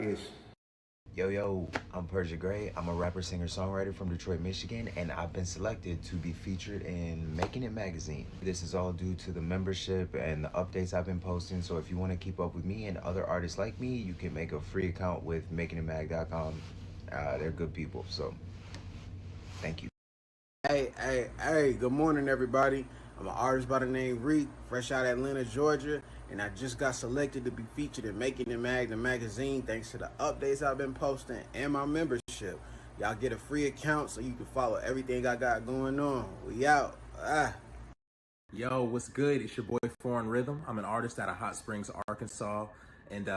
Ish. Yo, I'm Persia Gray. I'm a rapper, singer, songwriter from Detroit, Michigan, and I've been selected to be featured in Makin It magazine. This is all due to the membership and the updates I've been posting. So if you want to keep up with me and other artists like me, you can make a free account with makinitmag.com. They're good people, so thank you. Hey, good morning, everybody. I'm an artist by the name Reek, fresh out of Atlanta, Georgia, and I just got selected to be featured in Makin It the magazine, thanks to the updates I've been posting and my membership. Y'all get a free account so you can follow everything I got going on. We out. Yo, what's good? It's your boy Foreign Rhythm. I'm an artist out of Hot Springs, Arkansas, and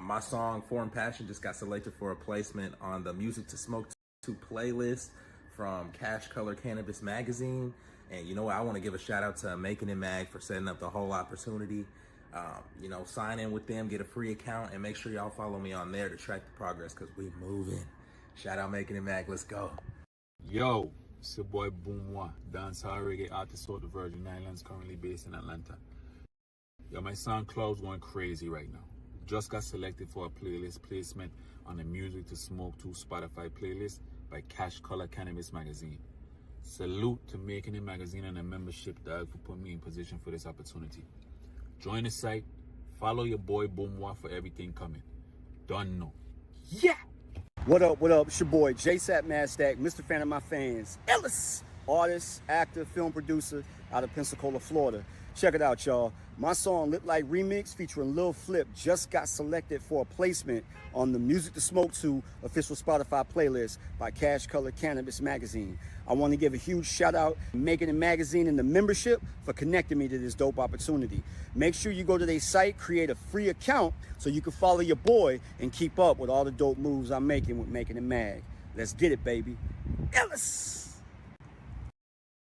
my song Foreign Passion just got selected for a placement on the Music to Smoke To playlist from Cash Color Cannabis magazine. And you know what? I want to give a shout out to Makin It Mag for setting up the whole opportunity. Sign in with them, get a free account, and make sure y'all follow me on there to track the progress because we moving. Shout out Makin It Mag. Let's go. Yo, it's your boy Boomwa, dancehall reggae artist of the Virgin Islands, currently based in Atlanta. Yo, my SoundCloud's going crazy right now. Just got selected for a playlist placement on the Music to Smoke To Spotify playlist by Cash Color Cannabis magazine. Salute to Makin It magazine and the membership dog for putting me in position for this opportunity. Join the site, follow your boy Boomwa for everything coming. Done know. Yeah! What up? It's your boy JSAP Mastak, Mr. Fan of my fans, Ellis, artist, actor, film producer out of Pensacola, Florida. Check it out, y'all. My song Lit Like Remix featuring Lil Flip just got selected for a placement on the Music to Smoke To official Spotify playlist by Cash Color Cannabis magazine. I want to give a huge shout out to Makin It magazine and the membership for connecting me to this dope opportunity. Make sure you go to their site, create a free account so you can follow your boy and keep up with all the dope moves I'm making with Makin It Mag. Let's get it, baby. Ellis!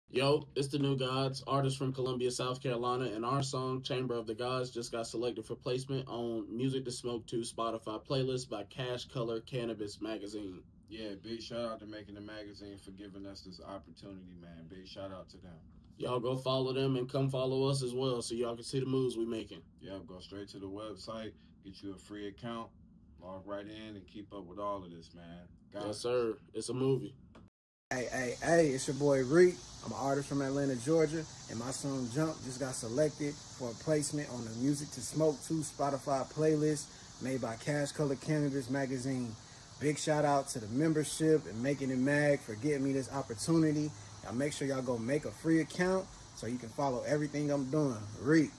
Yo, it's the New Gods, artist from Columbia, South Carolina, and our song, Chamber of the Gods, just got selected for placement on Music to Smoke To Spotify playlist by Cash Color Cannabis magazine. Yeah, big shout out to Makin It magazine for giving us this opportunity, man. Big shout out to them. Y'all go follow them and come follow us as well so y'all can see the moves we making. Yeah, go straight to the website, get you a free account, log right in, and keep up with all of this, man. Yes, sir. It's a movie. Hey, it's your boy Reek. I'm an artist from Atlanta, Georgia, and my song Jump just got selected for a placement on the Music to Smoke To Spotify playlist made by Cash Color Cannabis magazine. Big shout out to the membership and Makin It Mag for getting me this opportunity. Y'all make sure y'all go make a free account so you can follow everything I'm doing. Reek.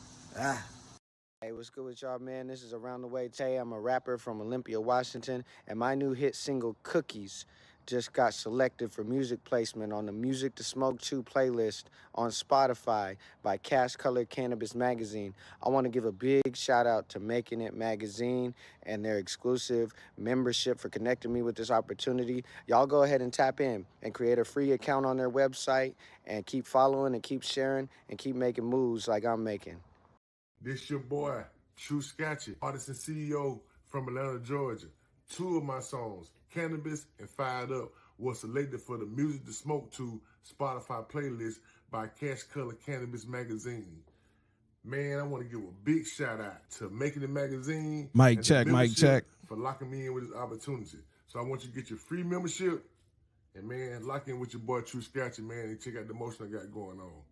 Hey, what's good with y'all, man? This is Around the Way Tay. I'm a rapper from Olympia, Washington, and my new hit single, Cookies, just got selected for music placement on the Music to Smoke To playlist on Spotify by Cash Color Cannabis magazine. I want to give a big shout out to Makin It magazine and their exclusive membership for connecting me with this opportunity. Y'all go ahead and tap in and create a free account on their website and keep following and keep sharing and keep making moves like I'm making. This your boy, True Scatchy, artist and CEO from Atlanta, Georgia. Two of my songs, Cannabis and Fired Up, were selected for the Music to Smoke To Spotify playlist by Cash Color Cannabis magazine. Man, I want to give a big shout out to Makin It magazine. Mic check. For locking me in with this opportunity. So I want you to get your free membership and, man, lock in with your boy True Scatchy, man, and check out the motion I got going on.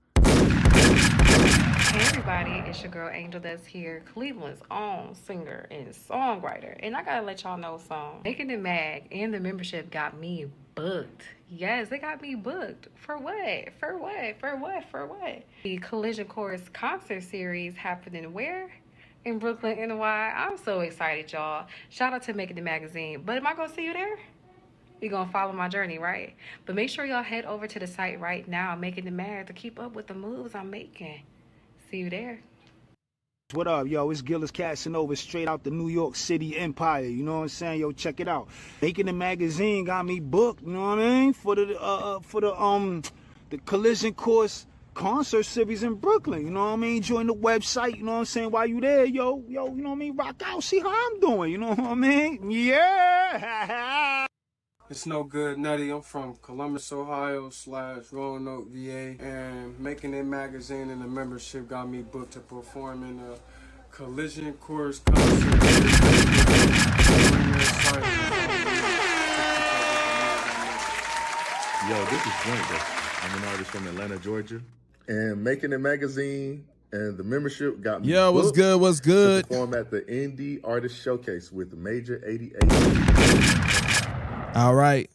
Hey everybody, it's your girl Angel that's here, Cleveland's own singer and songwriter. And I gotta let y'all know something. Makin It Mag and the membership got me booked. Yes, they got me booked. For what? The Collision Course concert series happening where? In Brooklyn, NY. I'm so excited, y'all. Shout out to Makin It magazine. But am I gonna see you there? You're gonna follow my journey, right? But make sure y'all head over to the site right now, Makin It Mag, to keep up with the moves I'm making. See you there. What up, yo? It's Gillis Casanova, straight out the New York City Empire. You know what I'm saying? Yo, check it out. Makin It magazine got me booked. You know what I mean? For the Collision Course concert series in Brooklyn. You know what I mean? Join the website. You know what I'm saying? While you there, yo, you know what I mean? Rock out. See how I'm doing. You know what I mean? Yeah. It's no good, Nutty. I'm from Columbus, Ohio / Roanoke, VA, and Makin It magazine and the membership got me booked to perform in a Collision Course concert. is Joint. I'm an artist from Atlanta, Georgia. And Making It magazine and the membership got me Yo, what's good? What's good? to perform at the Indie Artist Showcase with Major 88. All right.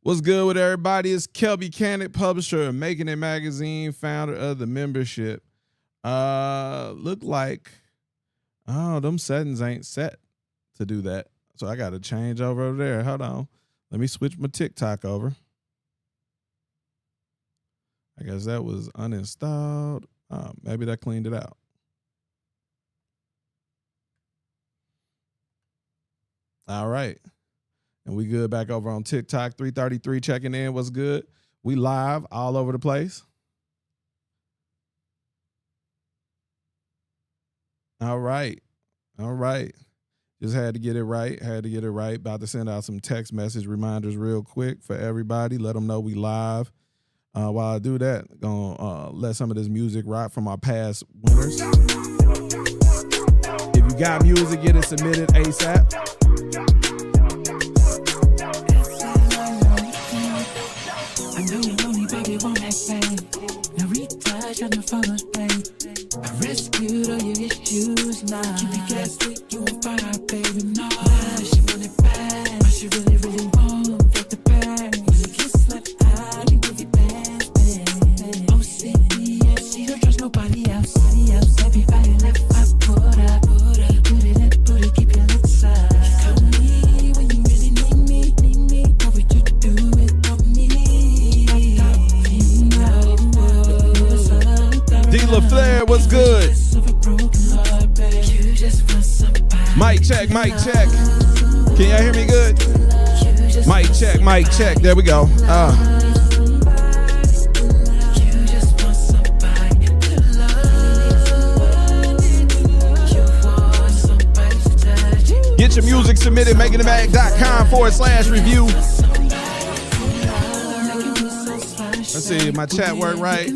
What's good with everybody? It's Kel Buchanan, publisher of Making It magazine, founder of the membership. Look like, oh, them settings ain't set to do that. So I got to change over there. Hold on. Let me switch my TikTok over. I guess that was uninstalled. Maybe that cleaned it out. All right. And we good back over on TikTok, 333 checking in. What's good? We live all over the place. All right. All right. Just had to get it right. About to send out some text message reminders real quick for everybody. Let them know we live. While I do that, gonna let some of this music rock from our past winners. If you got music, get it submitted ASAP. I know you're lonely, baby, won't that pain? Now retouch on the phone's pain. I rescued all your issues now. Keep your gas lit, you won't find out, baby, no. She want it bad, but she really, really won't take the pain. When you kiss like I can give you bad, bad. Oh, see, yeah, she don't trust nobody else. Everybody left, I put up. Put it, keep your lips up. Call me when you really need me. What would you do without me? D LaFleur, what's good? Mic check. Can y'all hear me good? Mic check. There we go. Get your music submitted, makingitmag.com/review. Let's see, my chat work right.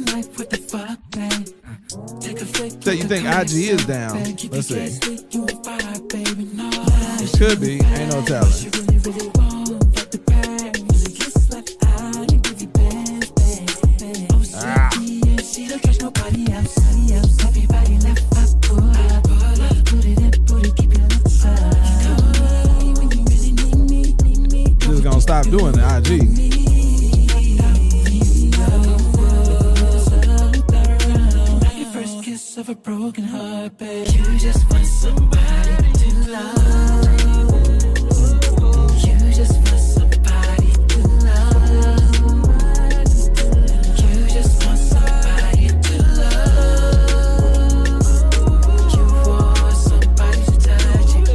So you think IG is down? Let's see. It could be. Ain't no telling. Just gonna stop doing the IG. Of a broken heart, babe. You just want somebody to love. You just want somebody to love. You just want somebody to love. You want somebody to touch you.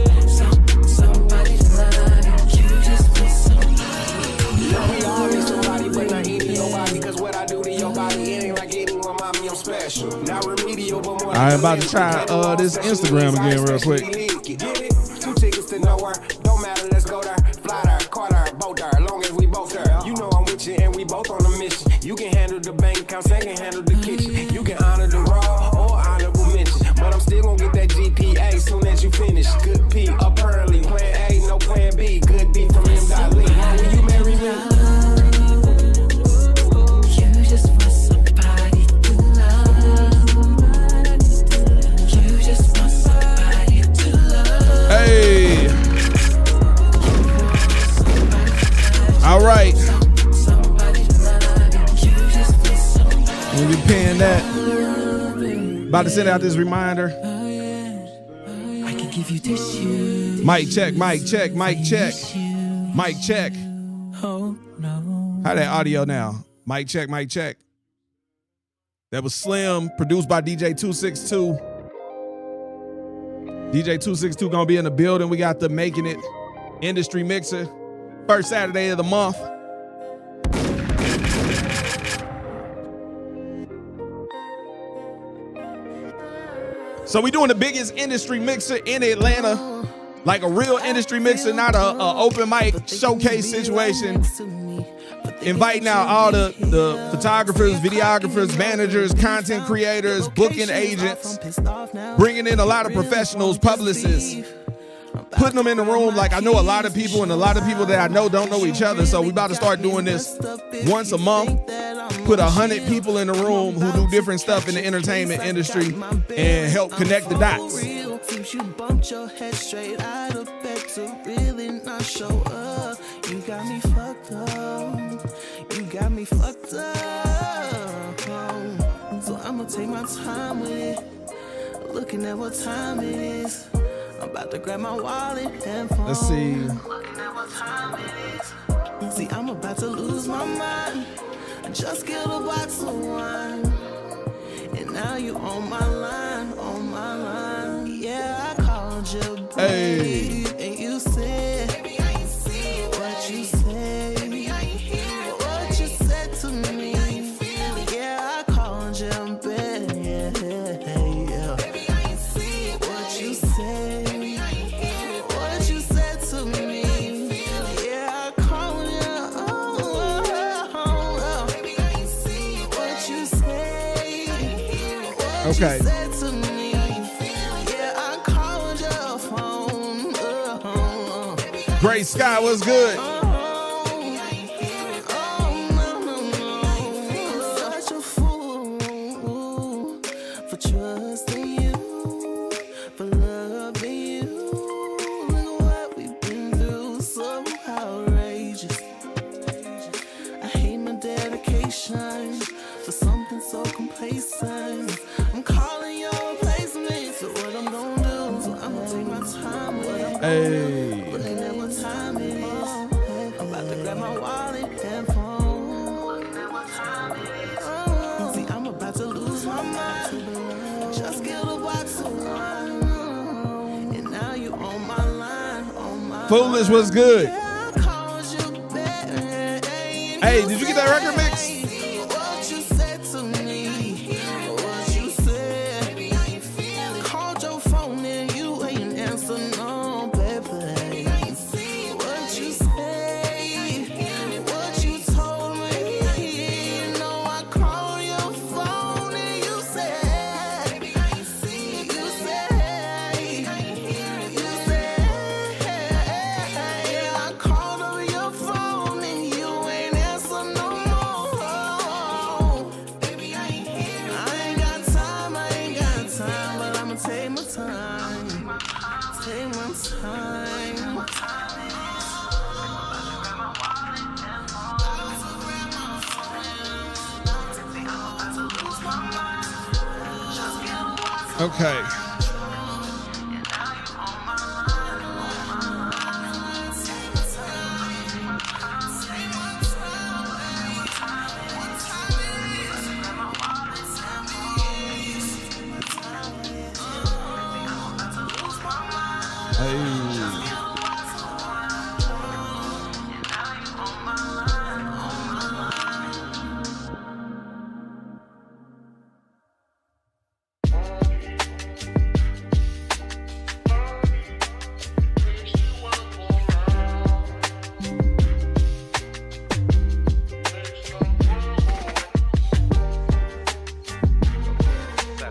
Somebody to love you. You just want somebody. We all need somebody, but not eating your body. Cause what I do to your body, it ain't like eating my mommy, I'm special. Not remedial, but more. I'm about to try this Instagram again real quick. Get it? 2 tickets to nowhere. Don't matter, let's go there. Fly there, car there, boat there. Long as we both there. You know I'm with you and we both on a mission. You can handle the bank account, Sam can handle the kitchen. You can honor the raw or honorable mention. But I'm still gonna get that GPA soon as you finish. Good P, apparently. Plan A, no plan B. Good B from M.Lee. How will you marry me? Hey. All right. We'll be paying that. About to send out this reminder. I can give you tissue. Mic check. Oh no. How that audio now? Mic check. That was Slim, produced by DJ 262. DJ 262 gonna be in the building. We got the Making It industry mixer. First Saturday of the month. So we doing the biggest industry mixer in Atlanta. Like a real industry mixer, not a open mic showcase situation. Inviting out all the photographers, videographers, managers, content creators, booking agents, bringing in a lot of professionals, publicists. putting them in the room. Like, I know a lot of people, and a lot of people that I know don't know each other. So we about to start doing this once a month. Put 100 people in the room who do different stuff in the entertainment industry and help connect the dots. You bumped your head straight out of bed to really not show up. You got me fucked up. You got me fucked up. So I'ma take my time with it. Looking at what time it is. I'm about to grab my wallet and phone. Let's see. Looking at what time it is. See, I'm about to lose my mind. I just killed a box of wine. And now you on my line, on my line. Yeah, I called you, babe, and you said, baby, I ain't see what you said. Baby, I ain't hear what you said to me. Yeah, I called you, babe. Yeah. Baby, I ain't see what you said. Baby, I ain't hear what you said to me. Yeah, I called you. Baby, I ain't see what you said. Okay. Gray Sky, what's good? Such a fool for trusting you, for loving you. Look at what we've been through, so outrageous. I hate my dedication for something so complacent. I'm calling your replacement, so what I'm gonna do? So I'm gonna take my time with it. Hey. Looking at what time it is. I'm about to grab my wallet and phone. Looking at what time it is. See, I'm about to lose my mind. Just killed a box of wine. And now you on my line, on my Foolish was good. line. I called you back. Hey, did you get that record mix? What you said to me, what you said. Baby, I ain't feeling. Called your phone and you ain't answer, no, baby. I ain't see what you say, what you told me. You know I called your phone and you said, baby, I ain't see. You said, I ain't hear you said, I called over your phone and you ain't answer no more. Baby, I ain't here. I ain't got time, but I'ma take my time. Take my time. Okay.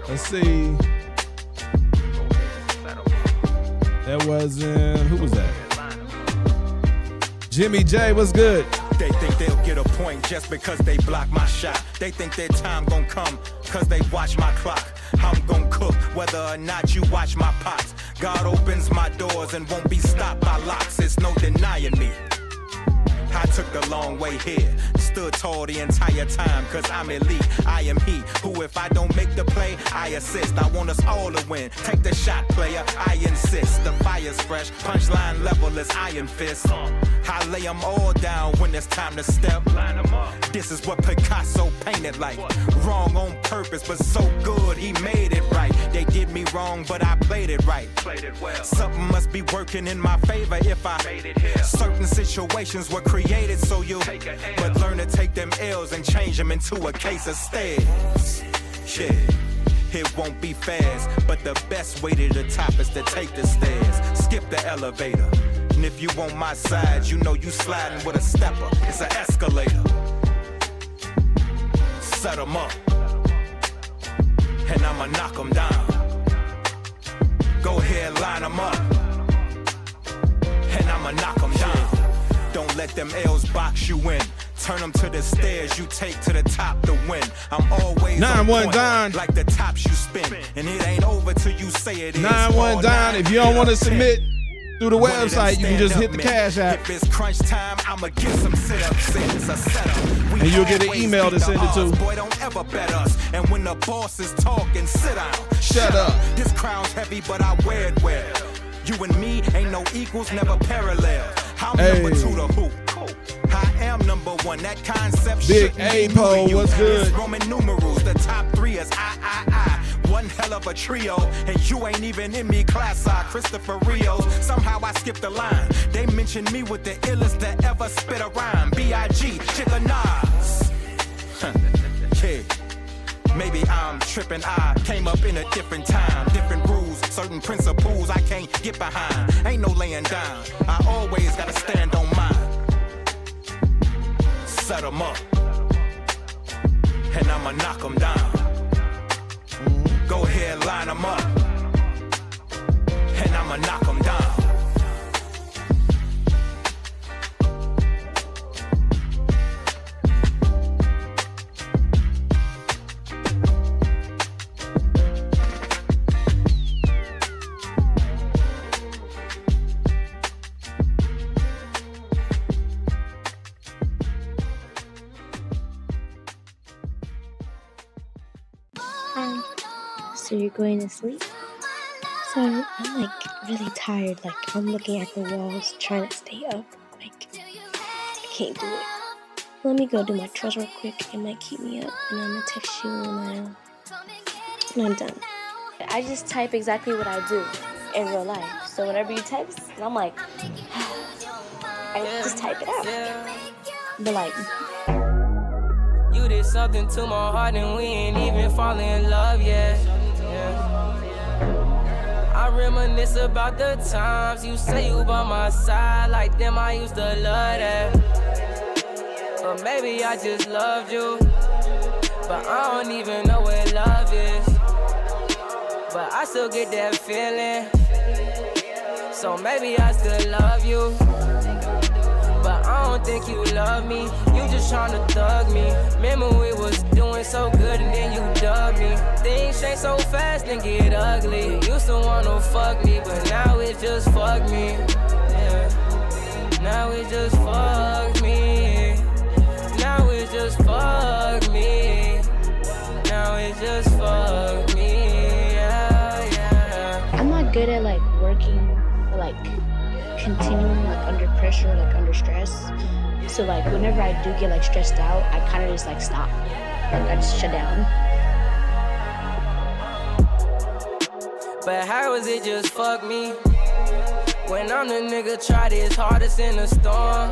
Let's see. That wasn't, who was that? Jimmy J, what's good? They think they'll get a point just because they block my shot. They think their time gon' come cause they watch my clock. I'm gon' cook whether or not you watch my pots. God opens my doors and won't be stopped by locks. It's no denying me. I took the long way here, stood tall the entire time, cause I'm elite, I am he, who if I don't make the play, I assist, I want us all to win, take the shot player, I insist, the fire's fresh, punchline level is iron fist, I lay them all down when it's time to step, line them up. This is what Picasso painted like, wrong on purpose, but so good he made it right, they did me wrong, but I played it right, played it well. Something must be working in my favor if I made it here. Certain situations were created so you but learn to take them L's and change them into a case of stairs. Shit, it won't be fast, but the best way to the top is to take the stairs. Skip the elevator, and if you on my side, you know you sliding with a stepper. It's an escalator. Set them up, and I'ma knock them down. Go ahead, line them up. I'ma knock them down. Don't let them L's box you in. Turn them to the stairs you take to the top to win. I'm always 9-1 down. like the tops you spin. And it ain't over till you say it is. 9-1 down. If you don't want to submit through the website, you can just hit the Cash App. If it's crunch time, I'ma get some sit-ups. It's a setup. And you'll get an email to send it to. Boy, don't ever bet us. And when the boss is talking, sit down. Shut up. This crown's heavy, but I wear it well. You and me ain't no equals, never parallel. I'm number 2 to who? I am number 1. That concept Big shouldn't be A-Pole, new to you. what's good? It's Roman numerals. The top 3 is I. One hell of a trio, and you ain't even in me class I. Christopher Rios, somehow I skipped the line. They mentioned me with the illest that ever spit a rhyme. B.I.G. Chicka Nas. Yeah. Maybe I'm tripping, I came up in a different time. Different rules, certain principles I can't get behind. Ain't no laying down, I always gotta stand on mine. Set them up, and I'ma knock them down. Go ahead, line them up, and I'ma knock them down. So you're going to sleep? Sorry, I'm like really tired. Like I'm looking at the walls, trying to stay up. Like I can't do it. Let me go do my chores real quick. It might keep me up, and I'm gonna text you when I'm done. I just type exactly what I do in real life. So whenever you text, I'm like, I just type it out. But like. You did something to my heart and we ain't even falling in love yet. I reminisce about the times you say you by my side. Like them, I used to love that. But maybe I just loved you. But I don't even know what love is. But I still get that feeling. So maybe I still love you. But I don't think you love me. You just tryna thug me. Remember we was doing so good and then you dug me. Things change so fast and get ugly. You used to wanna fuck me, but now it just fuck me. Yeah. Now it just fuck me. Now it just fuck me. Now it just fuck me. Yeah, yeah. I'm not good at like working, like continuing like under pressure, like under stress. So like whenever I do get like stressed out, I kind of just like stop. Like I just shut down. But how is it just fuck me? When I'm the nigga tried his hardest in the storm.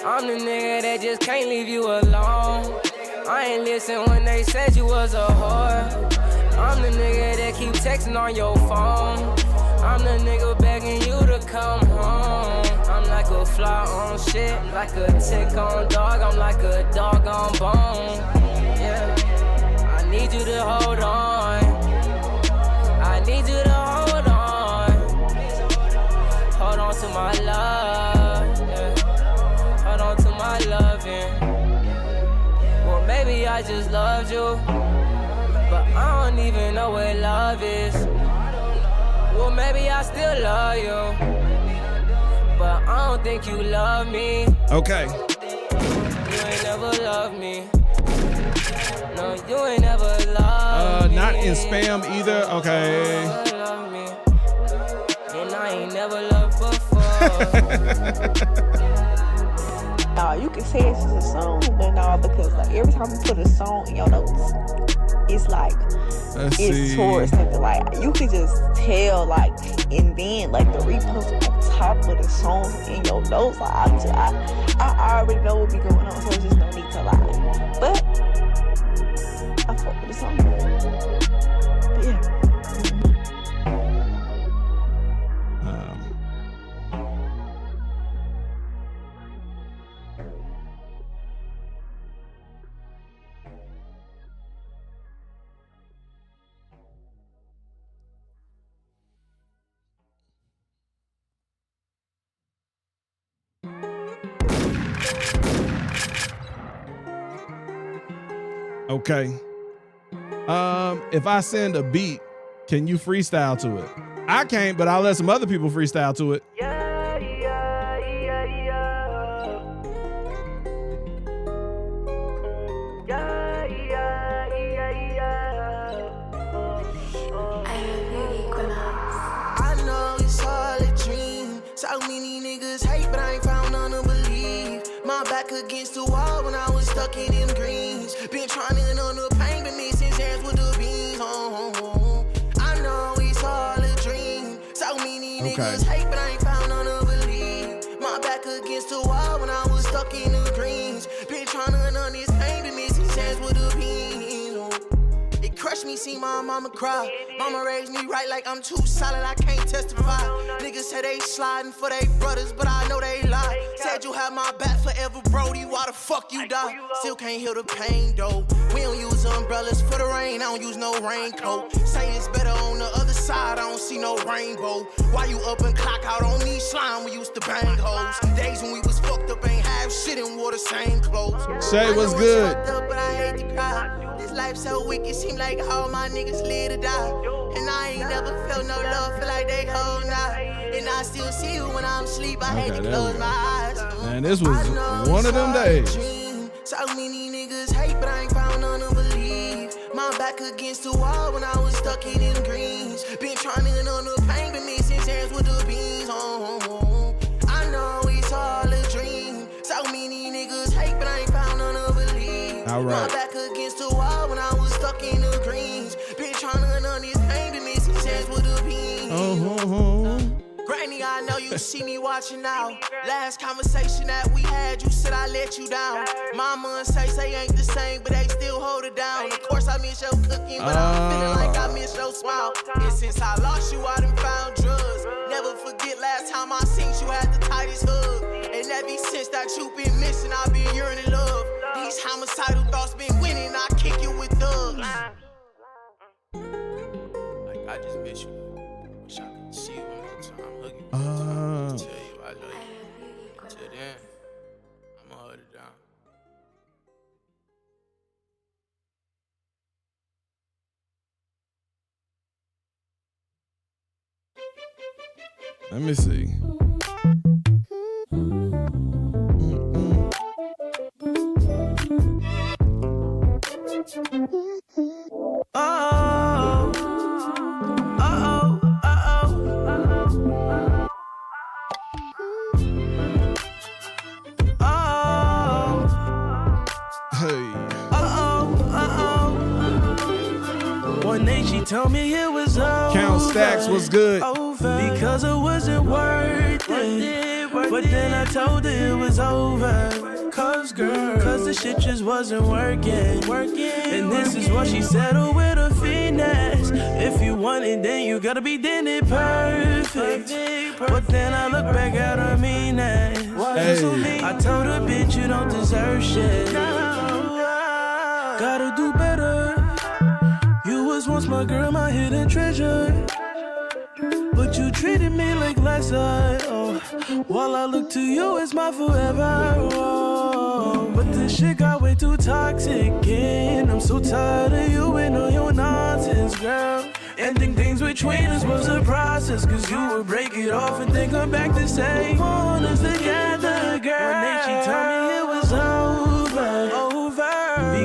I'm the nigga that just can't leave you alone. I ain't listen when they said you was a whore. I'm the nigga that keep texting on your phone. I'm the nigga begging you to come home. I'm like a fly on shit, like a tick on dog. I'm like a dog on bone. Yeah, I need you to hold on. I need you to hold on. Hold on to my love. Yeah. Hold on to my loving. Well, maybe I just loved you, but I don't even know what love is. Well, maybe I still love you, but I don't think you love me. Okay. You ain't never loved me. No, you ain't never loved me. Not in spam either. Okay. Love me. And I ain't never loved before. You can say it's just a song, but no, because like every time you put a song in your notes, it's like it's towards something. Like you can just tell, like, and then like the repost on top of the songs in your notes. Like I already know what be going on, so there's just no need to lie. But I fuck with the song. But yeah. Okay. If I send a beat, can you freestyle to it? I can't, but I'll let some other people freestyle to it. I know it's all a dream. So many niggas hate, but I ain't found none to believe. My back against the wall when I was stuck in them greens. Been trying to numb the pain, but missing hands with the beans. I know it's all a dream. So many niggas hate, but I ain't found none to believe. My back against the wall when I was stuck in the greens. Been trying to numb this pain, but missing hands with the beans. It crushed me, see my mama cry. Mama raised me right like I'm too solid, I can't testify. Niggas say they sliding for they brothers, but I know they lie. Said you have my back forever, Brody, why the fuck you die? Still can't heal the pain though. We don't use umbrellas for the rain, I don't use no raincoat. Say it's better on the other side, I don't see no rainbow. Why you up and clock out on me slime, we used to bang hoes. Days when we was fucked up, ain't have shit and wore the same clothes. Shay, what's good? But I hate to cry. This life so wicked, seem like all my niggas live to die. And I ain't never felt no love, feel like they hold night. And I still see you when I'm asleep, I hate to close my eyes. Man, this was one of them days. So many niggas hate, but I ain't found none to believe. My back against the wall when I was stuck in them greens. Been trying to numb the pain, but missing hands with the beans. I know it's all a dream. So many niggas hate, but I ain't found none to believe. All right. My back against the wall when I was stuck in the greens. Been trying to numb this pain, but missing hands with the beans. Granny, I know you see me watching now. Last conversation that we had, you said I let you down. Mama and say ain't the same, but they still hold it down. Of course I miss your cooking, but I'm feeling like I miss your smile. And since I lost you, I done found drugs. Never forget last time I seen you had the tightest hug. And ever since that you been missing, I've been yearning love. These homicidal thoughts been winning, I kick it with thugs. Like I just miss you. Wish I could see you one more time. Hug you one more time. Tell you I love you. Until then, I'ma hold it down. Let me see. One day she told me it was over. Count Stacks was good. Because it wasn't worth it. But then I told her it was over. Cause the shit just wasn't working. And this is what she settled with a finesse. If you want it, then you gotta be then it perfect. But then I look back at her meanness. I told her, bitch, you don't deserve shit. Gotta do better. You was once my girl, my hidden treasure. But you treated me like lesser. While I look to you as my forever. But this shit got way too toxic. And I'm so tired of you and all your nonsense, girl. Ending things between us was a process. Cause you would break it off and then come back to say, want us together, girl. One day she told me it was over.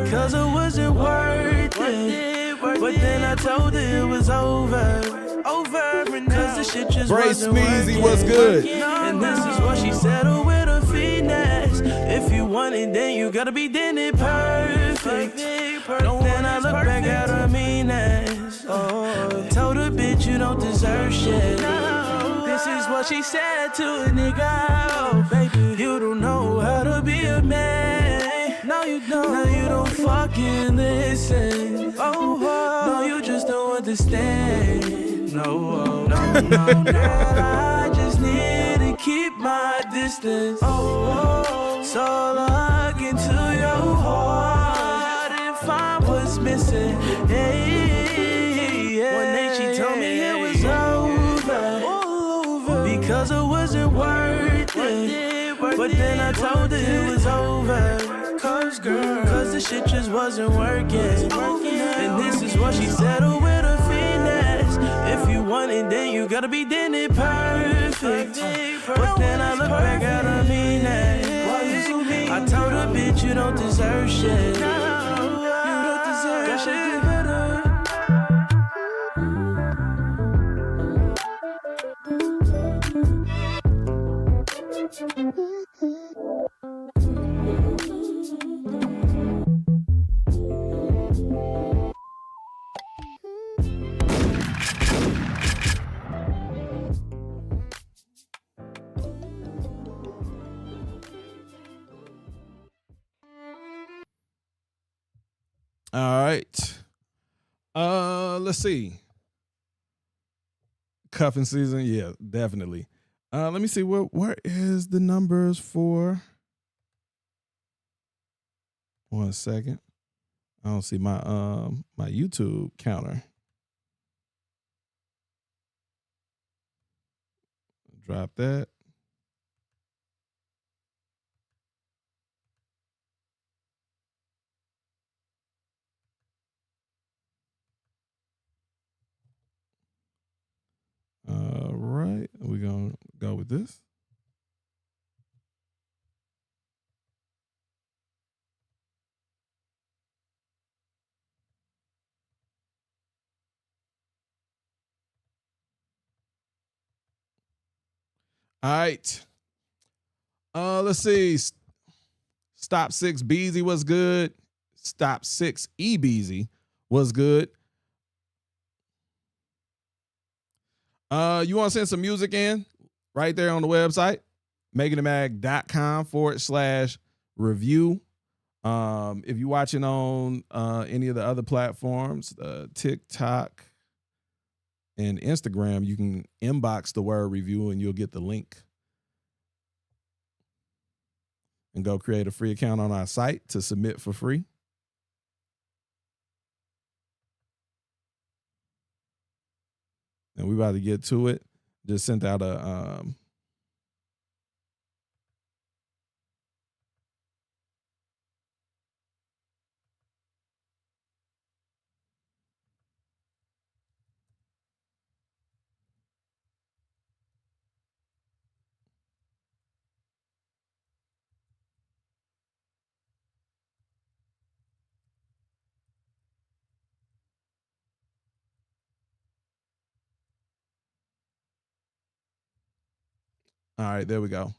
Because it wasn't worth it. But then I told her it was over. Cause the shit just Brace wasn't Smeezy working. was good. And this is what she settled with a finesse. If you want it, then you gotta be then it perfect. Then I look back at her meanness. Told her, bitch, you don't deserve shit. This is what she said to a nigga. Baby, you don't know how to be a man. No, you don't. No, you don't fucking listen. No, you just don't understand. No, I just need to keep my distance. So look into your heart and find what's missing. One day she told me it was over. Because it wasn't worth it. But But then I told her it was over. Cause the shit just wasn't working. And this is what she settled with a finesse. If you want it, then you gotta be then it perfect. But then I look back at her mean that. I told her, bitch, you don't deserve shit. You don't deserve shit. All right. Let's see. Cuffing season, yeah, definitely. Let me see where is the numbers for. 1 second. I don't see my my YouTube counter. Drop that. All right, we're gonna go with this. All right. Let's see. Stop 6 Beezy was good. Stop 6 Beezy was good. You want to send some music in? Right there on the website, makingitmag.com/review. If you're watching on any of the other platforms, TikTok and Instagram, you can inbox the word review and you'll get the link. And go create a free account on our site to submit for free. And we're about to get to it. Just sent out a all right, there we go.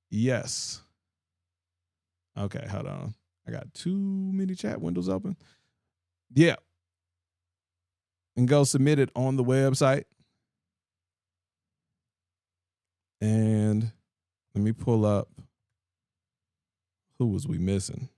Yes. Okay, hold on. I got too many chat windows open. Yeah. And go submit it on the website. And let me pull up. Who was we missing?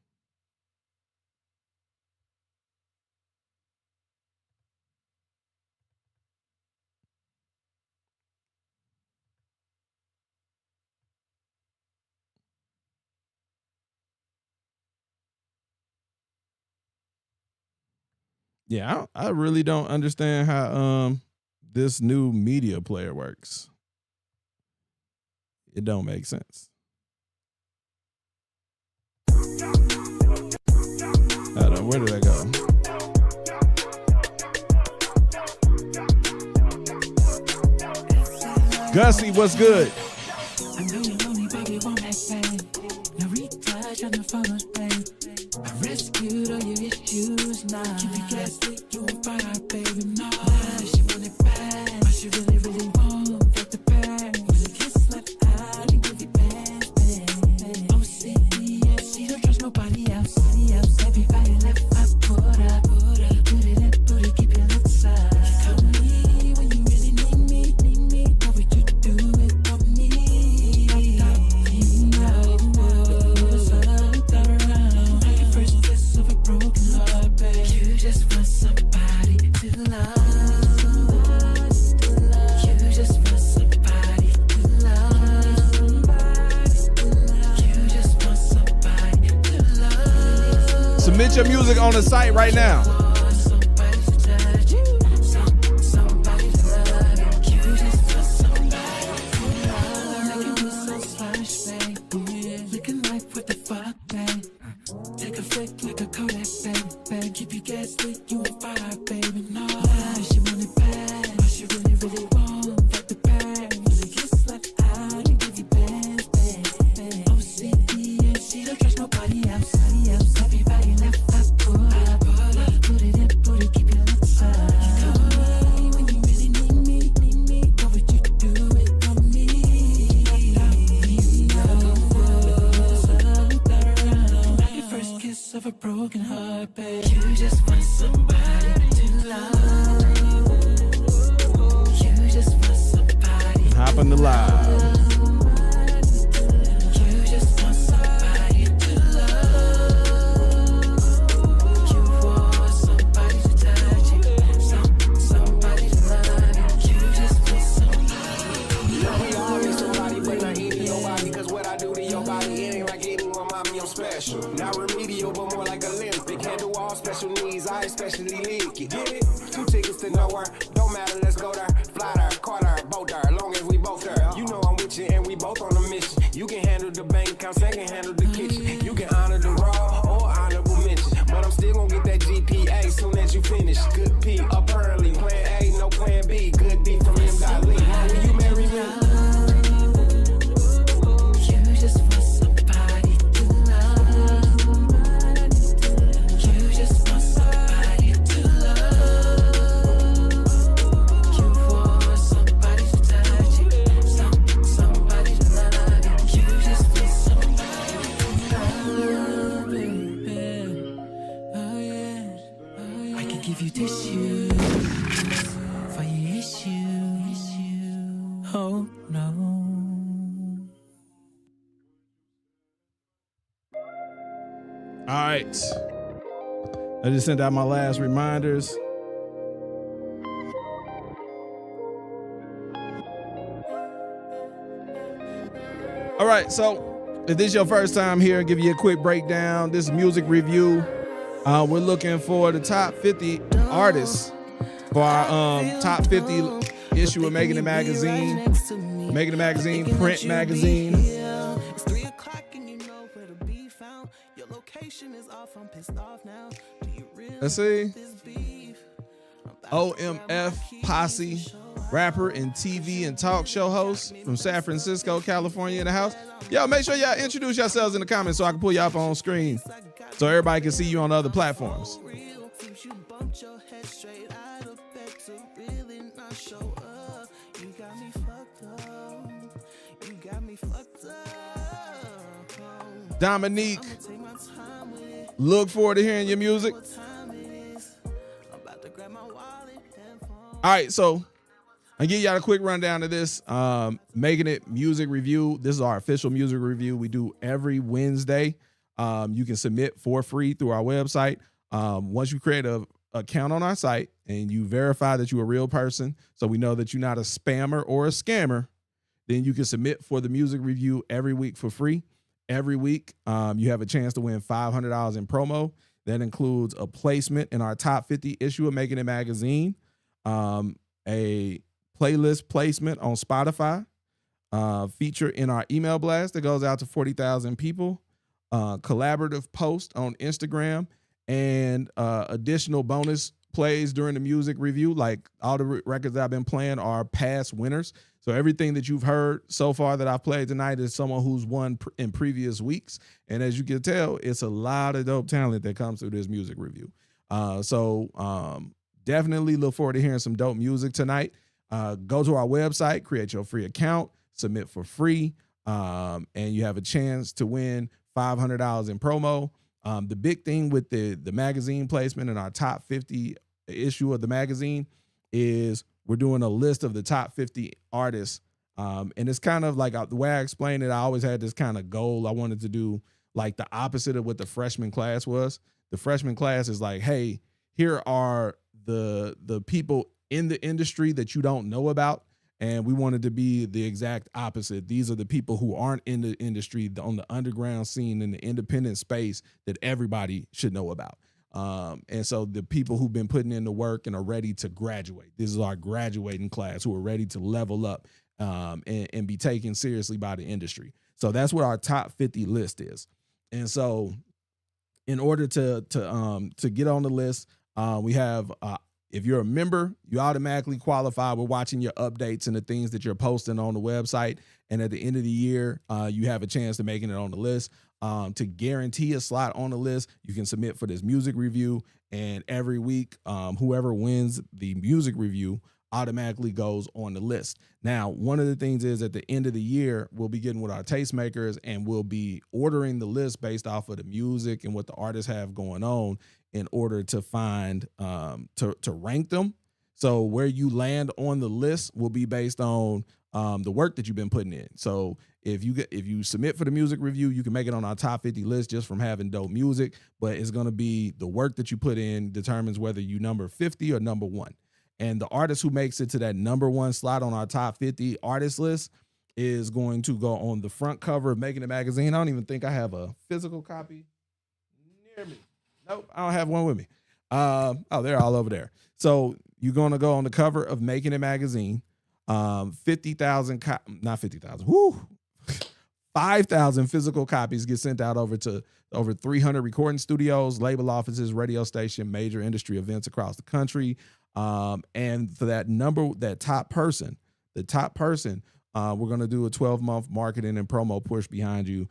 Yeah, I really don't understand how this new media player works. It don't make sense. Hold on, where did I go? Gussie, what's good? I know you're lonely, baby, want that thing. No retouch on the phones, babe. I rescued all your issues now. Keep you gassy, you on fire, baby, no. She want it bad, but she really, really won't get the bag. Really kiss like I can give you bad, babe. Oh, see, yeah, she don't trust nobody else. Everybody left, I put up. Put it in, put it, keep your lips up. Call me when you really need me. What would you do it for me? First kiss of a broken heart, babe. You just want somebody to love. You just want somebody to love. You just want somebody to love. Submit your music on the site right now. Somebody to touch you. Somebody to love you. You just want somebody to love. Making me so slush, babe. broken heart, babe. You just want somebody to love. You just want somebody to Hop on the live. You just want somebody to love. You want somebody to touch you. Somebody to love you. You just want somebody. You know we all need somebody, but not eating your body. Cause what I do to your body, it ain't like eating one mommy, I'm special. Not remedial, but more like Olympic. Handle all special needs, I especially leak it. Get it? 2 tickets to nowhere, don't matter, let's go there. Fly there, car there, boat there, long as we both there. You know I'm with you and we both on a mission. You can handle the bank accounts, I can handle the kitchen. You can honor the raw or honorable mention. But I'm still gonna get that GPA soon as you finish. Good P, up early, plan A, no plan B. Good D from M.Lee. Will you marry me? You just want somebody to love. You just want somebody to love. You want somebody to touch you. Somebody to love you. You just want somebody to love, baby. Oh yeah. I can give you tissues for your issues. Oh no. All right. I just sent out my last reminders. All right, so if this is your first time here, I'll give you a quick breakdown. This is music review. We're looking for the top 50 artists for our top 50 issue of Makin It magazine. Makin It magazine, print magazine. It's 3 o'clock and you know where to be found. Your location is off, I'm pissed off now. Do you really Let's see. want this beef? OMF Posse, rapper and TV and talk show host from San Francisco, California in the house. Yo, make sure y'all introduce yourselves in the comments so I can pull you up on screen so everybody can see you on other platforms. Since you bumped your head straight out of bed to really not show up. You got me fucked up. You got me fucked up. Dominique, I'ma take my time with it. look forward to hearing your music. What time it is. I'm about to grab my wallet and phone. All right, so I'll give y'all a quick rundown of this. Makin It music review. This is our official music review we do every Wednesday. You can submit for free through our website. Once you create a account on our site and you verify that you're a real person, so we know that you're not a spammer or a scammer, then you can submit for the music review every week for free. Every week, you have a chance to win $500 in promo. That includes a placement in our top 50 issue of Makin It magazine, a playlist placement on Spotify, feature in our email blast that goes out to 40,000 people, collaborative post on Instagram, and additional bonus plays during the music review. Like all the records I've been playing are past winners. So everything that you've heard so far that I've played tonight is someone who's won in previous weeks. And as you can tell, it's a lot of dope talent that comes through this music review. So definitely look forward to hearing some dope music tonight. Go to our website, create your free account, submit for free, and you have a chance to win $500 in promo. The big thing with the magazine placement in our top 50 issue of the magazine is we're doing a list of the top 50 artists. And it's kind of like the way I explained it, I always had this kind of goal. I wanted to do like the opposite of what the freshman class was. The freshman class is like, hey, here are the people in the industry that you don't know about. And we wanted to be the exact opposite. These are the people who aren't in the industry, on the underground scene, in the independent space that everybody should know about. And so the people who've been putting in the work and are ready to graduate. This is our graduating class who are ready to level up and be taken seriously by the industry. So that's what our top 50 list is. And so in order to get on the list, we have if you're a member, you automatically qualify. We're watching your updates and the things that you're posting on the website. And at the end of the year, you have a chance to making it on the list. To guarantee a slot on the list, you can submit for this music review. And every week, whoever wins the music review automatically goes on the list. Now, one of the things is at the end of the year, we'll be getting with our tastemakers and we'll be ordering the list based off of the music and what the artists have going on in order to find to rank them. So where you land on the list will be based on the work that you've been putting in. So if you submit for the music review, you can make it on our top 50 list just from having dope music, but it's going to be the work that you put in determines whether you number 50 or number 1. And the artist who makes it to that number 1 slot on our top 50 artist list is going to go on the front cover of Making It magazine. I don't even think I have a physical copy near me. Nope, I don't have one with me. They're all over there. So you're going to go on the cover of Making It magazine. 50,000, not 50,000, 5,000 physical copies get sent out over to over 300 recording studios, label offices, radio station, major industry events across the country. And for that top person, we're going to do a 12-month marketing and promo push behind you,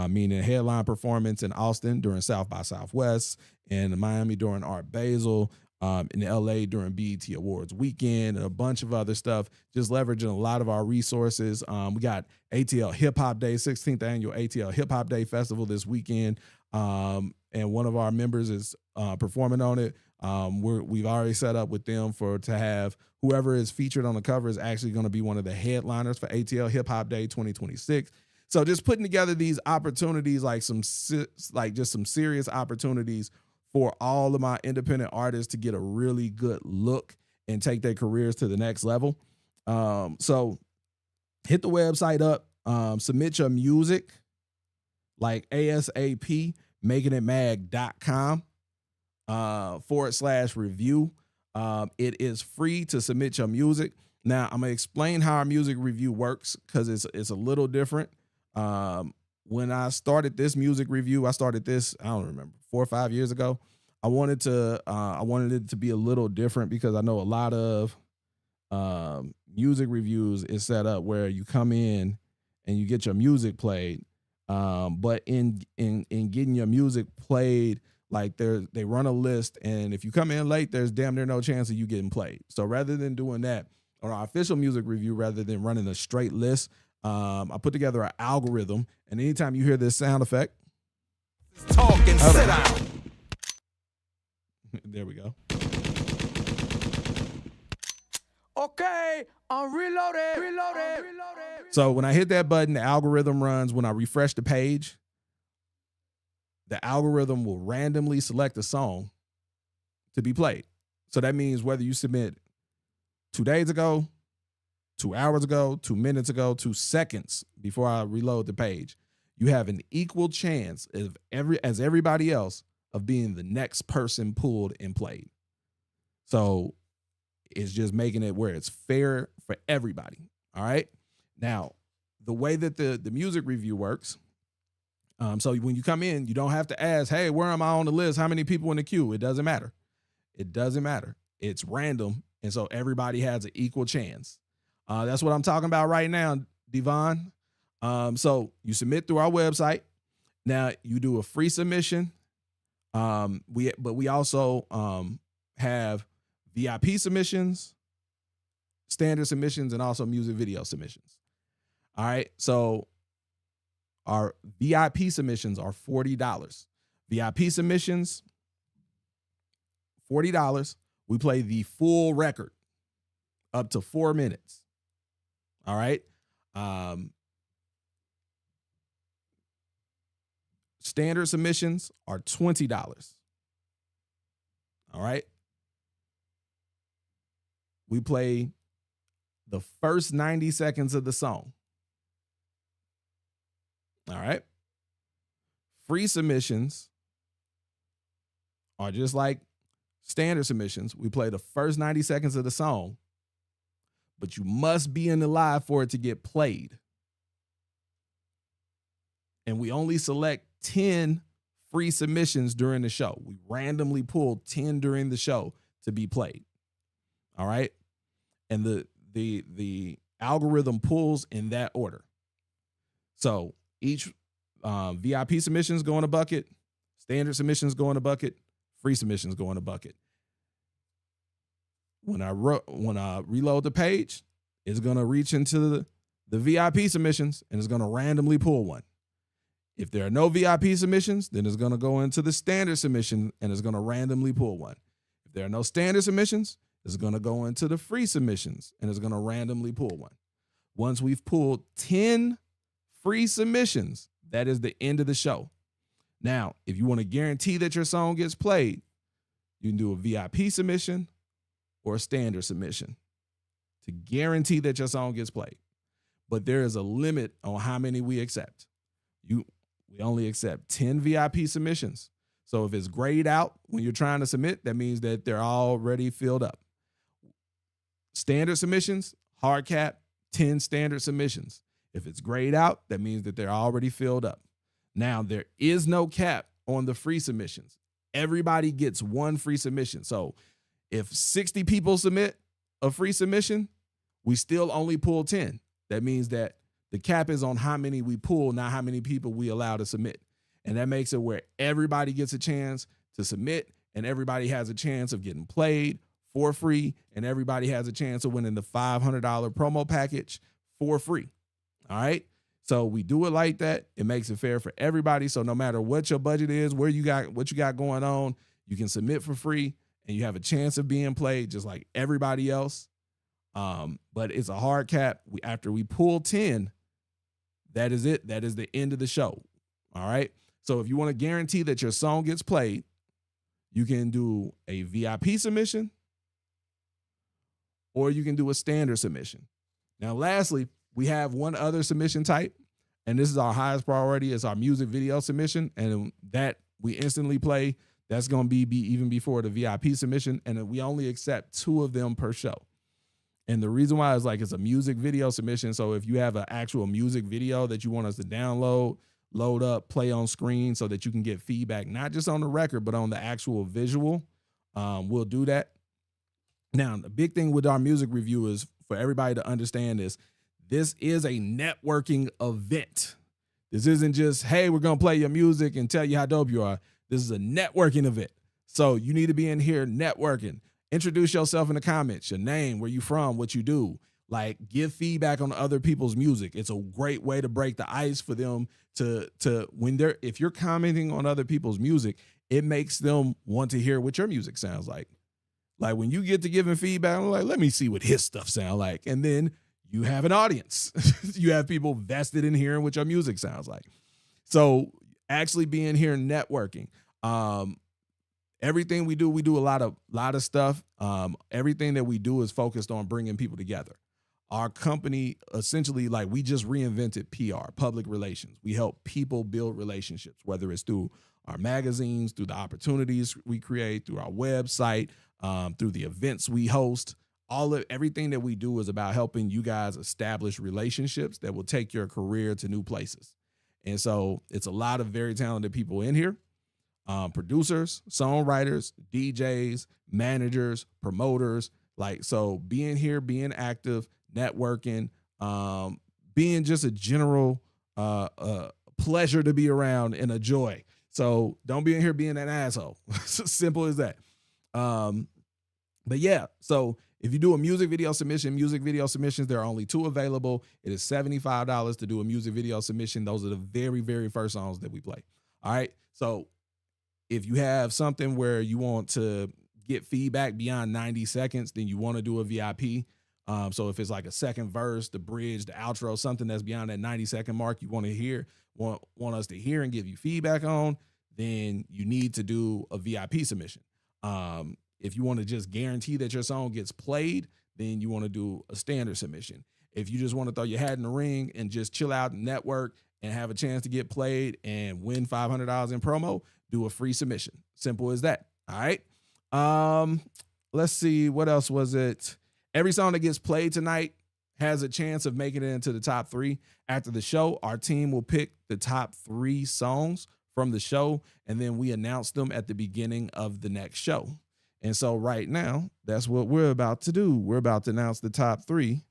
meaning a headline performance in Austin during South by Southwest, in Miami during Art Basel, in LA during BET Awards weekend, and a bunch of other stuff, just leveraging a lot of our resources. We got ATL Hip Hop Day, 16th annual ATL Hip Hop Day Festival this weekend. And one of our members is performing on it. We've already set up with them to have whoever is featured on the cover is actually going to be one of the headliners for ATL Hip Hop Day 2026. So just putting together these opportunities, some serious opportunities for all of my independent artists to get a really good look and take their careers to the next level. So hit the website up, submit your music like ASAP, makingitmag.com /review. It is free to submit your music. Now I'm gonna explain how our music review works because it's a little different. When I started this music review, I don't remember, 4 or 5 years ago. I wanted it to be a little different because I know a lot of music reviews is set up where you come in and you get your music played. But in getting your music played, they run a list, and if you come in late, there's damn near no chance of you getting played. So rather than doing that on our official music review, rather than running a straight list, I put together an algorithm, and anytime you hear this sound effect, talk and sit down. There we go. Okay, I'm reloaded. So when I hit that button, the algorithm runs. When I refresh the page, the algorithm will randomly select a song to be played. So that means whether you submit 2 days ago, 2 hours ago, 2 minutes ago, 2 seconds before I reload the page, you have an equal chance as everybody else of being the next person pulled and played. So it's just making it where it's fair for everybody. All right. Now, the way that the music review works, so when you come in, you don't have to ask, hey, where am I on the list? How many people in the queue? It doesn't matter. It's random. And so everybody has an equal chance. That's what I'm talking about right now, Devon. So you submit through our website. Now you do a free submission. We also have VIP submissions, standard submissions, and also music video submissions. All right. So our VIP submissions are $40. VIP submissions, $40. We play the full record up to 4 minutes. All right. Standard submissions are $20. All right. We play the first 90 seconds of the song. All right. Free submissions are just like standard submissions. We play the first 90 seconds of the song, but you must be in the live for it to get played. And we only select 10 free submissions during the show. We randomly pull 10 during the show to be played. All right. And the algorithm pulls in that order. So each VIP submissions go in a bucket, standard submissions go in a bucket, free submissions go in a bucket. when I reload the page, it's gonna reach into the VIP submissions and it's gonna randomly pull one. If there are no VIP submissions, then it's gonna go into the standard submission and it's gonna randomly pull one. If there are no standard submissions, it's gonna go into the free submissions and it's gonna randomly pull one. Once we've pulled 10 free submissions, that is the end of the show. Now, if you want to guarantee that your song gets played, you can do a VIP submission or a standard submission to guarantee that your song gets played. But there is a limit on how many we accept. We only accept 10 VIP submissions. So if it's grayed out when you're trying to submit, that means that they're already filled up. Standard submissions, hard cap, 10 standard submissions. If it's grayed out, that means that they're already filled up. Now, there is no cap on the free submissions. Everybody gets one free submission. So if 60 people submit a free submission, we still only pull 10. That means that the cap is on how many we pull, not how many people we allow to submit. And that makes it where everybody gets a chance to submit and everybody has a chance of getting played for free, and everybody has a chance of winning the $500 promo package for free. All right. So we do it like that. It makes it fair for everybody. So no matter what your budget is, what you got going on, you can submit for free and you have a chance of being played just like everybody else. But it's a hard cap. After we pull 10, that is it. That is the end of the show. All right. So if you want to guarantee that your song gets played, you can do a VIP submission or you can do a standard submission. Now, lastly, we have one other submission type, and this is our highest priority. It's our music video submission, and that we instantly play. That's going to be even before the VIP submission, and we only accept 2 of them per show. And the reason why is it's a music video submission. So if you have an actual music video that you want us to download, load up, play on screen so that you can get feedback, not just on the record, but on the actual visual, we'll do that. Now, the big thing with our music review is for everybody to understand this is a networking event. This isn't just, hey, we're going to play your music and tell you how dope you are. This is a networking event. So you need to be in here networking. Introduce yourself in the comments, your name, where you from, what you do. Give feedback on other people's music. It's a great way to break the ice for them if you're commenting on other people's music, it makes them want to hear what your music sounds like. Like when you get to giving feedback, I'm like, let me see what his stuff sound like. And then you have an audience. You have people vested in hearing what your music sounds like. So actually being here networking. Everything we do a lot of stuff. Everything that we do is focused on bringing people together. Our company essentially, we just reinvented PR, public relations. We help people build relationships, whether it's through our magazines, through the opportunities we create, through our website, through the events we host. Everything that we do is about helping you guys establish relationships that will take your career to new places. And so it's a lot of very talented people in here. Producers, songwriters, DJs, managers, promoters. So being here, being active, networking, being just a general pleasure to be around and a joy. So don't be in here being an asshole. Simple as that. But yeah, so if you do a music video submissions, there are only 2 available. It is $75 to do a music video submission. Those are the very, very first songs that we play. All right. So if you have something where you want to get feedback beyond 90 seconds, then you want to do a VIP. So if it's like a second verse, the bridge, the outro, something that's beyond that 90-second mark you want us to hear and give you feedback on, then you need to do a VIP submission. If you want to just guarantee that your song gets played, then you want to do a standard submission. If you just want to throw your hat in the ring and just chill out and network and have a chance to get played and win $500 in promo, do a free submission. Simple as that. All right. Let's see. What else was it? Every song that gets played tonight has a chance of making it into the top 3. After the show, our team will pick the top 3 songs from the show, and then we announce them at the beginning of the next show. And so right now, that's what we're about to do. We're about to announce the top 3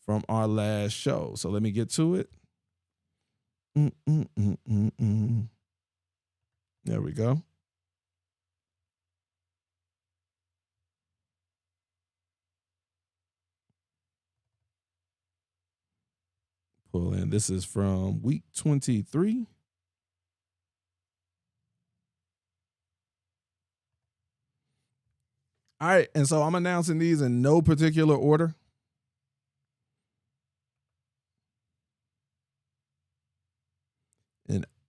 from our last show. So let me get to it. There we go. pull in. This is from week 23. All right, and so I'm announcing these in no particular order.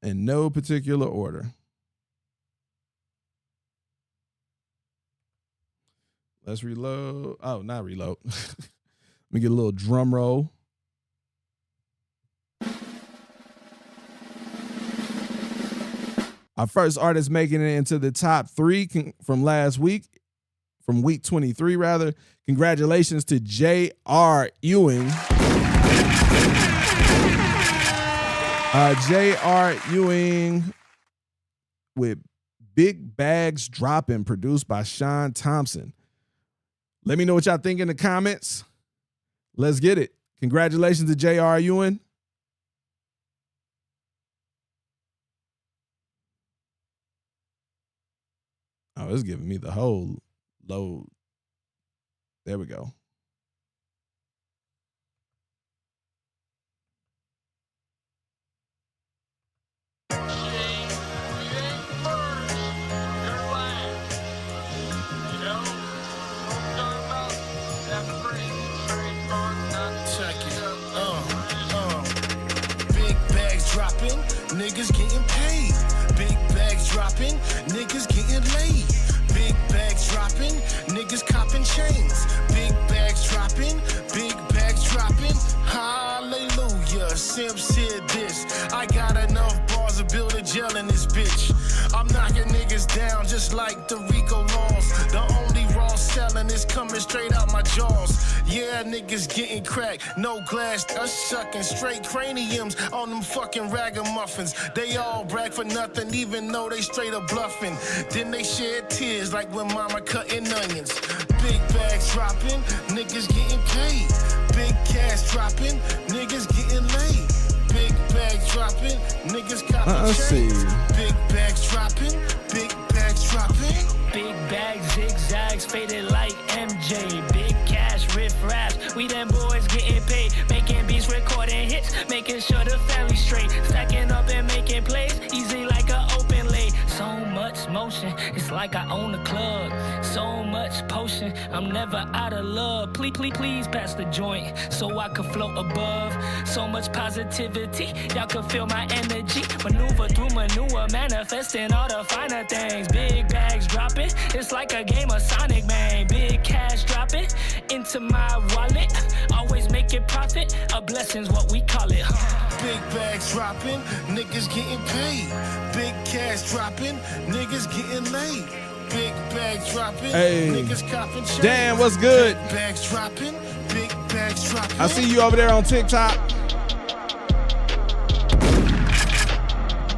In no particular order. Let's reload. Oh, not reload. Let me get a little drum roll. Our first artist making it into the top 3 from last week, from week 23 rather. Congratulations to J.R. Ewing. J.R. Ewing with Big Bags Dropping, produced by Sean Thompson. Let me know what y'all think in the comments. Let's get it. Congratulations to J.R. Ewing. Oh, it's giving me the whole load. There we go. Niggas getting paid. Big bags dropping, niggas getting laid. Big bags dropping, niggas copping chains. Big bags dropping, big bags dropping. Hallelujah, Simp said this. I got enough bars to build a jail in this bitch. I'm knocking niggas down just like the Rico laws. The only raw selling is coming straight out my jaws. Yeah, niggas getting cracked, no glass, us sucking straight craniums on them fucking ragamuffins. They all brag for nothing, even though they straight up bluffing. Then they shed tears like when mama cutting onions. Big bags dropping, niggas getting paid. Big cash dropping, niggas getting laid. Big bags dropping, niggas copping chains. Big bags dropping, big bags dropping. Big bags, zigzags, faded like MJ. Big cash, riff raps, we them boys getting paid. Making beats, recording hits, making sure the family straight. Stacking up and making plays, easy like an open lane. So much motion, it's like I own a club. So much potion, I'm never out of love. Please pass the joint, so I could float above. So much positivity, y'all could feel my energy. Maneuver through manure, manifesting all the finer things. Big bags dropping, it's like a game of Sonic, man. Big cash dropping into my wallet. Always making profit, a blessing's what we call it. Big bags dropping, niggas getting paid. Big cash dropping, niggas getting laid. Big bags dropping, niggas copping chains. Dan, what's good? Big bags dropping, big bags dropping. I see you over there on TikTok.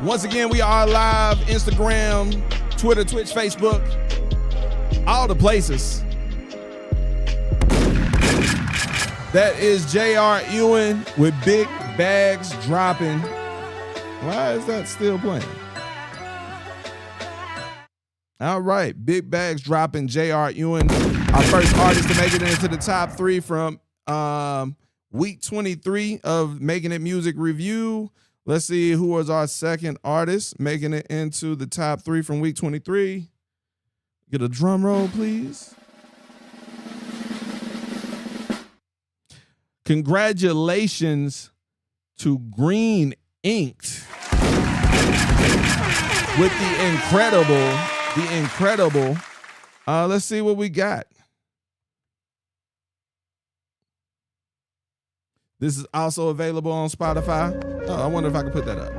Once again, we are live. Instagram, Twitter, Twitch, Facebook, all the places. That is J.R. Ewing with Big Bags Dropping. Why is that still playing? All right, Big Bags Dropping, J.R. Ewing, our first artist to make it into the top 3 from week 23 of Making It Music Review. Let's see who was our second artist making it into the top 3 from week 23. Get a drum roll, please. Congratulations to Green Inked with the incredible. Let's see what we got. This is also available on Spotify. Oh, I wonder if I can put that up.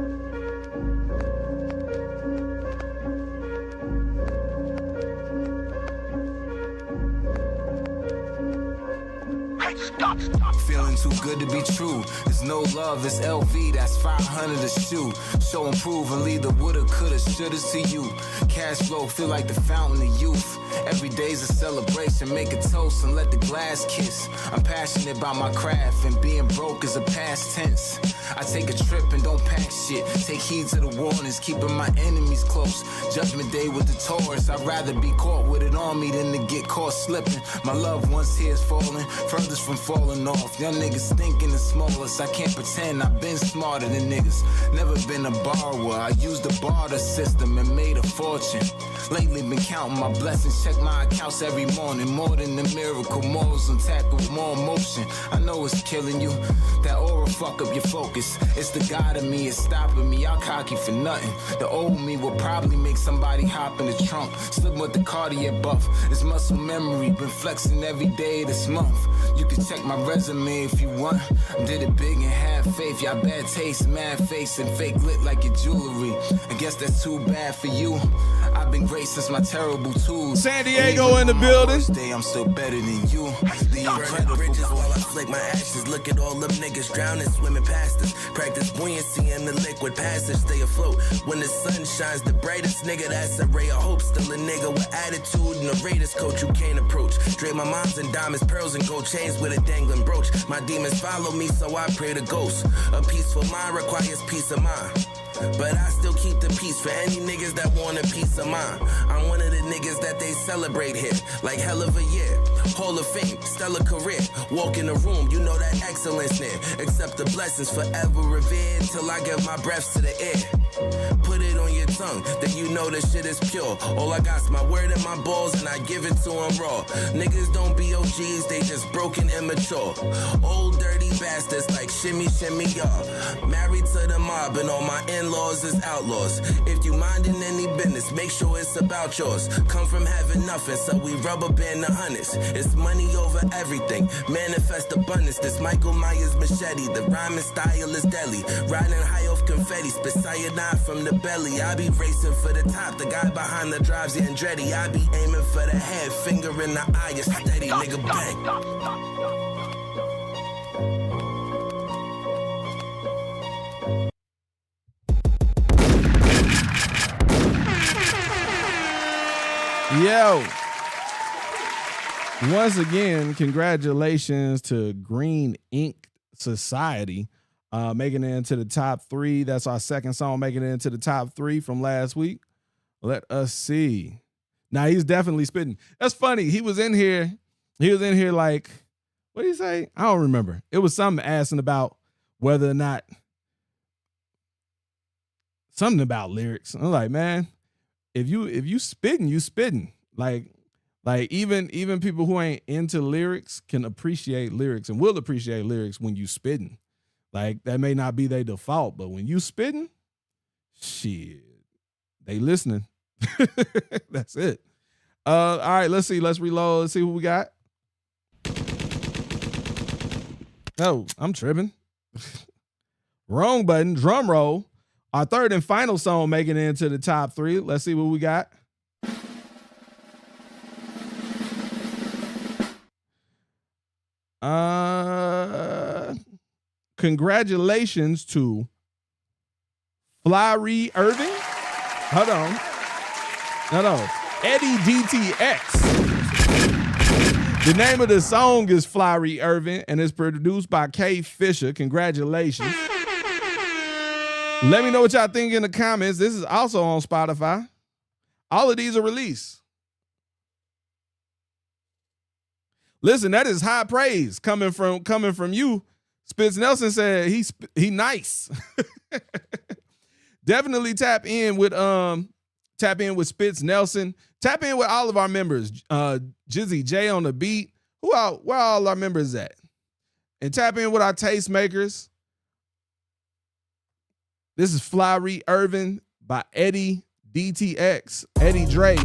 Feeling too good to be true. There's no love, it's LV, that's 500 a shoe. Show and prove and leave the woulda, coulda, shouldas to you. Cash flow feel like the fountain of youth. Every day's a celebration, make a toast and let the glass kiss. I'm passionate about my craft and being broke is a past tense. I take a trip and don't pack shit. Take heed to the warnings, keeping my enemies close. Judgment day with the Taurus, I'd rather be caught with it on me than to get caught slipping. My loved ones' tears falling, furthest from falling off. Young niggas thinking the smallest. I can't pretend I've been smarter than niggas. Never been a borrower. I used the barter system and made a fortune. Lately been counting my blessings. Check my accounts every morning. More than a miracle. Morals intact with more emotion. I know it's killing you. That aura fuck up your focus. It's the God of me. It's stopping me. I'll cocky for nothing. The old me will probably make somebody hop in the trunk. Slip with the Cartier buff. It's muscle memory. Been flexing every day this month. You can check my resume if you want. Did it big and had faith. Y'all bad taste, mad face, and fake lit like your jewelry. I guess that's too bad for you. I've been great since my terrible tools. San Diego in the building. Day, I'm still better than you. The incredible bridges while I flick my ashes. Look at all them niggas drowning, swimming past us. Practice buoyancy in the liquid passage. Stay afloat when the sun shines the brightest. Nigga, that's a ray of hope. Still a nigga with attitude and a Raiders coach you can't approach. Straight my mom's in diamonds, pearls, and gold chains with a dangling brooch. My demons follow me, so I pray to ghosts. A peaceful mind requires peace of mind. But I still keep the peace for any niggas that want a piece of mine. I'm one of the niggas that they celebrate here, like hell of a year. Hall of Fame, stellar career. Walk in the room, you know that excellence there. Accept the blessings forever revered till I give my breaths to the air. Put it on your tongue, then you know the shit is pure. All I got's my word and my balls, and I give it to them raw. Niggas don't be OGs, they just broken immature. Old dirty bastards like shimmy, shimmy, y'all. Married to the mob and all my in-laws is outlaws. If you minding any business, make sure it's about yours. Come from having nothing, so we rubber band the hundreds. It's money over everything, manifest abundance. This Michael Myers machete, the rhyming style is deadly. Riding high off confetti, spit cyanide from the belly. I be racing for the top, the guy behind the drive's Andretti. I be aiming for the head, finger in the eye, is steady, nigga, bang. Yo, once again, congratulations to Green Ink Society making it into the top 3. That's our second song making it into the top 3 from last week. Let us see. Now he's definitely spitting. That's funny. He was in here like, what did he say? I don't remember. It was something asking about whether or not something about lyrics. I'm like, man, if you spitting, you spitting. Like even people who ain't into lyrics can appreciate lyrics and will appreciate lyrics when you spitting. Like that may not be their default, but when you spitting, shit, they listening. That's it. All right, let's see. Let's reload. Let's see what we got. Oh, I'm tripping. Wrong button. Drum roll. Our third and final song making it into the top 3. Let's see what we got. Congratulations to Fly Irving. Hold on. Eddie DTX. The name of the song is Fly Irving and it's produced by K Fisher. Congratulations. Let me know what y'all think in the comments. This is also on Spotify. All of these are released. Listen, that is high praise coming from you. Spitz Nelson said he nice. Definitely tap in with Spitz Nelson. Tap in with all of our members. Jizzy J on the beat. Where all our members at? And tap in with our tastemakers. This is Fly Irving by Eddie DTX. Eddie Dre.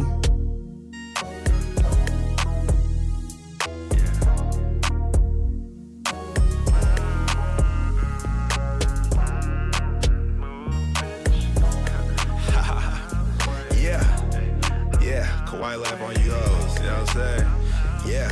Kawhi laugh on you hoes, you know what I'm saying? Yeah,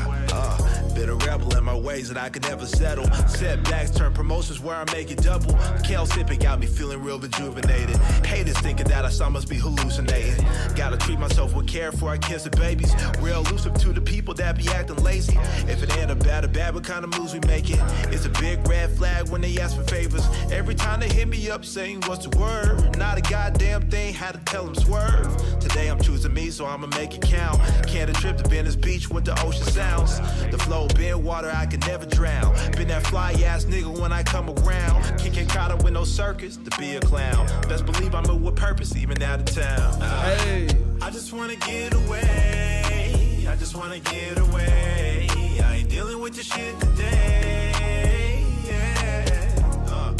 been a rebel in my ways that I could never settle. Setbacks turn promotions where I make it double. Kale sipping got me feeling real rejuvenated. Haters thinking that I I must be hallucinating. Gotta treat myself with care before I kiss the babies. Real elusive to the people that be acting lazy. If it ain't a bad, what kind of moves we making? It's a big red flag when they ask for favors. Every time they hit me up saying what's the word, not a goddamn thing, had to tell them swerve. Today I'm choosing me, so I'ma make it count. Can't a trip to Venice Beach with the ocean sounds. The flow been water I can never drown. Been that fly ass nigga when I come around. Kicking caught up with no circus to be a clown. Best believe I move with purpose even out of town. Hey. I just wanna get away. I just wanna get away. I ain't dealing with your shit today. Yeah.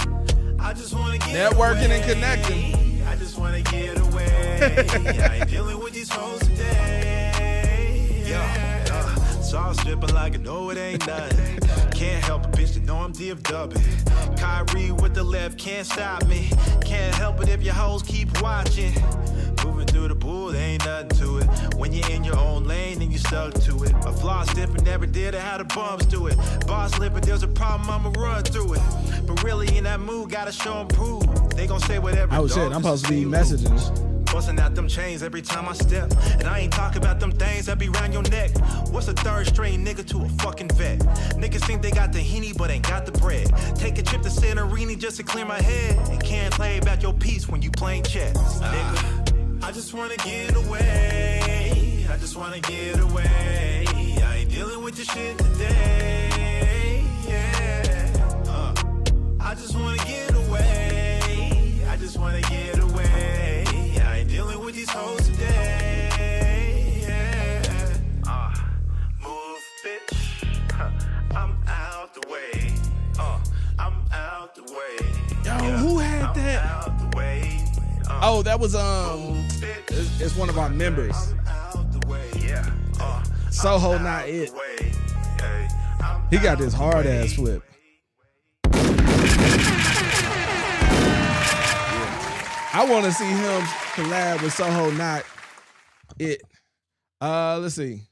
I just wanna get networking away. and connecting. I just wanna get away. I ain't dealing with these hoes today. Yeah. Sauce dripping like I know it ain't nothing. Can't help a bitch to know I'm DFW. Kyrie with the left can't stop me. Can't help it if your hoes keep watching. Moving through the pool, there ain't nothing to it. When you're in your own lane and you stuck to it. A floss different, never did it, how the bumps do it. Boss living, there's a problem, I'ma run through it. But really in that mood, gotta show 'em prove. They gon' say whatever. Oh shit, I'm supposed to be messaging. Busting out them chains every time I step. And I ain't talking about them things that be round your neck. What's a third string nigga to a fucking vet? Niggas think they got the Henny but ain't got the bread. Take a trip to Santorini just to clear my head. And can't play about your peace when you playing chess, nigga. I just wanna get away. I just wanna get away. I ain't dealing with your shit today. Yeah. I just wanna get away. I just wanna get away. I ain't dealing with these hoes today. Yeah. Move, bitch. I'm out the way. I'm out the way. Yo, who had that? Out the way. Oh, that was it's one of our members. Soho Not It. He got this hard ass flip. I want to see him collab with Soho Not It. Let's see.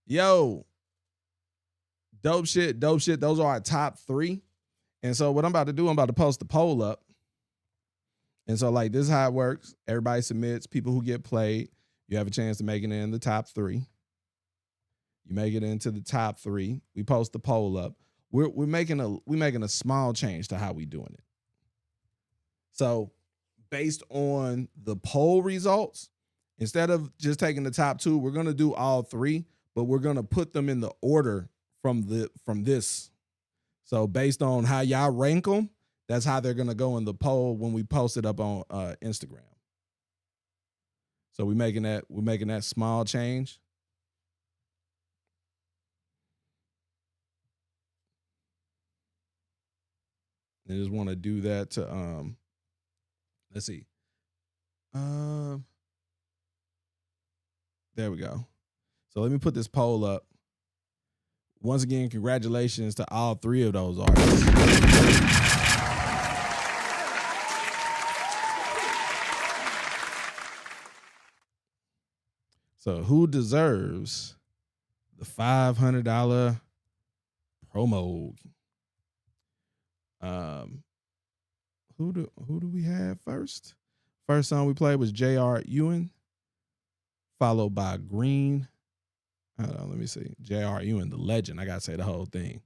Yo, dope shit. Those are our top 3. And so what I'm about to do, I'm about to post the poll up. And so like this is how it works. Everybody submits, people who get played. You have a chance to make it in the top 3. You make it into the top 3. We post the poll up. We're making a small change to how we doing it. So based on the poll results, instead of just taking the top 2, we're gonna do all 3, but we're gonna put them in the order from this. So based on how y'all rank them, that's how they're gonna go in the poll when we post it up on Instagram. So we're making that small change. I just want to do that to let's see. There we go. So let me put this poll up. Once again, congratulations to all 3 of those artists. So who deserves the $500 promo? Who do we have first? First song we played was J.R. Ewing, followed by Green. Hold on, let me see. J.R. Ewing, the legend. I gotta say the whole thing.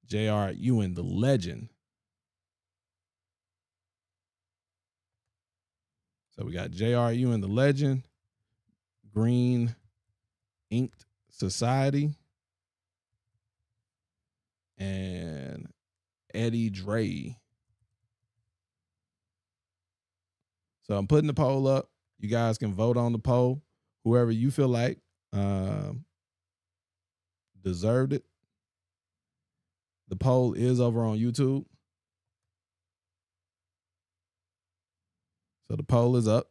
J.R. Ewing, the legend. So we got J.R. Ewing, the legend. Green, Inked Society, and Eddie Dre. So I'm putting the poll up. You guys can vote on the poll. Whoever you feel like deserved it. The poll is over on YouTube. So the poll is up.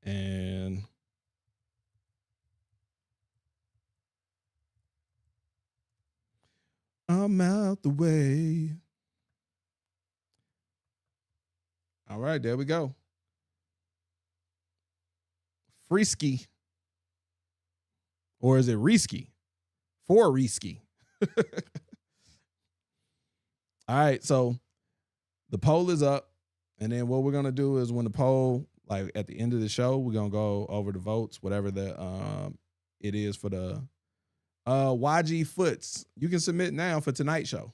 And I'm out the way. All right, there we go. Freeski. Or is it Reski? For Reski. All right, so the poll is up. And then what we're going to do is when the poll, like at the end of the show, we're going to go over the votes, whatever the it is for the YG Foots. You can submit now for tonight's show.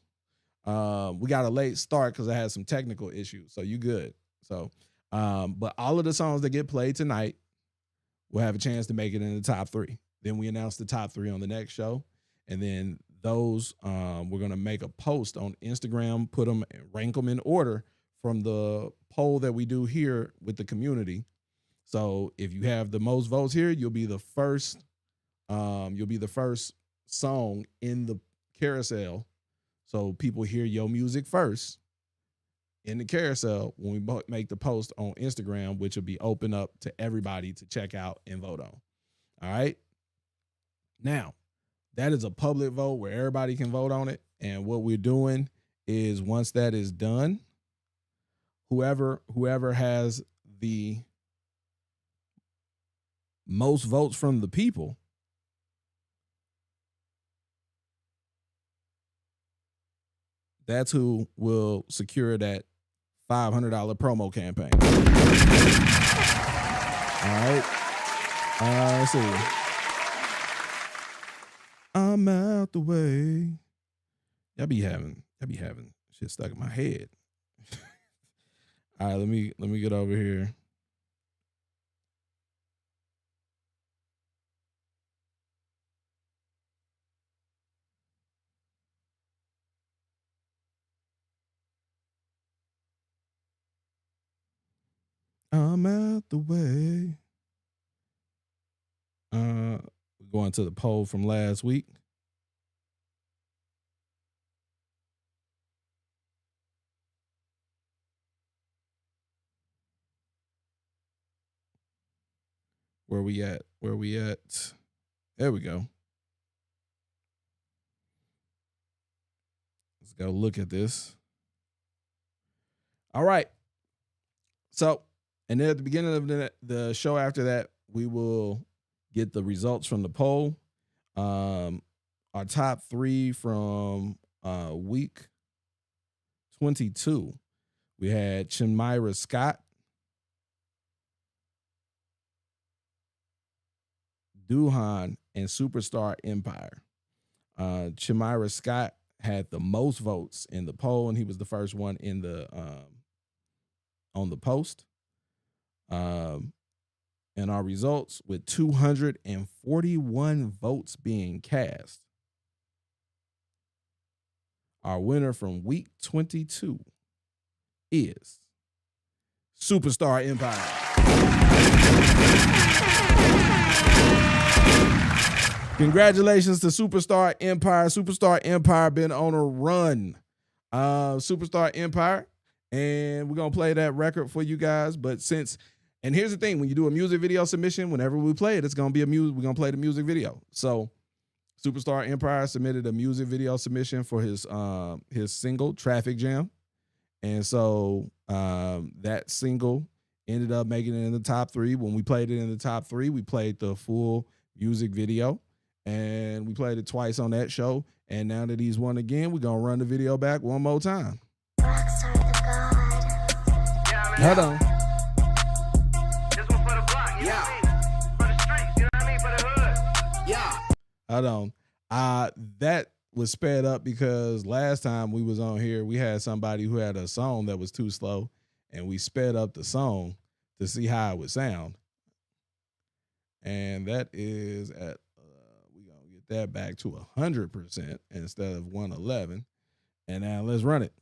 We got a late start because I had some technical issues, so you good. So, but all of the songs that get played tonight will have a chance to make it in the top 3. Then we announce the top 3 on the next show, and then those we're gonna make a post on Instagram, put them, rank them in order from the poll that we do here with the community. So if you have the most votes here, you'll be the first. You'll be the first song in the carousel. So people hear your music first in the carousel when we make the post on Instagram, which will be open up to everybody to check out and vote on. All right. Now, that is a public vote where everybody can vote on it. And what we're doing is once that is done, whoever has the most votes from the people that's who will secure that $500 promo campaign. All right. Let's see. I'm out the way. Y'all be having shit stuck in my head. All right, let me get over here. I'm out the way. We're going to the poll from last week. Where we at? There we go. Let's go look at this. All right. So, and then at the beginning of the show after that, we will get the results from the poll. Our top 3 from week 22. We had Chimira Scott, Duhan, and Superstar Empire. Chimira Scott had the most votes in the poll, and he was the first one in the on the post. And our results with 241 votes being cast. Our winner from week 22 is Superstar Empire. Congratulations to Superstar Empire. Superstar Empire been on a run. Superstar Empire. And we're going to play that record for you guys. But and here's the thing, when you do a music video submission, whenever we play it, it's going to be we're going to play the music video. So Superstar Empire submitted a music video submission for his single, Traffic Jam. And so that single ended up making it in the top 3. When we played it in the top 3, we played the full music video. And we played it twice on that show. And now that he's won again, we're going to run the video back one more time. Hold on. Hold on. That was sped up because last time we was on here, we had somebody who had a song that was too slow, and we sped up the song to see how it would sound. And that is at we're gonna get that back to 100% instead of 111. And now let's run it.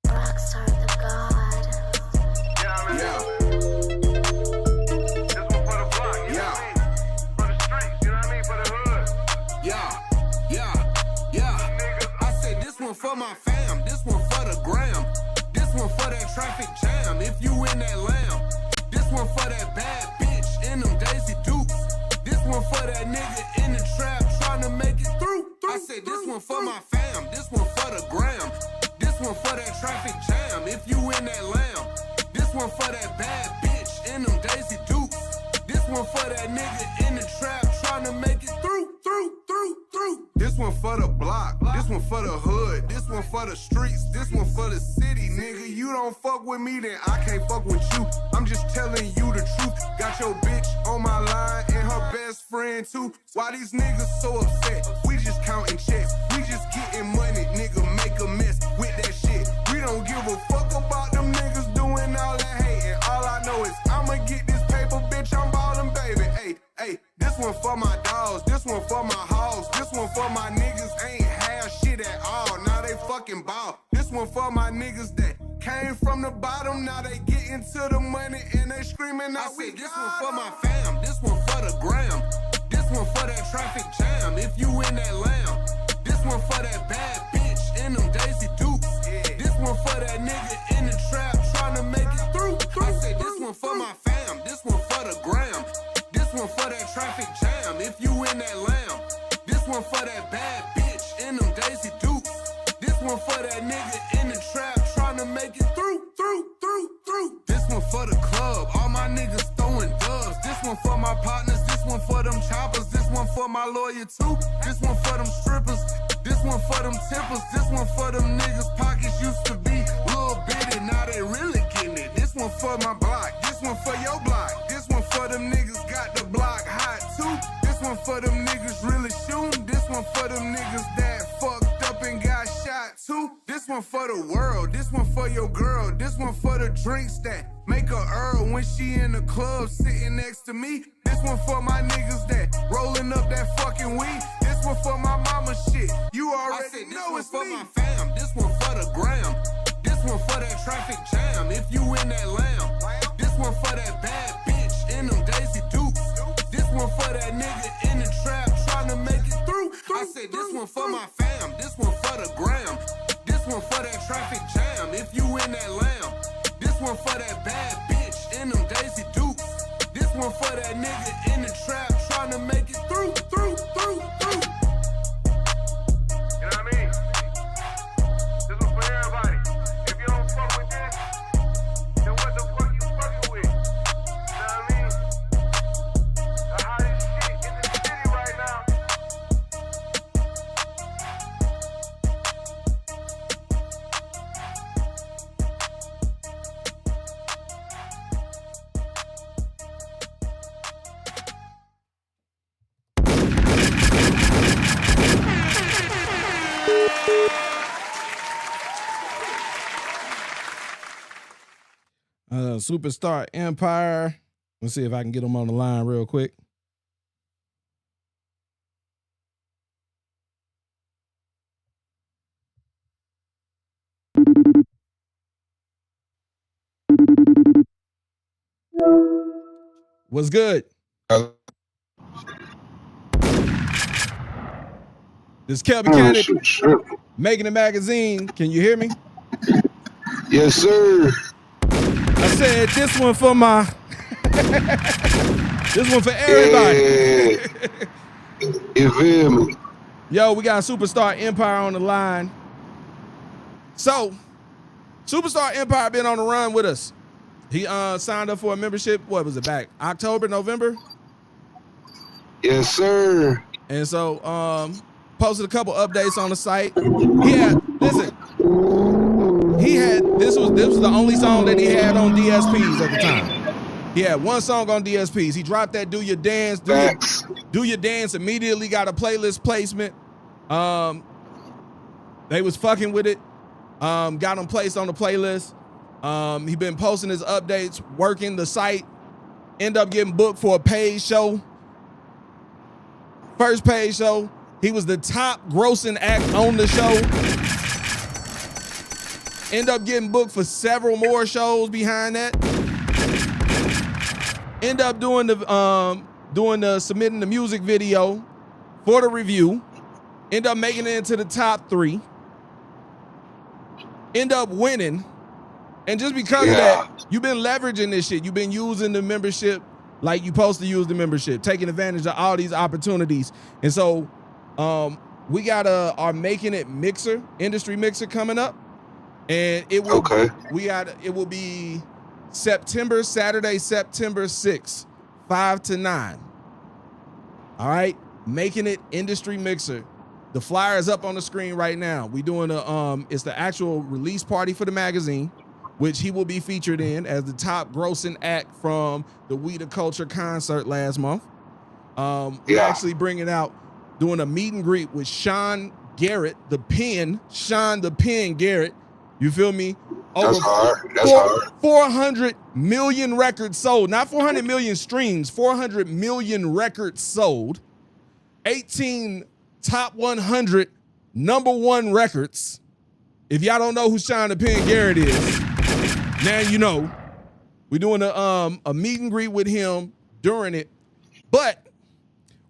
Rockstar the God. Yeah. For my fam, this one for the gram, this one for that traffic jam. If you in that lamb, this one for that bad bitch in them Daisy Dukes. This one for that nigga in the trap trying to make it through. I said this one for my fam, this one for the gram, this one for that traffic jam, if you in that lamb. This one for that bad bitch in them Daisy Dukes. This one for that nigga in the trap trying to make it through. This one for the block, this one for the hood, this one for the streets, this one for the city, nigga. You don't fuck with me, then I can't fuck with you. I'm just telling you the truth. Got your bitch on my line and her best friend too. Why these niggas so upset? We just counting checks, we just getting money, nigga. Make a mess with that shit. We don't give a fuck about them niggas doing all that hating. All I know is I'ma get this paper, bitch. I'm ballin', baby. Hey, this one for my dogs, this one for my hogs, this one for my niggas ain't have shit at all. Now they fucking ball. This one for my niggas that came from the bottom. Now they get into the money and they screaming out. I said this one for my fam, this one for the gram, this one for that traffic jam. If you in that lamb, this one for that bad bitch in them Daisy Dukes. This one for that nigga in the trap trying to make it through. I said this one for my fam, this one for the gram. This one for that traffic jam, if you in that lamb. This one for that bad bitch in them Daisy Dukes. This one for that nigga in the trap trying to make it through. This one for the club, all my niggas throwing dubs. This one for my partners, this one for them choppers. This one for my lawyer too. This one for them strippers. This one for them tippers. This one for them niggas pockets used to be little bitty, now they really getting it. This one for my block, this one for your block. This one for them niggas got the block hot too. This one for them niggas really shooting. This one for them niggas that fucked up and got shot too. This one for the world, this one for your girl. This one for the drinks that make her Earl when she in the club sitting next to me. This one for my niggas that rolling up that fucking weed. This one for my mama shit. You already know it's for my fam. This one for the gram. This one for that traffic jam. If you in that lamb. This one for that bad bitch in them Daisy Dukes. This one for that nigga in the trap trying to make it through. I said this one for my fam. This one for the gram. This one for that traffic jam. If you in that lamb. This one for that bad bitch in them Daisy Dukes. This one for that nigga in the trap trying to make it through. You know what I mean? This one for everybody. If you don't fuck with this, then what the fuck you fucking with? You know what I mean? The hottest shit in the city right now. Superstar Empire. Let's see if I can get them on the line real quick. What's good? This is Kelby Candid, Making It Magazine. Can you hear me? Yes, sir. I said this one for my, this one for everybody. Yeah. You feel me? Yo, we got Superstar Empire on the line. So, Superstar Empire been on the run with us. He signed up for a membership. What was it, back October, November? Yes, sir. And so, posted a couple updates on the site. He had, listen, he had, this was the only song that he had on DSPs at the time. He had one song on DSPs. He dropped that Do Your Dance, Do Your Dance, immediately got a playlist placement. They was fucking with it. Got him placed on the playlist. He been posting his updates, working the site, end up getting booked for a paid show. First paid show. He was the top grossing act on the show. End up getting booked for several more shows behind that. End up doing the submitting the music video for the review. End up making it into the top 3. End up winning. And just because of that, you've been leveraging this shit. You've been using the membership like you're supposed to use the membership, taking advantage of all these opportunities. And so we got our Making It mixer, industry mixer coming up. And it will it will be Saturday, September 6th, 5 to 9. All right, Making It Industry Mixer. The flyer is up on the screen right now. We doing it's the actual release party for the magazine, which he will be featured in as the top grossing act from the We the Culture concert last month. We're actually bringing out, doing a meet and greet with Sean Garrett, Sean the Pen Garrett. You feel me? That's hard. 400 million records sold, not 400 million streams, 400 million records sold, 18 top 100 number one records. If y'all don't know who Sean the Pen Garrett is, now you know. We're doing a meet and greet with him during it, but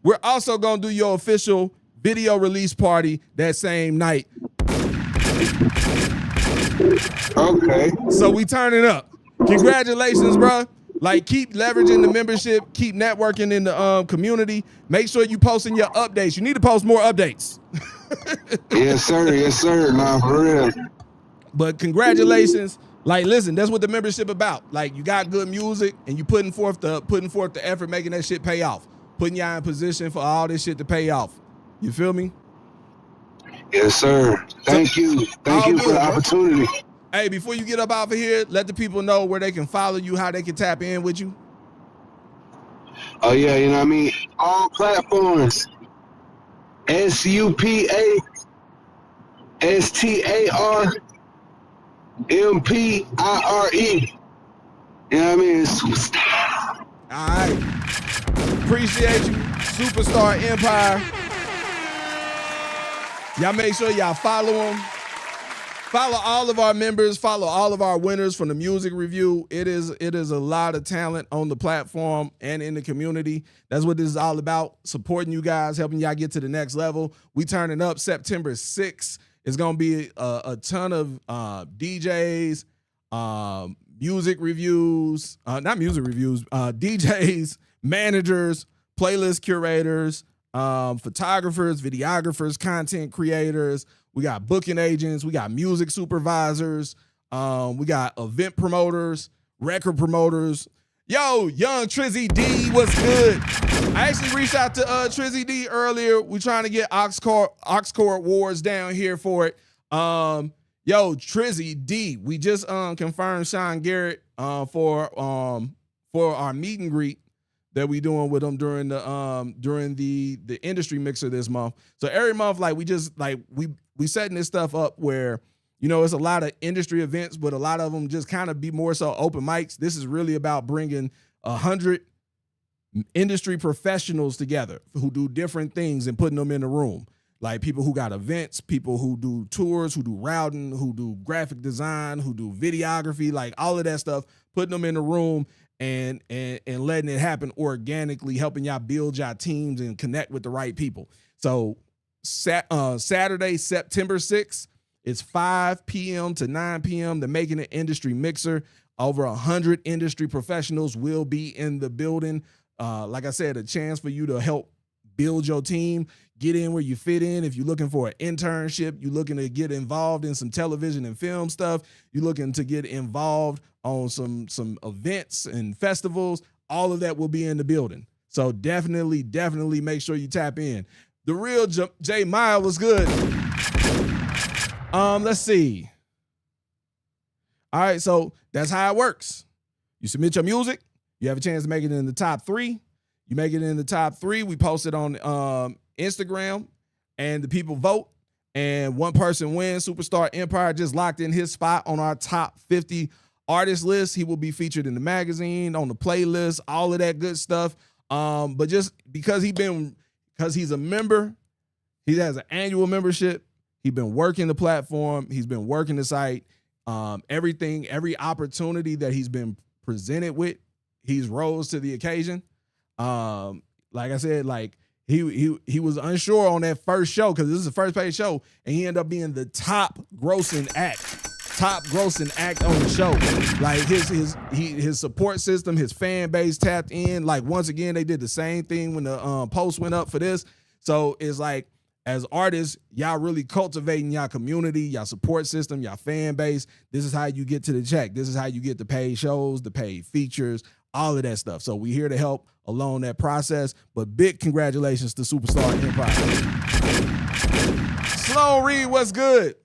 we're also gonna do your official video release party that same night. Okay. So we turning up. Congratulations, bro. Like, keep leveraging the membership, keep networking in the community. Make sure you posting your updates. You need to post more updates. Yes, sir. Nah, for real. But congratulations. Like, listen, that's what the membership about. Like, you got good music and you putting forth the effort, making that shit pay off. Putting y'all in position for all this shit to pay off. You feel me? Yes, sir. Thank you. Thank you for the opportunity. Hey, before you get up out of here, let the people know where they can follow you, how they can tap in with you. Oh, yeah, you know what I mean? All platforms. SUPASTARMPIRE. You know what I mean? Superstar. All right. Appreciate you. Superstar Empire. Y'all make sure y'all follow them. Follow all of our members. Follow all of our winners from the music review. It is a lot of talent on the platform and in the community. That's what this is all about. Supporting you guys, helping y'all get to the next level. We turning up September 6th. It's going to be a ton of DJs, music reviews, not music reviews, DJs, managers, playlist curators, photographers, videographers, content creators. We got booking agents. We got music supervisors. We got event promoters, record promoters. Yo, young Trizzy D, what's good? I actually reached out to Trizzy D earlier. We're trying to get Oxcord Wars down here for it. Yo, Trizzy D, we just confirmed Sean Garrett for our meet and greet that we doing with them during the industry mixer this month. So every month, like, we setting this stuff up where, you know, it's a lot of industry events, but a lot of them just kind of be more so open mics. This is really about bringing 100 industry professionals together who do different things and putting them in the room. Like people who got events, people who do tours, who do routing, who do graphic design, who do videography, like all of that stuff, putting them in the room and letting it happen organically, helping y'all build y'all teams and connect with the right people. So Saturday, September 6th, it's 5 p.m. to 9 p.m. The Making It Industry Mixer. Over 100 industry professionals will be in the building. Like I said, a chance for you to help build your team, get in where you fit in. If you're looking for an internship, you're looking to get involved in some television and film stuff, you're looking to get involved on some events and festivals, all of that will be in the building. So definitely make sure you tap in. The real Jay Mile was good. Let's see. All right, so that's how it works. You submit your music, you have a chance to make it in the top 3. You make it in the top 3. We post it on Instagram, and the people vote, and one person wins. Superstar Empire just locked in his spot on our top 50 artist list. He will be featured in the magazine, on the playlist, all of that good stuff. But just because he's a member, he has an annual membership. He's been working the platform. He's been working the site. Every opportunity that he's been presented with, he's rose to the occasion. Like I said, like he was unsure on that first show because this is the first paid show, and he ended up being the top grossing act on the show. Like his support system, his fan base tapped in. Like once again, they did the same thing when the post went up for this. So it's like as artists, y'all really cultivating y'all community, y'all support system, y'all fan base. This is how you get to the check. This is how you get the paid shows, the paid features, all of that stuff. So we here to help along that process. But big congratulations to Superstar Empire. Sloan Reed, what's good?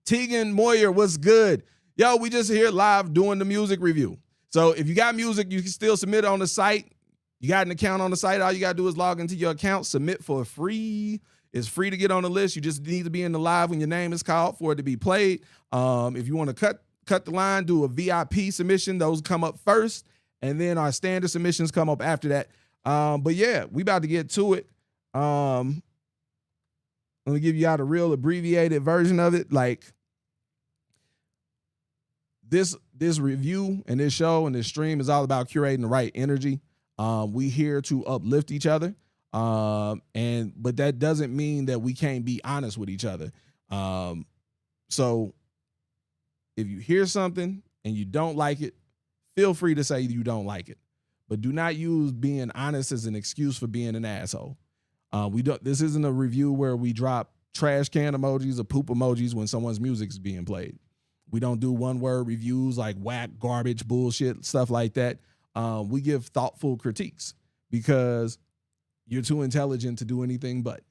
Tegan Moyer, what's good? Yo, we just here live doing the music review. So if you got music, you can still submit it on the site. You got an account on the site. All you got to do is log into your account, submit for free. It's free to get on the list. You just need to be in the live when your name is called for it to be played. If you want to cut the line, do a VIP submission. Those come up first, and then our standard submissions come up after that. But yeah, we about to get to it. Let me give you out a real abbreviated version of it. Like this review and this show and this stream is all about curating the right energy. We here to uplift each other. But that doesn't mean that we can't be honest with each other. So if you hear something and you don't like it, feel free to say you don't like it, but do not use being honest as an excuse for being an asshole. This isn't a review where we drop trash can emojis or poop emojis when someone's music is being played. We don't do one-word reviews like whack, garbage, bullshit, stuff like that. We give thoughtful critiques because you're too intelligent to do anything but.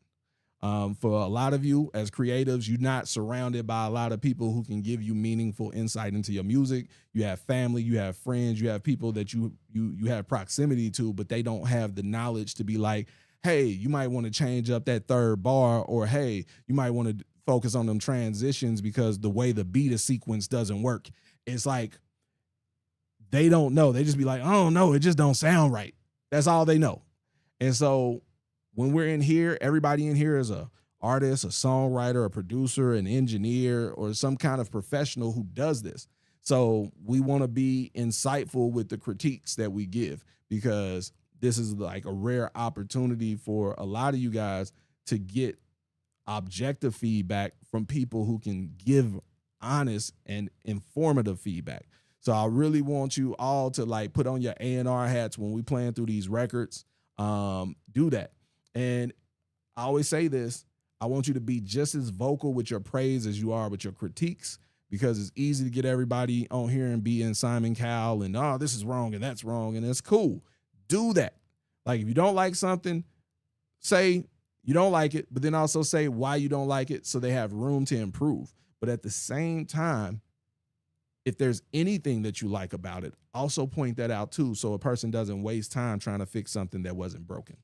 For a lot of you as creatives, you're not surrounded by a lot of people who can give you meaningful insight into your music. You have family, you have friends, you have people that you have proximity to, but they don't have the knowledge to be like, hey, you might want to change up that third bar, or hey, you might want to focus on them transitions because the way the beat is sequence doesn't work. It's like they don't know. They just be like, oh no, it just don't sound right. That's all they know. And so when we're in here, everybody in here is a artist, a songwriter, a producer, an engineer, or some kind of professional who does this. So we want to be insightful with the critiques that we give, because this is like a rare opportunity for a lot of you guys to get objective feedback from people who can give honest and informative feedback. So I really want you all to like put on your A&R hats when we playing through these records. Do that. And I always say this, I want you to be just as vocal with your praise as you are with your critiques, because it's easy to get everybody on here and be in Simon Cowell and, oh, this is wrong and that's wrong, and it's cool. Do that. Like if you don't like something, say you don't like it, but then also say why you don't like it so they have room to improve. But at the same time, if there's anything that you like about it, also point that out too, so a person doesn't waste time trying to fix something that wasn't broken.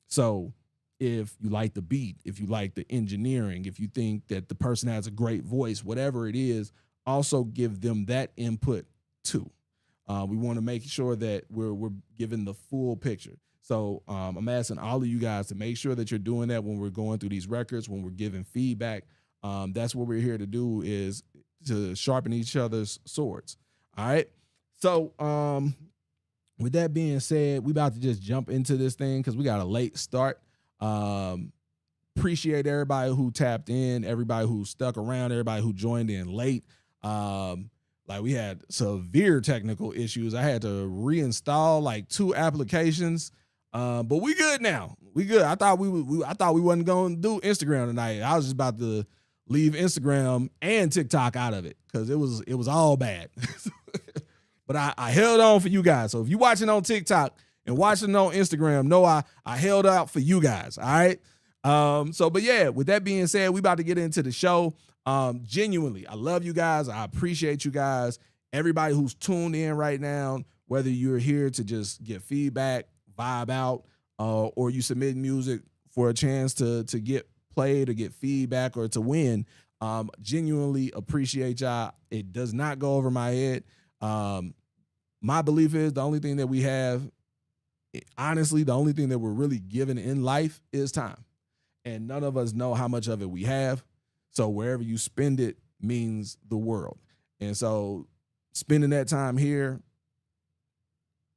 So if you like the beat, if you like the engineering, if you think that the person has a great voice, whatever it is, also give them that input too. We want to make sure that we're giving the full picture. So I'm asking all of you guys to make sure that you're doing that when we're going through these records, when we're giving feedback. That's what we're here to do, is to sharpen each other's swords. All right. So with that being said, we about to just jump into this thing because we got a late start. Appreciate everybody who tapped in, everybody who stuck around, everybody who joined in late. Like we had severe technical issues. I had to reinstall like 2 applications, but we good now. We good. I thought we wasn't going to do Instagram tonight. I was just about to leave Instagram and TikTok out of it because it was all bad. But I held on for you guys. So if you're watching on TikTok and watching on Instagram, know I held out for you guys. All right. But yeah, with that being said, we about to get into the show. Genuinely, I love you guys. I appreciate you guys. Everybody who's tuned in right now, whether you're here to just get feedback, vibe out, or you submit music for a chance to get played or get feedback or to win, genuinely appreciate y'all. It does not go over my head. My belief is the only thing that we have, honestly, the only thing that we're really given in life is time. And none of us know how much of it we have. So wherever you spend it means the world. And so spending that time here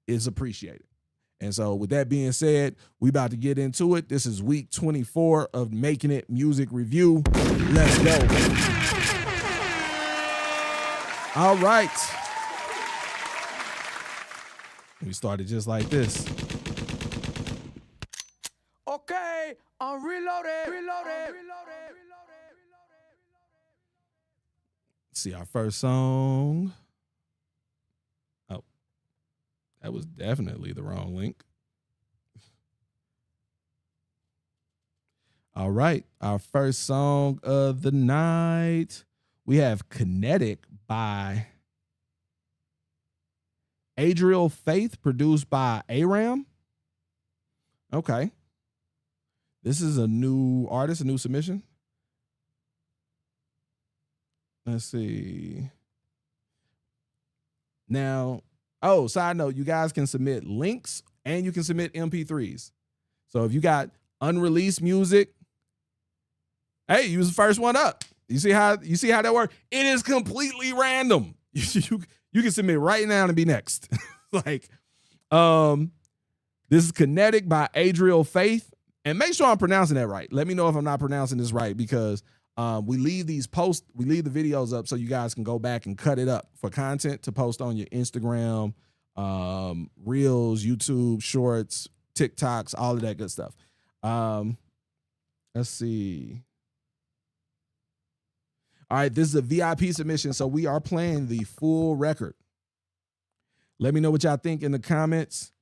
is appreciated. And so with that being said, we about to get into it. This is week 24 of Making It Music Review. Let's go. All right. We started just like this. Okay. Let's see, our first song. Oh, that was definitely the wrong link. All right, our first song of the night. We have Kinetic by Adriel Faith, produced by Aram. Okay. This is a new artist, a new submission. Let's see. Now, oh, side note, you guys can submit links and you can submit MP3s. So if you got unreleased music, hey, you was the first one up. You see how that works? It is completely random. You can submit right now and be next. Like, this is Kinetic by Adriel Faith. And make sure I'm pronouncing that right. Let me know if I'm not pronouncing this right, because we leave the videos up so you guys can go back and cut it up for content to post on your Instagram, Reels, YouTube, Shorts, TikToks, all of that good stuff. Let's see. All right, this is a VIP submission, so we are playing the full record. Let me know what y'all think in the comments.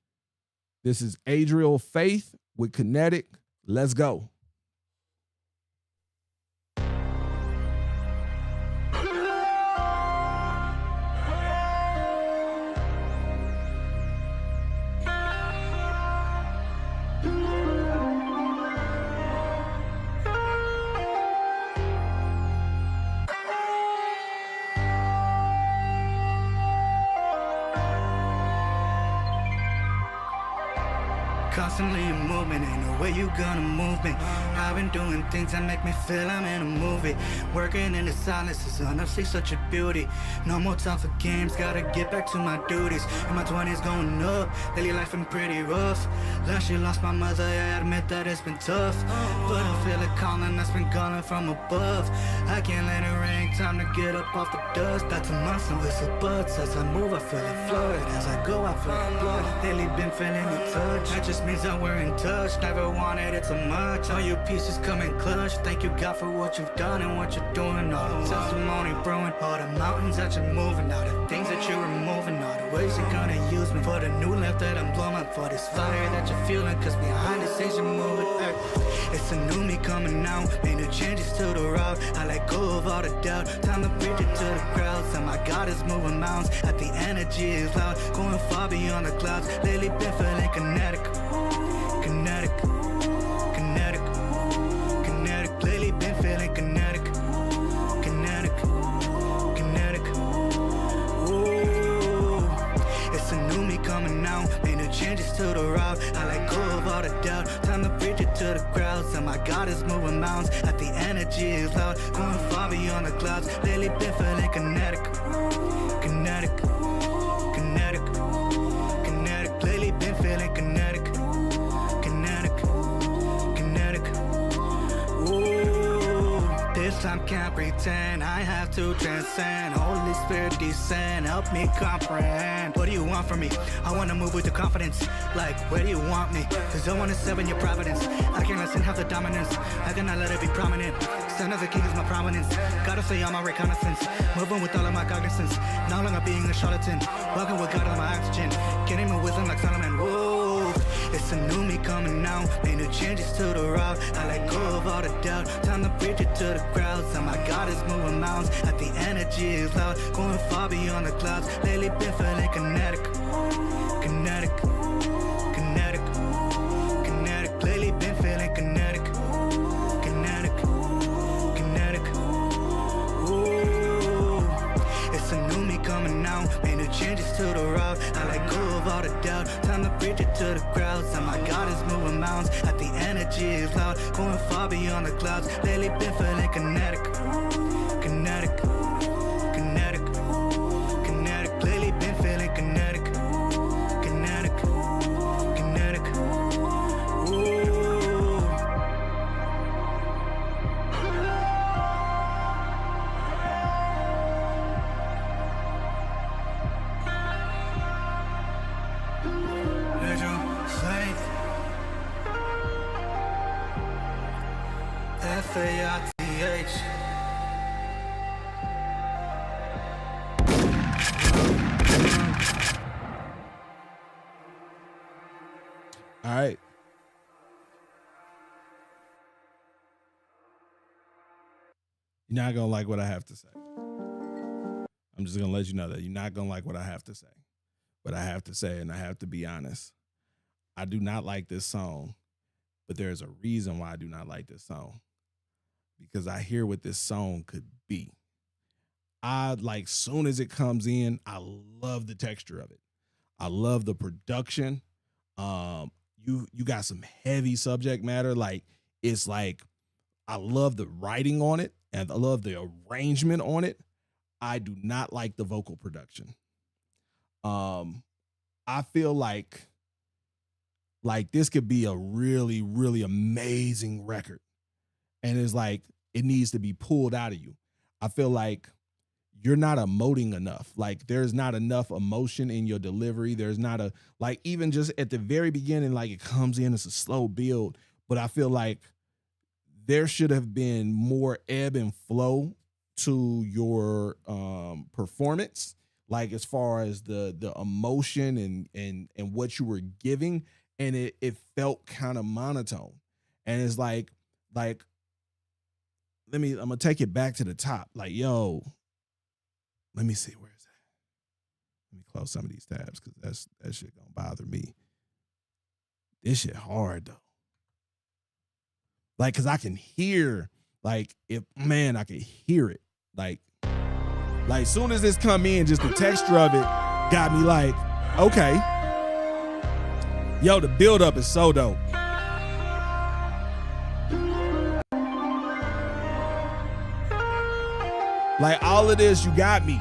This is Adriel Faith with Kinetic. Let's go. Constantly in movement, ain't no way you gonna move me. I've been doing things that make me feel I'm in a movie. Working in the silence is honestly such a beauty. No more time for games, gotta get back to my duties. In my 20s going up, daily life been pretty rough. Last year lost my mother, I admit that it's been tough. But I feel a calling that's been calling from above. I can't let it rain, time to get up off the dust. Back to my snow whistle buds. As I move, I feel it flood. As I go, I feel the blood. Lately been feeling the touch. That just means that we're in touch. Never wanted it so much. All your pieces come in clutch. Thank you, God, for what you've done and what you're doing. All the testimony brewing. All the mountains that you're moving. All the things that you're removing. All the ways you're gonna use me. For the new life that I'm blowing. For this fire that you're feeling. Cause behind the scenes you're moving. It's a new me coming out. Made the changes to the route. I let go of all the doubt. Time to preach it to the crowds. And my God is moving mountains. At the energy is loud. Going far beyond the clouds. Lately been feeling kinetic. Kinetic, kinetic, kinetic. Lately been feeling kinetic, kinetic, kinetic. Ooh, it's a new me coming out. Made the changes to the route. I let go of all the doubt. Time to preach it to the crowds. And my God is moving mountains. At the energy is loud. Going far beyond the clouds. Lately been feeling kinetic, kinetic, kinetic, kinetic. Lately been feeling kinetic. This time can't pretend, I have to transcend. Holy Spirit descend, help me comprehend. What do you want from me? I wanna move with the confidence. Like, where do you want me? Cause I wanna serve in your providence. I can't listen, have the dominance. I cannot let it be prominent. Son of the king is my prominence. Gotta say I'm a reconnaissance. Moving with all of my cognizance. No longer being a charlatan. Walking with God on my oxygen. Getting my wisdom like Solomon. Whoa. It's a new me coming out. Made new changes to the route. I let go of all the doubt. Time to preach it to the crowds. And my God is moving mountains. At the energy is loud. Going far beyond the clouds. Lately been feeling kinetic. Kinetic. Kinetic. Kinetic. Lately been feeling kinetic. Kinetic. Kinetic. Ooh. It's a new me coming out. Made new changes to the route. I let go of all the doubt. Time to preach it to the crowds. And my God is moving mountains. At the energy is loud. Going far beyond the clouds. Lately been feeling kinetic. Kinetic. Kinetic. Kinetic. Lately been feeling kinetic. Kinetic. Kinetic. Ooh. Faith. Faith. right. You're not gonna like what I have to say. I'm just gonna let you know that you're not gonna like what I have to say. But I have to say, and I have to be honest, I do not like this song, but there's a reason why I do not like this song. Because I hear what this song could be. I like soon as it comes in, I love the texture of it. I love the production. You got some heavy subject matter. Like it's like I love the writing on it and I love the arrangement on it. I do not like the vocal production. I feel like this could be a really, really amazing record. And it's like it needs to be pulled out of you. I feel like you're not emoting enough. Like there's not enough emotion in your delivery. There's not a, like, even just at the very beginning, like it comes in, it's a slow build, but I feel like there should have been more ebb and flow to your performance, like as far as the emotion and what you were giving, and it felt kind of monotone. And it's like I'm gonna take it back to the top. Like, yo, let me see, where is that? Let me close some of these tabs because that shit gonna bother me. This shit hard though. Like, cause I can hear, like, I can hear it. Like soon as this come in, just the texture of it got me like, okay. Yo, the build up is so dope. Like all of this, you got me.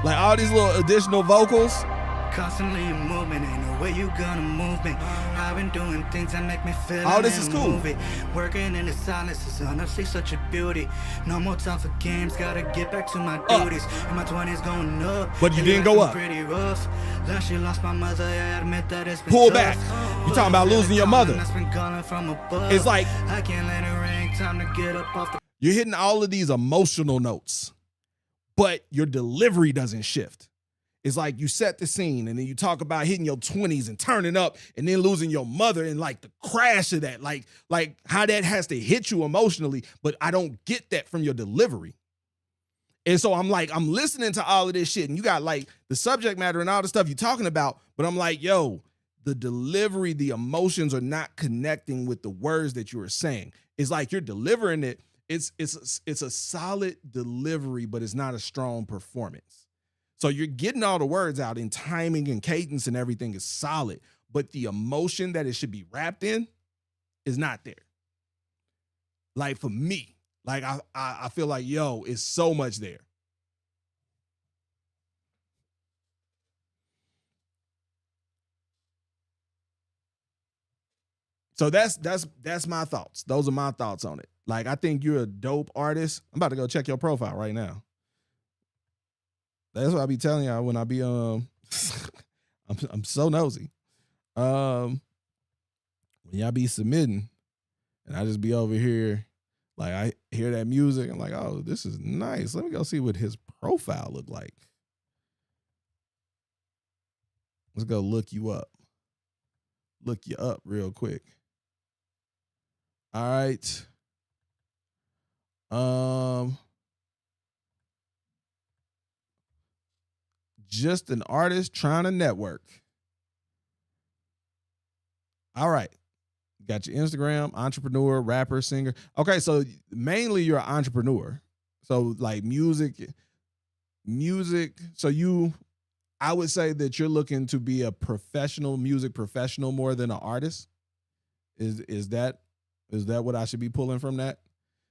Like all these little additional vocals. Constantly moving, ain't no way you gonna move me. I've been doing things that make me feel all this is cool. Movie. Working in the silence is honestly such a beauty. No more time for games, gotta get back to my duties. In my 20s going up, but you didn't go up. Pretty rough. Last year lost my mother, I admit that it's been pull tough. Back. You talking about losing your mother? It's like I can't let it ring. Time to get up off the. You're hitting all of these emotional notes, but your delivery doesn't shift. It's like you set the scene and then you talk about hitting your 20s and turning up and then losing your mother and like the crash of that, like how that has to hit you emotionally, but I don't get that from your delivery. And so I'm listening to all of this shit and you got like the subject matter and all the stuff you're talking about, but I'm like, yo, the delivery, the emotions are not connecting with the words that you are saying. It's like you're delivering it. It's a solid delivery, but it's not a strong performance. So you're getting all the words out in timing and cadence and everything is solid, but the emotion that it should be wrapped in is not there. Like for me, like I feel like, yo, it's so much there. So that's my thoughts. Those are my thoughts on it. Like, I think you're a dope artist. I'm about to go check your profile right now. That's what I be telling y'all when I be I'm so nosy. When y'all be submitting and I just be over here, like I hear that music, I'm like, oh, this is nice. Let me go see what his profile look like. Let's go look you up. Look you up real quick. All right. Just an artist trying to network. All right. Got your Instagram, entrepreneur, rapper, singer. Okay, so mainly you're an entrepreneur. So like music. So I would say that you're looking to be a professional music professional more than an artist. Is that what I should be pulling from that?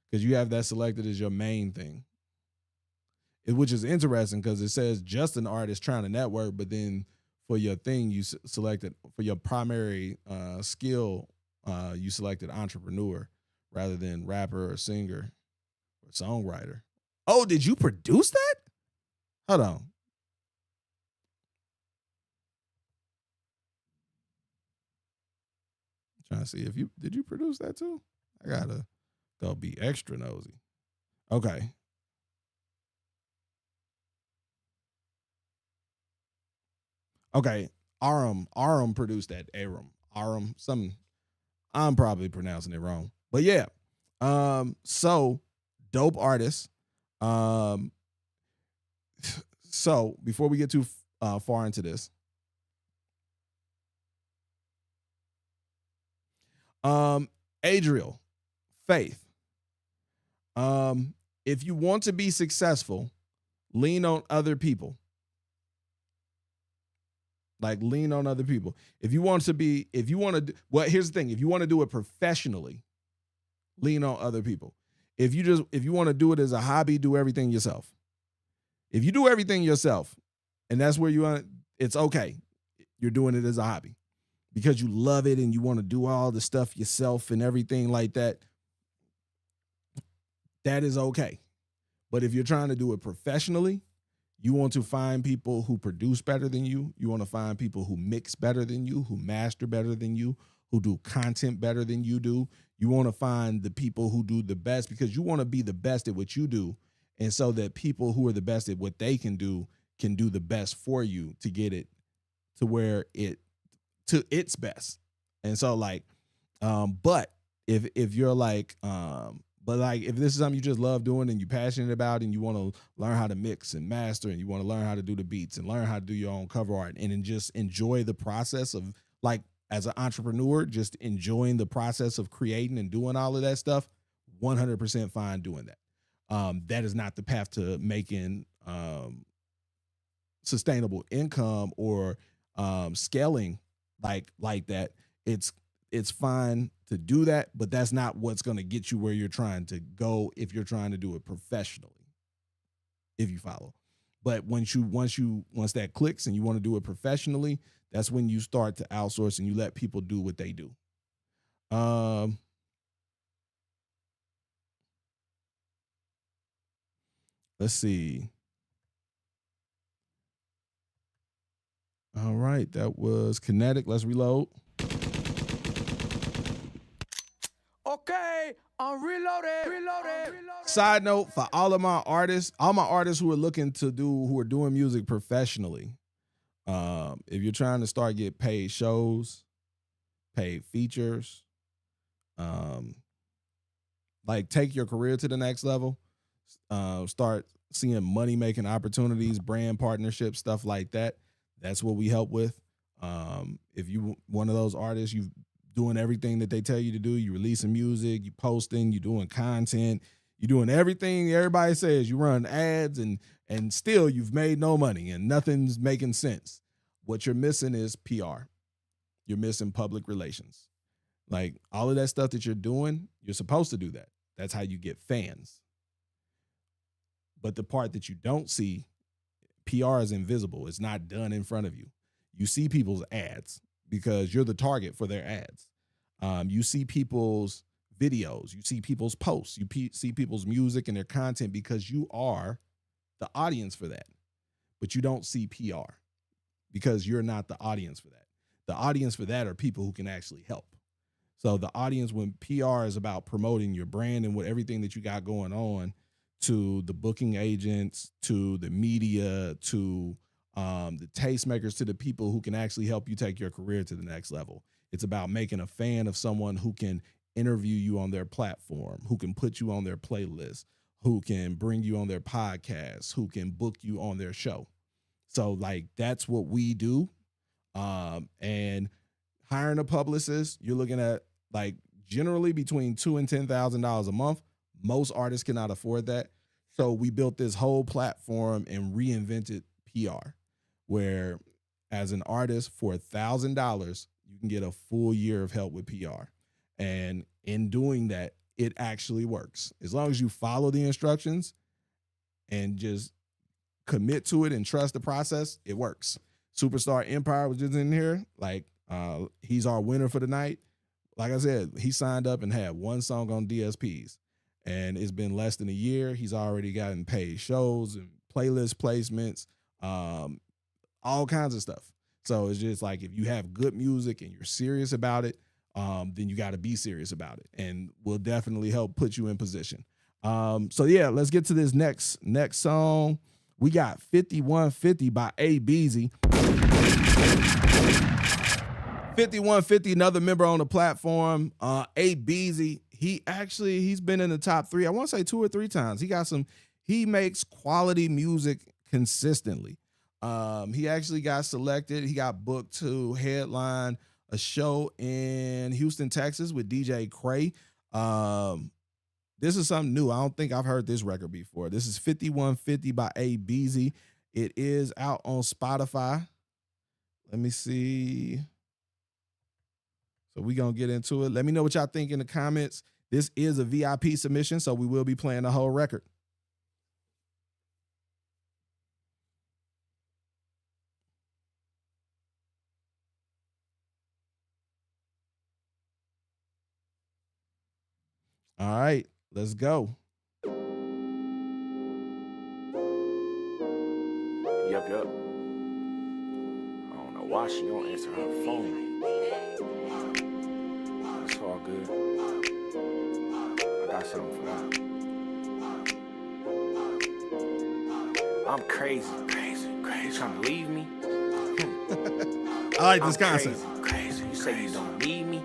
Because you have that selected as your main thing. Which is interesting because it says just an artist trying to network, but then for your thing you selected, for your primary skill, you selected entrepreneur rather than rapper or singer or songwriter. Oh, did you produce that? Hold on. I'm trying to see if did you produce that too? I gotta go be extra nosy. Okay. Okay, Arum produced that. Arum, something. I'm probably pronouncing it wrong, but yeah. So dope artist. So before we get too far into this, Adriel, Faith. If you want to be successful, lean on other people. Like lean on other people. If you want to, well, here's the thing. If you want to do it professionally, lean on other people. If you want to do it as a hobby, do everything yourself. If you do everything yourself, and that's where you want, it's okay. You're doing it as a hobby because you love it and you want to do all the stuff yourself and everything like that. That is okay. But if you're trying to do it professionally, you want to find people who produce better than you. You want to find people who mix better than you, who master better than you, who do content better than you do. You want to find the people who do the best because you want to be the best at what you do. And so that people who are the best at what they can do the best for you to get it to where to its best. And so like, but if you're like, but like if this is something you just love doing and you're passionate about and you want to learn how to mix and master and you want to learn how to do the beats and learn how to do your own cover art and then just enjoy the process of like as an entrepreneur, just enjoying the process of creating and doing all of that stuff, 100% fine doing that. That is not the path to making sustainable income or scaling like that. It's fine to do that, but that's not what's going to get you where you're trying to go if you're trying to do it professionally, if you follow. But once that clicks and you want to do it professionally, that's when you start to outsource and you let people do what they do. Let's see. All right, that was Kinetic. Let's reload. Okay, I'm reloaded. Side note for all my artists who are doing music professionally. If you're trying to start get paid shows, paid features, like take your career to the next level, start seeing money making opportunities, brand partnerships, stuff like that. That's what we help with. If you one of those artists, you doing everything that they tell you to do, you releasing music, you posting, you doing content, you doing everything everybody says, you run ads and still you've made no money and nothing's making sense. What you're missing is PR. You're missing public relations. Like all of that stuff that you're doing, you're supposed to do that. That's how you get fans. But the part that you don't see, PR is invisible. It's not done in front of you. You see people's ads because you're the target for their ads. You see people's videos. You see people's posts. You see people's music and their content because you are the audience for that. But you don't see PR because you're not the audience for that. The audience for that are people who can actually help. So the audience, when PR is about promoting your brand and what everything that you got going on, to the booking agents, to the media, to the tastemakers, to the people who can actually help you take your career to the next level. It's about making a fan of someone who can interview you on their platform, who can put you on their playlist, who can bring you on their podcast, who can book you on their show. So like that's what we do. And hiring a publicist, you're looking at like generally between $2,000 and $10,000 a month. Most artists cannot afford that. So we built this whole platform and reinvented PR, where as an artist for $1,000, you can get a full year of help with PR. And in doing that, it actually works. As long as you follow the instructions and just commit to it and trust the process, it works. Superstar Empire was just in here. Like, he's our winner for the night. Like I said, he signed up and had one song on DSPs. And it's been less than a year. He's already gotten paid shows and playlist placements, all kinds of stuff. So it's just like if you have good music and you're serious about it, then you got to be serious about it. And we'll definitely help put you in position. So yeah, let's get to this next song. We got 5150 by A Beezy. 5150, another member on the platform. A Beezy, he's been in the top 3. I want to say 2 or 3 times. He makes quality music consistently. He actually got selected. He got booked to headline a show in Houston, Texas with DJ Cray. This is something new. I don't think I've heard this record before. This is 5150 by A Beezy. It is out on Spotify. Let me see. So we're going to get into it. Let me know what y'all think in the comments. This is a VIP submission, so we will be playing the whole record. All right, let's go. Yup. I don't know why she don't answer her phone. It's all good. I got something for that. I'm crazy. You trying to leave me? I like this concept. Crazy. You say you don't need me?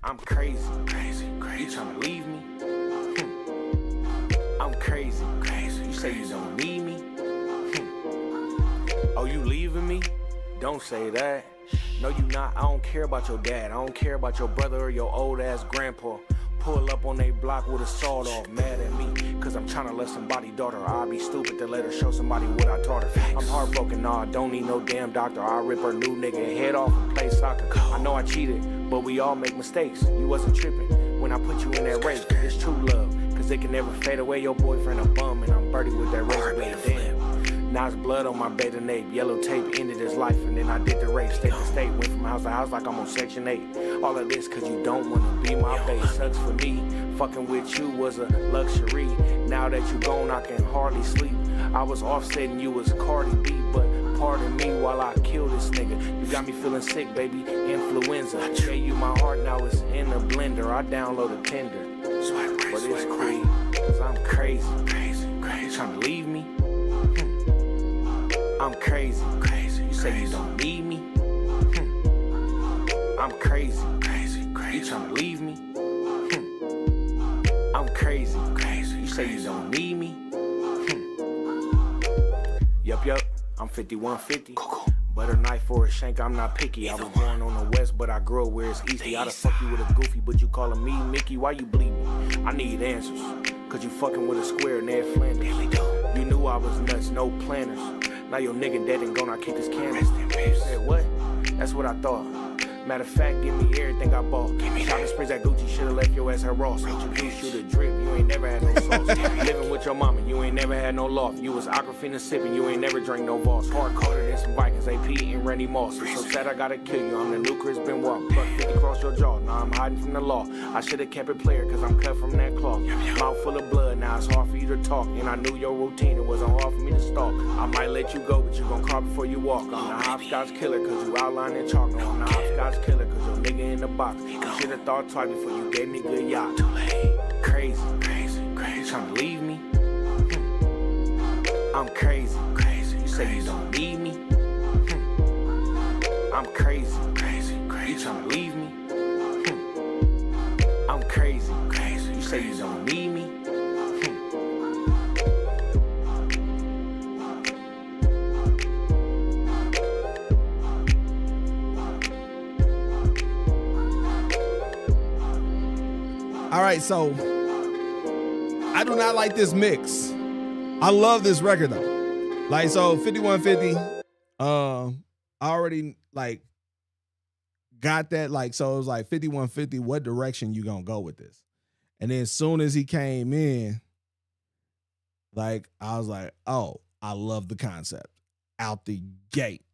I'm crazy. You trying to leave me? I'm crazy. You say you don't need me? Oh, you leaving me? Don't say that. No, you not. I don't care about your dad. I don't care about your brother or your old ass grandpa. Pull up on they block with a sawed off, mad at me, cause I'm trying to let somebody daughter. I'll be stupid to let her show somebody what I taught her. I'm heartbroken, nah, I don't need no damn doctor. I'll rip her new nigga head off and play soccer. I know I cheated, but we all make mistakes. You wasn't tripping when I put you in that race. It's true love, cause it can never fade away. Your boyfriend a bum and I'm birdie with that razor blade. Damn. Now it's blood on my bed and nape. Yellow tape ended his life, and then I did the race. State to state, went from house to house like I'm on Section 8. All of this cause you don't wanna be my babe. Sucks for me, fucking with you was a luxury. Now that you gone, I can hardly sleep. I was offsetting you as Cardi B, but pardon me while I kill this nigga. You got me feeling sick, baby, influenza. I gave you my heart, now it's in a blender. I downloaded Tinder, but it's cool, cause I'm crazy. You trying to leave me? I'm crazy. You say you don't need me? I'm crazy. You tryna leave me? I'm crazy. You say you don't need me? Yup. I'm 5150. Butter knife for a shank, I'm not picky. I was born on the west, but I grew up where it's easy. How the fuck you with a goofy, but you calling me Mickey? Why you bleeding? I need answers, cause you fucking with a square Ned Flanders. You knew I was nuts, no planners. Now your nigga dead and gone, I kick his canvas. You said what? That's what I thought. Matter of fact, give me everything I bought. Shopping sprees at Gucci, should've left your ass at Ross. Introduced you to drip, you ain't never had no sauce. Living with your mama, you ain't never had no loft. You was Aquafina sipping, you ain't never drank no Voss. Hard-coded in some Vikings, AP and Randy Moss. It's so sad I gotta kill you, I'm the new Chris Benoit. Pluck 50 across your jaw, now I'm hiding from the law. I should've kept it player, cause I'm cut from that cloth. Mouth full of blood, now it's hard for you to talk. And I knew your routine, it wasn't hard for me to stalk. I might let you go, but you gon' cry before you walk. I'm the hopscotch killer, cause you outlined in chalk. No, I'm the hopscotch killer, cause your nigga in the box. You should've thought twice before you gave me good yacht. Too late. Crazy. You tryna leave me? I'm crazy. You say you don't need me? I'm crazy. You tryna leave me? I'm crazy. You say you don't need me? All right, so I do not like this mix. I love this record though. Like, so 5150, I already like got that. Like, so it was like 5150, what direction you gonna go with this? And then as soon as he came in, like, I was like, oh, I love the concept. Out the gate.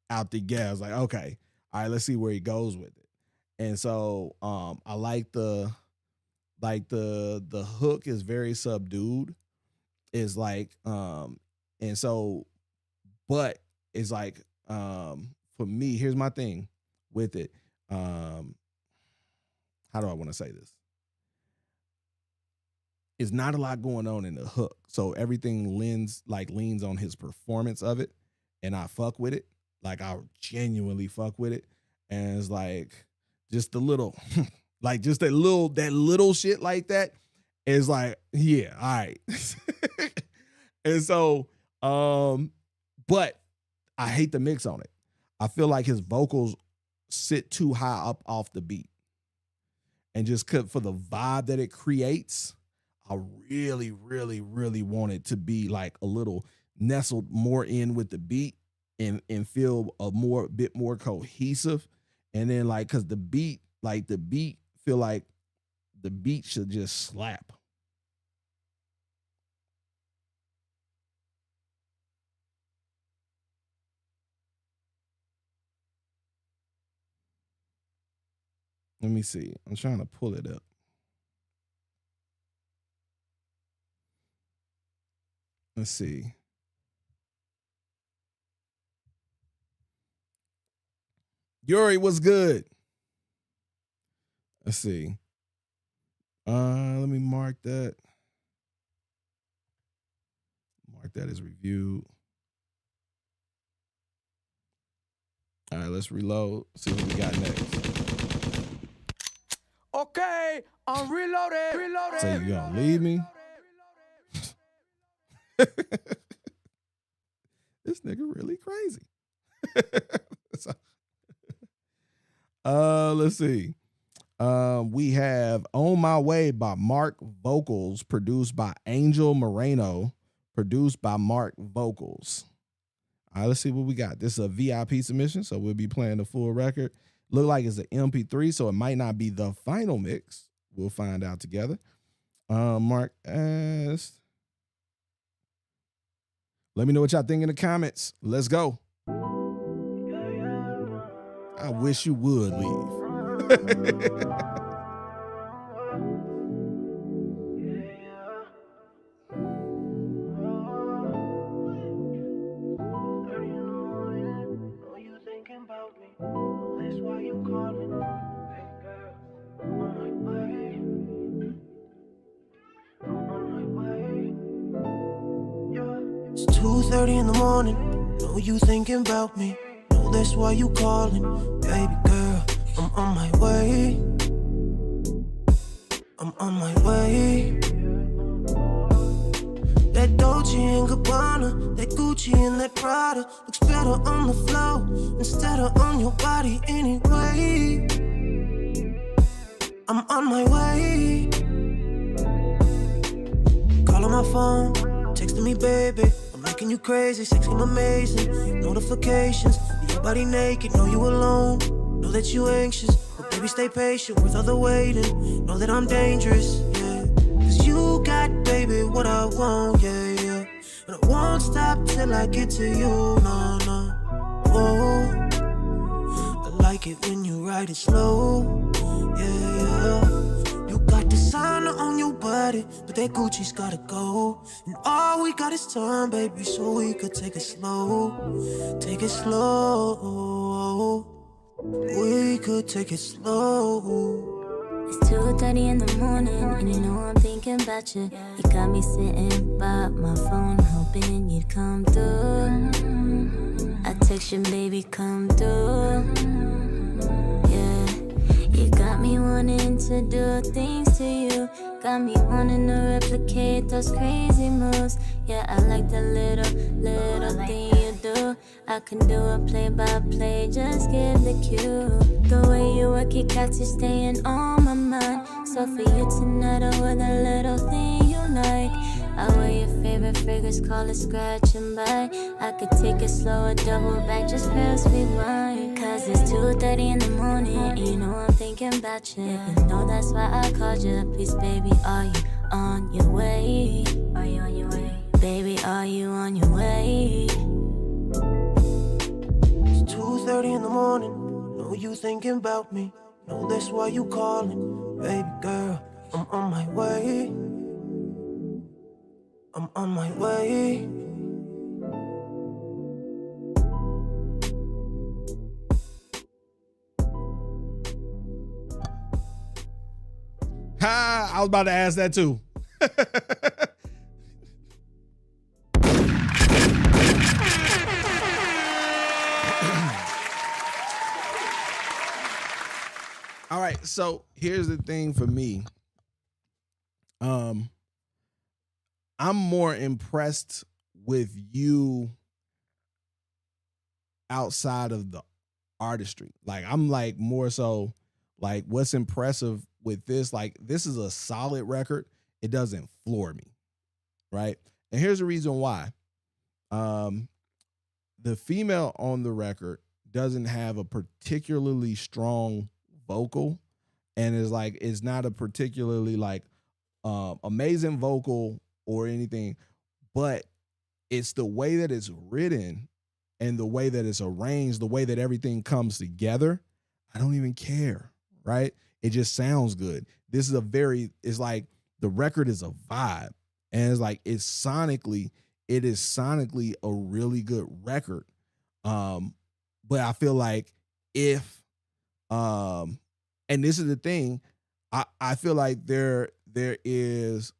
I was like, okay, all right, let's see where he goes with it. And so I like the hook is very subdued. Is like and so, but it's like for me, here's my thing with it. How do I want to say this? It's not a lot going on in the hook, so everything leans on his performance of it, and I fuck with it. Like I genuinely fuck with it. And it's like just the little, like just that little shit like that is like, yeah, all right. And so, but I hate the mix on it. I feel like his vocals sit too high up off the beat. And just for the vibe that it creates, I really, really, really want it to be like a little nestled more in with the beat and feel a bit more cohesive. And then like, cause the beat feel like the beat should just slap. Let me see. I'm trying to pull it up. Let's see. Yuri, what's good? Let's see. Let me mark that. Mark that as reviewed. All right, let's reload. See what we got next. Okay, I'm reloaded. So you gonna leave me? This nigga really crazy. Let's see. We have On My Way by Mark Vocals, produced by Angel Moreno, produced by Mark Vocals. All right, let's see what we got. This is a VIP submission, so we'll be playing the full record. Look like it's an MP3, so it might not be the final mix. We'll find out together. Mark asked, let me know what y'all think in the comments. Let's go. I wish you would leave. It's 2:30 in the morning. Know you thinking about me. Know that's why you calling. Baby girl, I'm on my way. I'm on my way. That Dolce and Gabbana, that Gucci and that Prada looks better on the floor instead of on your body anyway. I'm on my way. Calling my phone, texting me, baby. I'm making you crazy, sexy and amazing. Notifications, your body naked, know you alone. Know that you anxious, but baby stay patient with all the waiting. Know that I'm dangerous, yeah. Cause you got, baby, what I want, yeah, yeah. And I won't stop till I get to you, no, no. Oh, I like it when you ride it slow, yeah, yeah. You got designer on your body, but that Gucci's gotta go. And all we got is time, baby, so we could take it slow. Take it slow. We could take it slow. It's 2:30 in the morning, and you know I'm thinking about you. You got me sitting by my phone, hoping you'd come through. I text you, baby, come through. Yeah, you got me wanting to do things to you. Got me wanting to replicate those crazy moves. Yeah, I like the little thing you do. I can do a play-by-play, just give the cue. The way you work it got you staying on my mind. So for you tonight, I wear the little thing you like. I wear your favorite fragrance, call it scratch and bite. I could take it slow or double back, just press rewind. Cause it's 2:30 in the morning, and you know I'm thinking about you. You know that's why I called you. Please, baby, are you on your way? Are you on your way? Baby, are you on your way? It's 2:30 in the morning. Know you thinking about me. Know that's why you calling. Baby girl, I'm on my way. I'm on my way. Ha! I was about to ask that too. All right, so here's the thing for me. I'm more impressed with you outside of the artistry. Like I'm like more so like what's impressive with this, like this is a solid record. It doesn't floor me, right? And here's the reason why. The female on the record doesn't have a particularly strong vocal, and is like it's not a particularly like amazing vocal or anything, but it's the way that it's written and the way that it's arranged, the way that everything comes together. I don't even care, right? It just sounds good. This is it's like the record is a vibe, and it's like it is sonically a really good record. But I feel like if and this is the thing, I feel like there is,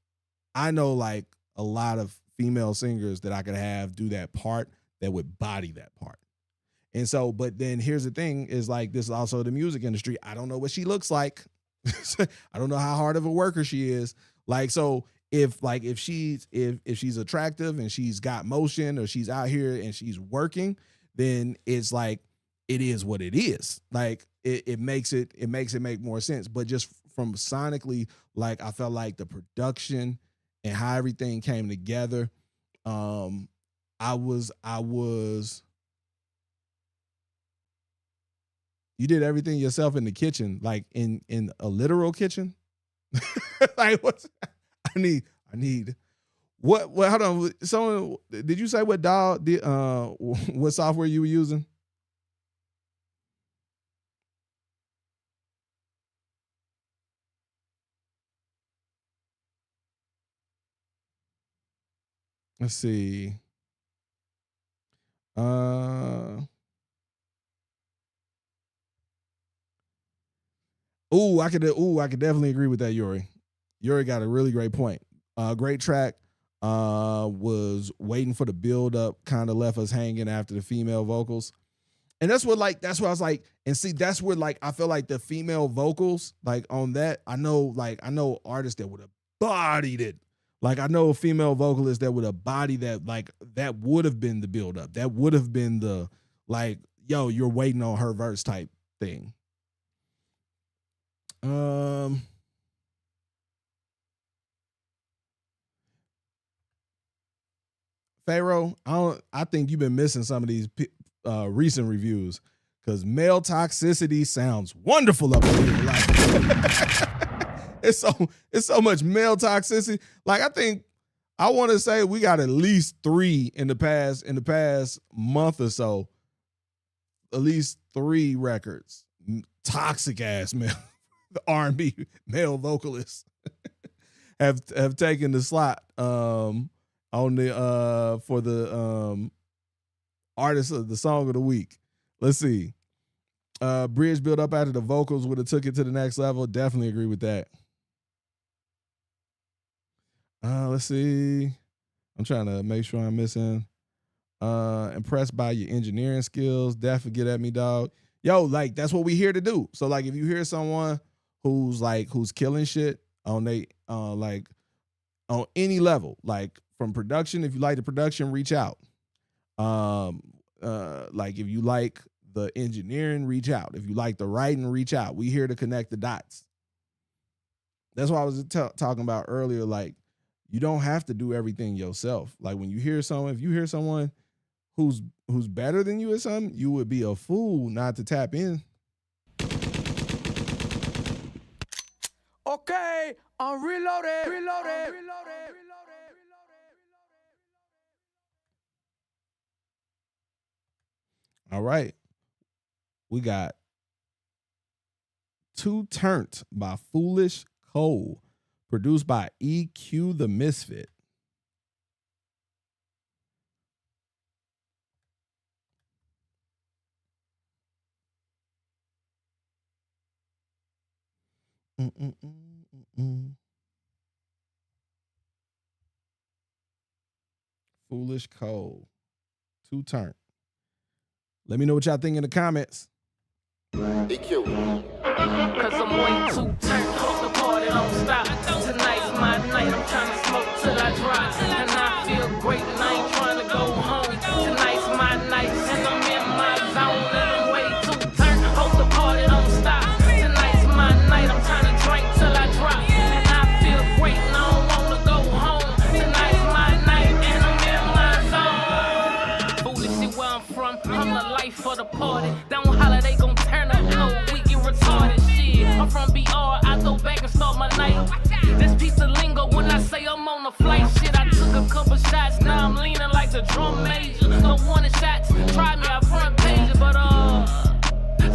I know like a lot of female singers that I could have do that part that would body that part. And so, but then here's the thing is like, this is also the music industry. I don't know what she looks like. I don't know how hard of a worker she is. Like, so if she's attractive and she's got motion, or she's out here and she's working, then it's like, it is what it is. Like it makes it make more sense. But just from sonically, like I felt like the production and how everything came together. I was you did everything yourself in the kitchen, like in a literal kitchen. Like what's I need what hold on. Someone, did you say what what software you were using? Let's see. I could definitely agree with that, Yuri. Yuri got a really great point. Great track. Was waiting for the build up, kind of left us hanging after the female vocals. And that's where I was like, and see, that's where like I feel like the female vocals, like on that, I know artists that would have bodied it. Like I know female vocalists that would have bodied that, like that would have been the build up. That would have been the like, yo, you're waiting on her verse type thing. Pharaoh, I think you've been missing some of these recent reviews, because male toxicity sounds wonderful up here. Like, it's so much male toxicity. Like I want to say we got at least 3 in the past month or so. At least 3 records, toxic ass male the R&B male vocalists have taken the slot on the for the artist of the song of the week. Let's see. Bridge built up after the vocals would have took it to the next level. Definitely agree with that. Let's see. I'm trying to make sure I'm missing. Impressed by your engineering skills. Definitely get at me, dog. Yo, like that's what we here to do. So like if you hear someone who's killing shit on like on any level, like from production, if you like the production, reach out. Like if you like the engineering, reach out. If you like the writing, reach out. We here to connect the dots. That's what I was talking about earlier. Like you don't have to do everything yourself. Like when you hear someone, if you hear someone who's better than you or something, you would be a fool not to tap in. Okay, I'm reloaded. All right. We got Too Turnt by Foolish Cole, produced by EQ the Misfit. Foolish Cole, Too Turnt. Let me know what y'all think in the comments. EQ. Cause I'm way too turned. Hope the party don't stop. Tonight's my night. I'm trying to smoke till I drop. And I feel great and I ain't trying to go home. Tonight's my night and I'm in my zone. And I'm way too turned. Hope the party don't stop. Tonight's my night. I'm trying to drink till I drop. And I feel great and I don't wanna go home. Tonight's my night and I'm in my zone. Foolish shit where I'm from. I'm the life of the party. Down holiday gon' turn up low. We get retarded shit. I'm from BR. I go back and start my night. This piece of lingo when I say I'm on a flight. Shit, I took a couple shots. Now I'm leaning like the drum major. No warning shots. Try me, I front page it, but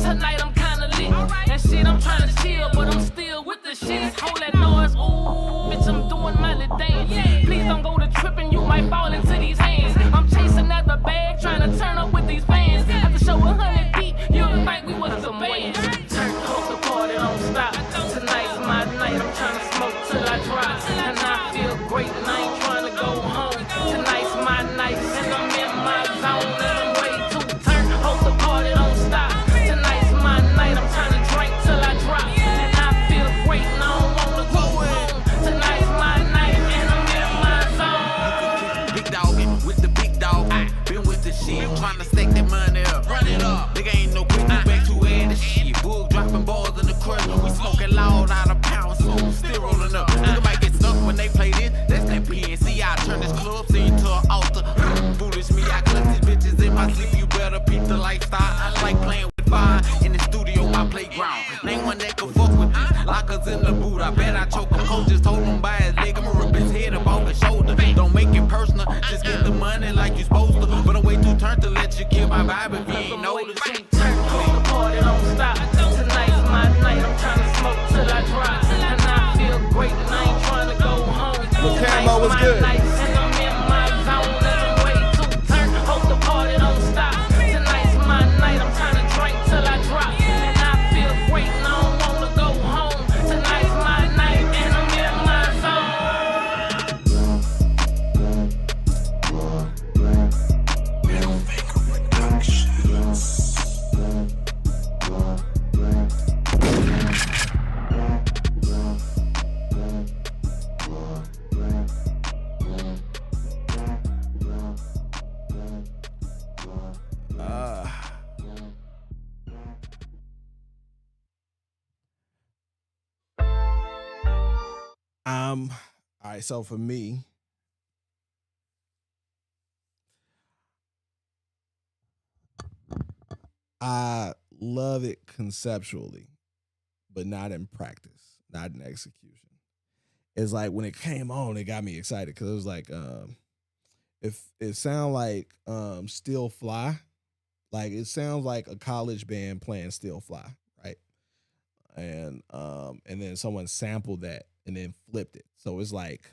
tonight I'm kinda lit. And shit, I'm trying to chill, but I'm still with the shit. Hold that noise, ooh, bitch, I'm doing my little dance. Please don't go to tripping, you might fall into these hands. I'm chasing at the bag, trying to turn up with these fans. At the show 100 deep, you'll think we was some band. Turn, hope the party don't stop. Tonight's my night, I'm trying to smoke till I drop. And I feel great and I ain't trying to go home. Tonight's my night and I'm in my zone. And I'm way too turned, hope the party don't stop. Tonight's my night, I'm trying to drink till I drop. And I feel great and I don't wanna go home. Tonight's my night and I'm in my zone. Big doggin' with the big dog. Been with the shit, trying to stack that money up. Run it up. Nigga ain't no quick back to add the shit. Boog dropping balls in the crush. We smoking loud out of pound, so still rolling up. Nigga might get stuck when they play this. That's that PNC. I turn this club scene to an altar. Foolish me, I clutch these bitches in my sleep. You better peep the lifestyle. I like playing with fire in the studio, my playground. Name one that can fuck with this. Lockers in the boot. I bet I choke him. Coach just hold him by his leg. I'ma rip his head up off his shoulder. Don't make it personal. Just get the money like you supposed to. But I'm way too turned to let you kill my vibe if you ain't noticed. Hope the party don't stop. Tonight's my night. I'm trying to smoke till I drop. And I feel great and I ain't trying to go home. Lil Camo was good. And I'm in my zone. And I'm way too turned. Hope the party don't stop. Tonight's my night. I'm trying to drink till I drop. And I feel great and I don't wanna go home. Tonight's my night and I'm in my All right, so for me, I love it conceptually, but not in practice, not in execution. It's like when it came on, it got me excited because it was like, if it sound like Still Fly, like it sounds like a college band playing Still Fly, right? And then someone sampled that and then flipped it. So it's like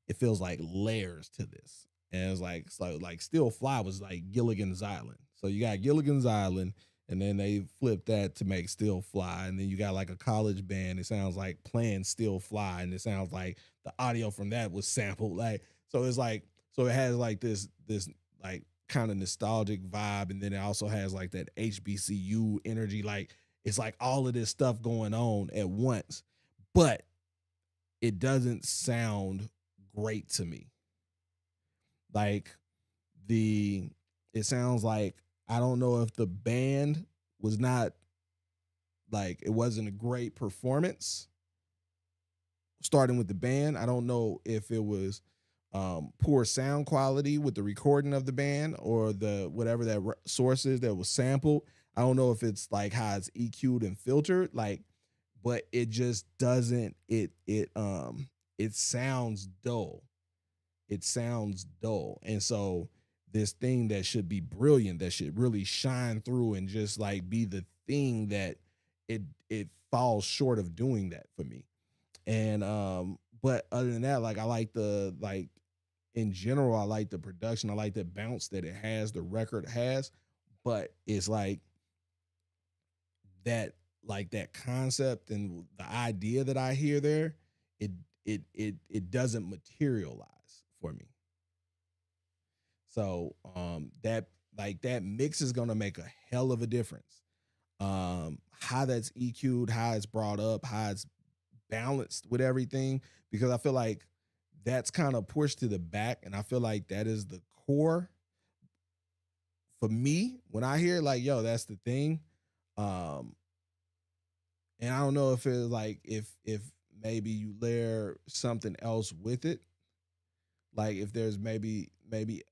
it feels like layers to this. And it's like Still Fly was like Gilligan's Island. So you got Gilligan's Island, and then they flipped that to make Still Fly. And then you got like a college band. It sounds like playing Still Fly, and it sounds like the audio from that was sampled. Like, so it's like, so it has like this like kind of nostalgic vibe, and then it also has like that HBCU energy. Like it's like all of this stuff going on at once, but it doesn't sound great to me. Like it sounds like, I don't know if the band was not, like, it wasn't a great performance starting with the band. I don't know if it was poor sound quality with the recording of the band or the whatever that source is that was sampled. I don't know if it's like how it's EQ'd and filtered, like, but it just doesn't, it sounds dull. It sounds dull. And so this thing that should be brilliant, that should really shine through and just like be the thing that it falls short of doing that for me. And but other than that, like I like in general, I like the production. I like the bounce that it has, the record has, but it's like that concept and the idea that I hear there, it doesn't materialize for me. So that mix is gonna make a hell of a difference. how that's EQ'd, how it's brought up, how it's balanced with everything, because I feel like that's kind of pushed to the back, and I feel like that is the core for me when I hear like, yo, that's the thing. And I don't know if it's like if maybe you layer something else with it, like if there's maybe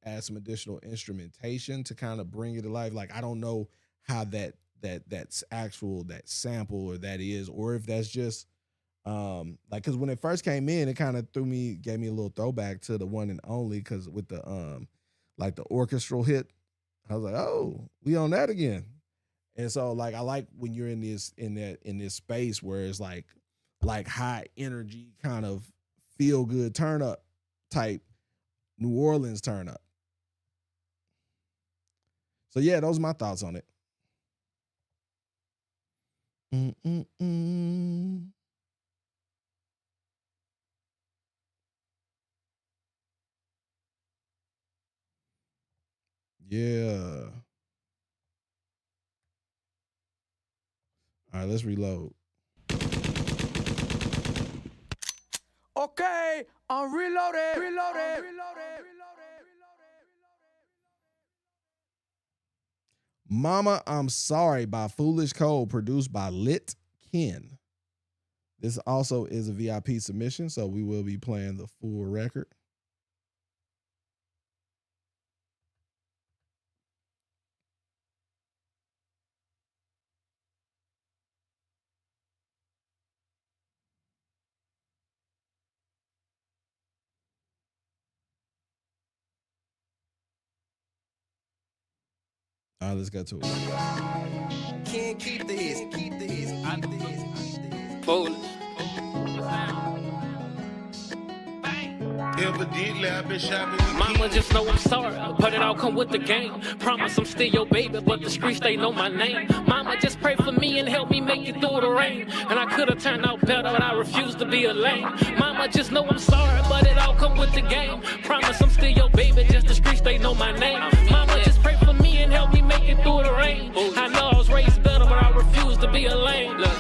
add some additional instrumentation to kind of bring it to life. Like I don't know how that's actual, that sample or that is, or if that's just like, because when it first came in, it kind of gave me a little throwback to the one and only, because with the like the orchestral hit, I was like, oh, we on that again. And so like I like when you're in this space where it's like high energy kind of feel good turn up type New Orleans turn up. So yeah, those are my thoughts on it. Yeah. All right, let's reload. Okay, I'm reloaded. Mama, I'm Sorry by Foolish Code, produced by Lit Ken. This also is a VIP submission, so we will be playing the full record. All right, let's get to it. Can't keep this. Foolish. Evidently, I've been shopping. Mama, just know I'm sorry, but it all come with the game. Promise I'm still your baby, but the streets, they know my name. Mama, just pray for me and help me make it through the rain. And I could have turned out better, but I refuse to be a lame. Mama, just know I'm sorry, but it all come with the game. Promise I'm still your baby, just the streets, they know my name. Mama, just pray for me and help me make it through the rain. I know I was raised better, but I refuse to be a lame. Look,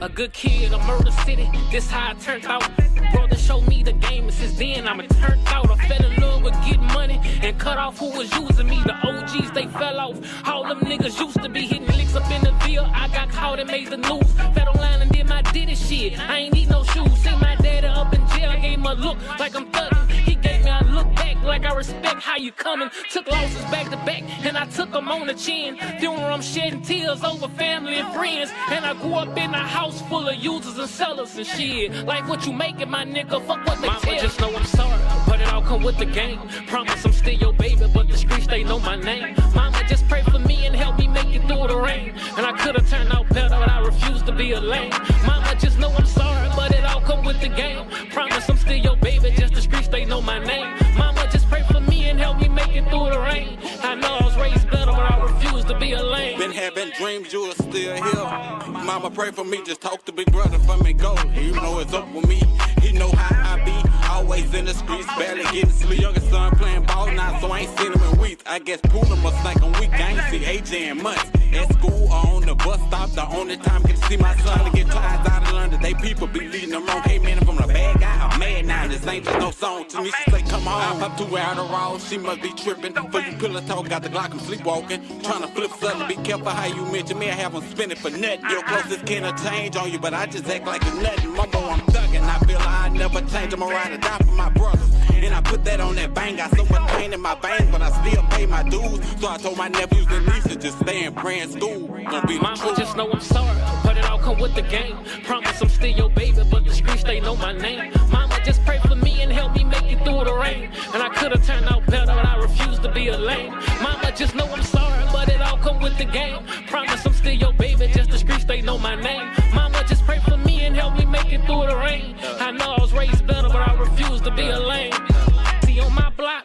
a good kid, a murder city, this how it turned out. Brother showed me the game, and since then I'm turned out. I fell in love with getting money and cut off who was using me. The OGs, they fell off. All them niggas used to be hitting licks up in the Ville. I got caught and made the news. Fed online and did my Diddy shit. I ain't need no shoes. See my daddy up in jail, I gave him a look like I'm thugging. He gave me a look back like I respect how you coming. Took losses back to back and I took them on the chin. Funeral, I'm shedding tears over family and friends. And I grew up in a house full of users and sellers and shit. Like what you making, my nigga, fuck what they tell. Just know I'm sorry, but it all come with the game. Promise I'm still your baby, but the streets, they know my name. Mama, just pray for me and help me make it through the rain. And I could have turned out better, but I refuse to be a lame. Mama, just know I'm sorry, but it all come with the game. Promise I'm still your baby, just the streets, they know my name. Mama, just pray for me and help me make it through the rain. I know I was raised better, but I refuse to be a lame. Been having dreams you are still here. Mama, pray for me, just talk to big brother for me, go. You know it's up with me, he know how I be. Always in the streets, barely getting sleep. Youngest son playing ball now, so I ain't seen him in weeks. I guess Poona must think I'm weak, I ain't see AJ in months. At school or on the bus stop, the only time I get to see my son to get tired out of London. They people be leading them wrong. Hey man, from the bad guy, I'm mad now. This ain't just no song to me. She say, come on, I pop 2 out of raw. She must be tripping. For you pillow talk, got the Glock, I'm sleepwalking. Trying to flip something, be careful how you mention me. I have them spinning for nothing. Your closest can change on you, but I just act like it's nothing. Mumbo, I'm thugging. I feel I never change. I'm a ride or die for my brothers. And I put that on that bang. Got so much pain in my veins, but I still pay my dues. So I told my nephews and nieces just stay in praying school. Gonna be Mama, just know I'm sorry, but it all come with the game. Promise I'm still your baby, but the streets, they know my name. Mama, just pray for me and help me make it through the rain. And I could have turned out better, but I refuse to be a lame. Mama, just know I'm sorry, but it all come with the game. Promise I'm still your baby, just the streets, they know my name. Mama, just pray for me and help me make it through the rain. I know I was raised better, but I refuse to be a lame. See, on my block,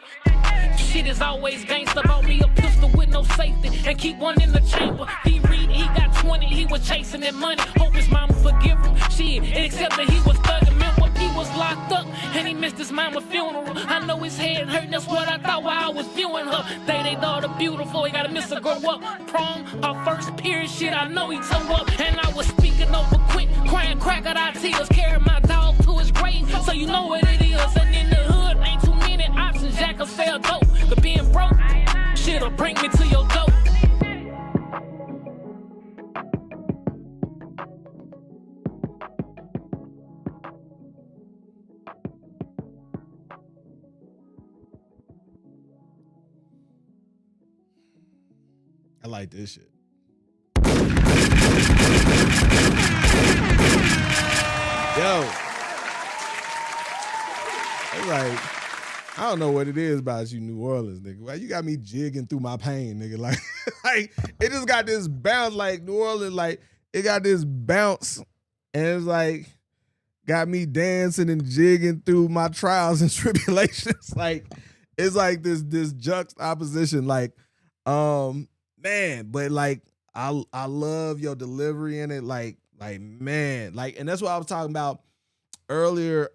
shit is always gangsta. About me a pistol with no safety and keep one in the chamber. He read, he got 20, he was chasing that money. Hope his mama forgive him. Shit, except that he was thugging. Man, when he was locked up, and he missed his mama's funeral. I know his head hurt, that's what I thought while I was viewing her. They daughter beautiful, he gotta miss her grow up. Prom, her first period shit, I know he took up. And I was speaking over quick, crying crocodile tears, carrying my dog to his grave, so you know what it is. And in the hood, ain't too many options, Jack can sell dope. But being broke, shit'll bring me to your door. I like this shit. Yo. It's like, I don't know what it is about you, New Orleans, nigga. Well, you got me jigging through my pain, nigga. Like, like it just got this bounce, like New Orleans, like it got this bounce, and it's like got me dancing and jigging through my trials and tribulations. Like, it's like this juxtaposition, like, man, but like I love your delivery in it, like man, like, and that's what I was talking about earlier,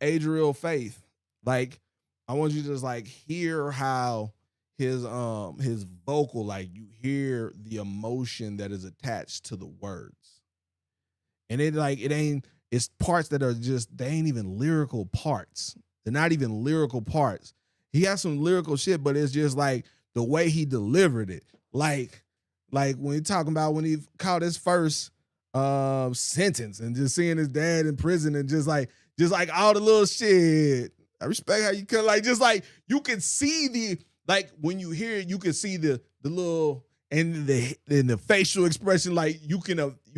Adriel Faith. Like, I want you to just like hear how his vocal, like you hear the emotion that is attached to the words. And it's parts that are just, they ain't even lyrical parts. They're not even lyrical parts. He has some lyrical shit, but it's just like the way he delivered it. Like when he talking about when he caught his first sentence and just seeing his dad in prison and just like all the little shit. I respect how you could like, just like you can see the, like when you hear it, you can see the little and the facial expression. Like you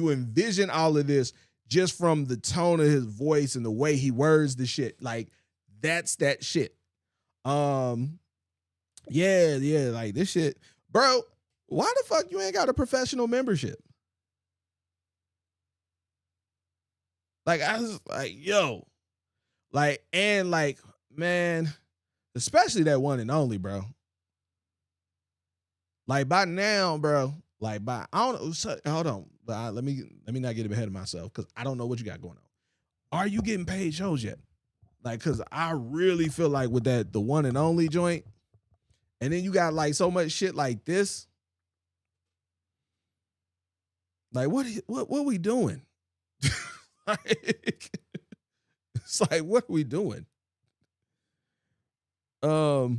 envision all of this just from the tone of his voice and the way he words the shit. Like that's that shit. Yeah, like this shit, bro. Why the fuck you ain't got a professional membership? Like I was like, yo, like, and like, man, especially that one and only, bro. Like by now, bro. Like by I don't know. Hold on, but let me not get ahead of myself because I don't know what you got going on. Are you getting paid shows yet? Like, cause I really feel like with that the one and only joint, and then you got like so much shit like this. Like what are we doing? Like, it's like, what are we doing? Yeah,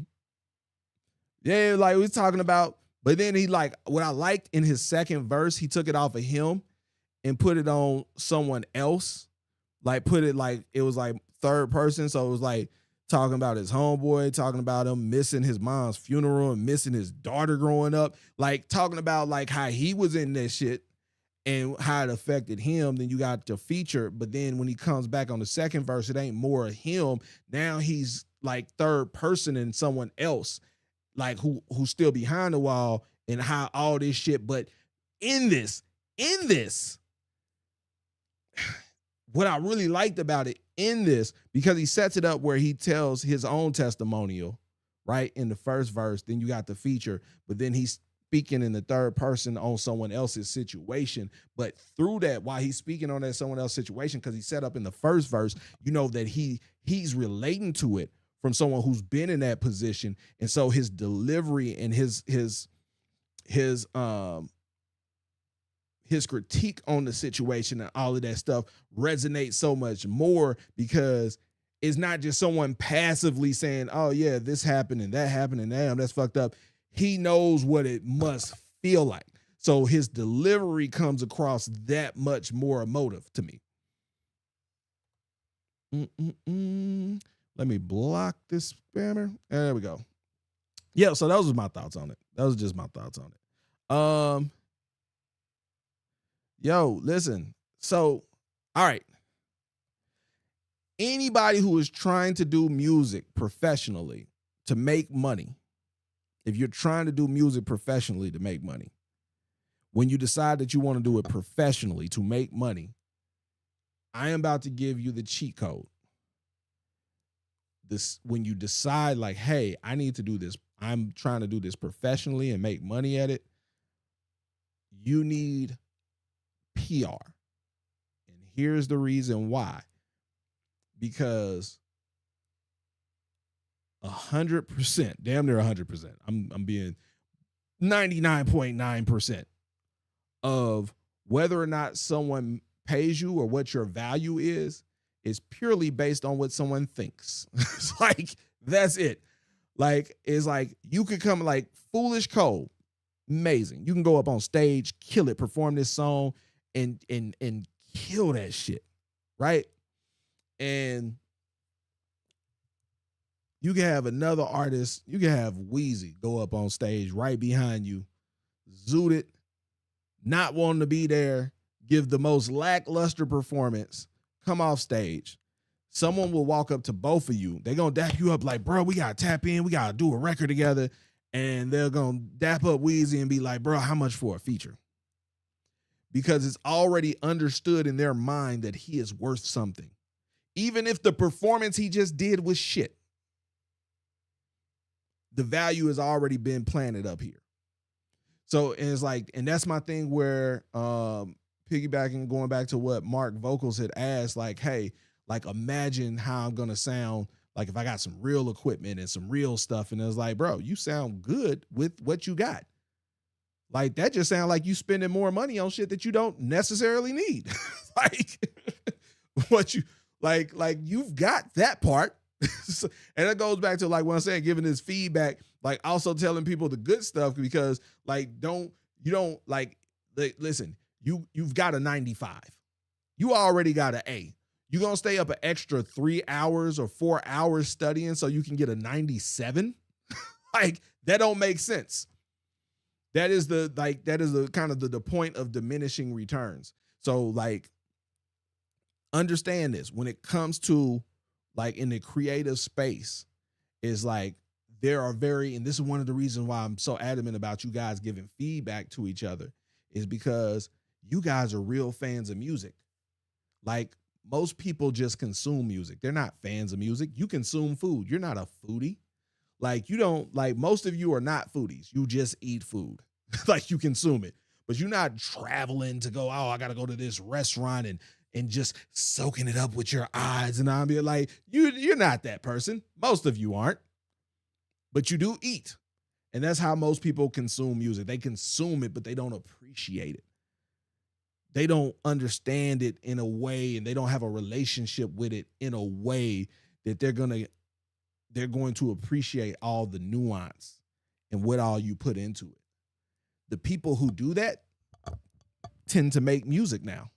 like we was talking about, but then he like what I liked in his second verse, he took it off of him and put it on someone else. Like put it like it was like third person. So it was like talking about his homeboy, talking about him missing his mom's funeral and missing his daughter growing up. Like talking about like how he was in that shit and how it affected him. Then you got the feature, but then when he comes back on the second verse, it ain't more of him. Now he's like third person and someone else, like who's still behind the wall and how all this shit. But in this, what I really liked about it in this, because he sets it up where he tells his own testimonial, right? In the first verse, then you got the feature, but then he's speaking in the third person on someone else's situation. But through that, while he's speaking on that someone else's situation, because he set up in the first verse, you know that he's relating to it from someone who's been in that position. And so his delivery and his critique on the situation and all of that stuff resonates so much more because it's not just someone passively saying, oh yeah, this happened and that happened and damn, that's fucked up. He knows what it must feel like. So his delivery comes across that much more emotive to me. Let me block this spammer. There we go. Yeah, so those was my thoughts on it. That was just my thoughts on it. Yo, listen. So, all right. Anybody who is trying to do music professionally to make money, if you're trying to do music professionally to make money, when you decide that you want to do it professionally to make money, I am about to give you the cheat code. This, when you decide like, hey, I need to do this, I'm trying to do this professionally and make money at it, you need PR. And here's the reason why. Because 100%, damn near 100%. I'm being 99.9% of whether or not someone pays you or what your value is purely based on what someone thinks. It's like, that's it. Like, it's like you could come like Foolish Cole, amazing. You can go up on stage, kill it, perform this song, and kill that shit, right? And you can have another artist, you can have Wheezy go up on stage right behind you, zoot it, not wanting to be there, give the most lackluster performance, come off stage. Someone will walk up to both of you. They're going to dap you up like, bro, we got to tap in. We got to do a record together. And they're going to dap up Wheezy and be like, bro, how much for a feature? Because it's already understood in their mind that he is worth something. Even if the performance he just did was shit, the value has already been planted up here. So and it's like, and that's my thing where piggybacking, going back to what Mark Vocals had asked, like, hey, like imagine how I'm going to sound like if I got some real equipment and some real stuff. And it was like, bro, you sound good with what you got. Like that just sounds like you spending more money on shit that you don't necessarily need. Like what you like you've got that part. And it goes back to like what I'm saying, giving this feedback, like also telling people the good stuff, because like listen, you've got a 95. You already got an A. You gonna stay up an extra 3 hours or 4 hours studying so you can get a 97? Like that don't make sense. That is the kind of the point of diminishing returns. So like understand this when it comes to like in the creative space, is like there are and this is one of the reasons why I'm so adamant about you guys giving feedback to each other, is because you guys are real fans of music. Like most people just consume music. They're not fans of music. You consume food. You're not a foodie. Like you don't, like most of you are not foodies. You just eat food. Like you consume it, but you're not traveling to go, oh, I got to go to this restaurant and just soaking it up with your eyes. And I'm like, you're not that person. Most of you aren't, but you do eat. And that's how most people consume music. They consume it, but they don't appreciate it. They don't understand it in a way, and they don't have a relationship with it in a way that they're going to appreciate all the nuance and what all you put into it. The people who do that tend to make music now.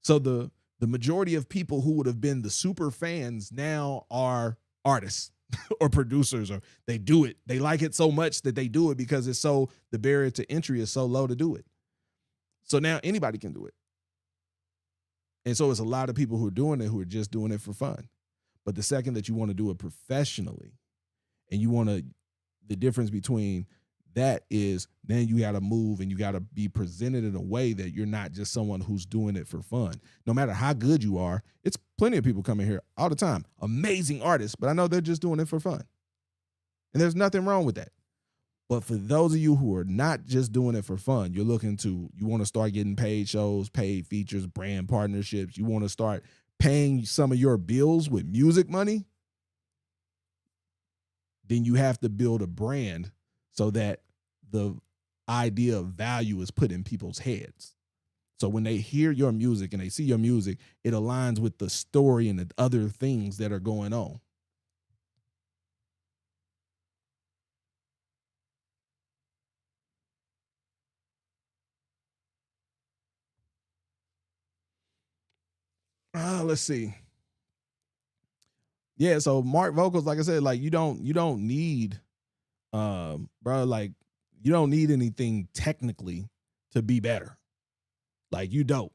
So the majority of people who would have been the super fans now are artists or producers, or they do it. They like it so much that they do it because the barrier to entry is so low to do it. So now anybody can do it. And so it's a lot of people who are doing it who are just doing it for fun. But the second that you want to do it professionally, and the difference between that is then you got to move and you got to be presented in a way that you're not just someone who's doing it for fun. No matter how good you are, it's plenty of people coming here all the time, amazing artists, but I know they're just doing it for fun. And there's nothing wrong with that. But for those of you who are not just doing it for fun, you want to start getting paid shows, paid features, brand partnerships. You want to start paying some of your bills with music money. Then you have to build a brand so that the idea of value is put in people's heads. So when they hear your music and they see your music, it aligns with the story and the other things that are going on. Let's see. Yeah, so Mark Vocals, like I said, like you don't need bro, like you don't need anything technically to be better. Like you dope.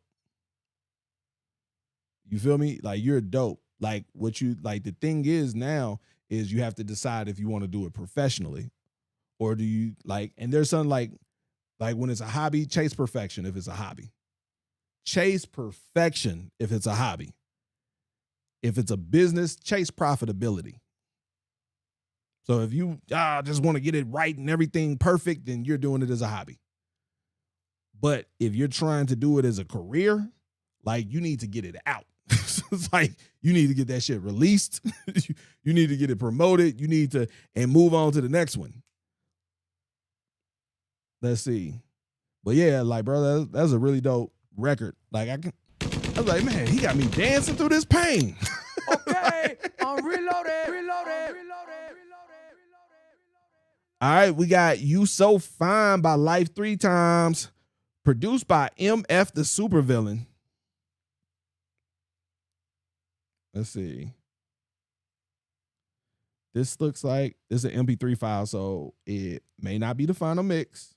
You feel me? Like you're dope. Like the thing is now is you have to decide if you want to do it professionally, or do you and there's something like when it's a hobby, chase perfection if it's a hobby. Chase perfection if it's a hobby. If it's a business, chase profitability. So if you just want to get it right and everything perfect, then you're doing it as a hobby. But if you're trying to do it as a career, like you need to get it out. It's like you need to get that shit released. You need to get it promoted. You need to and move on to the next one. Let's see. But yeah, like, bro, that's a really dope record. Like, I was like, man, he got me dancing through this pain. Okay, I'm reloaded. All right, we got You So Fine by Life 3 Times, produced by MF the Supervillain. Let's see. This looks like this is an MP3 file, so it may not be the final mix.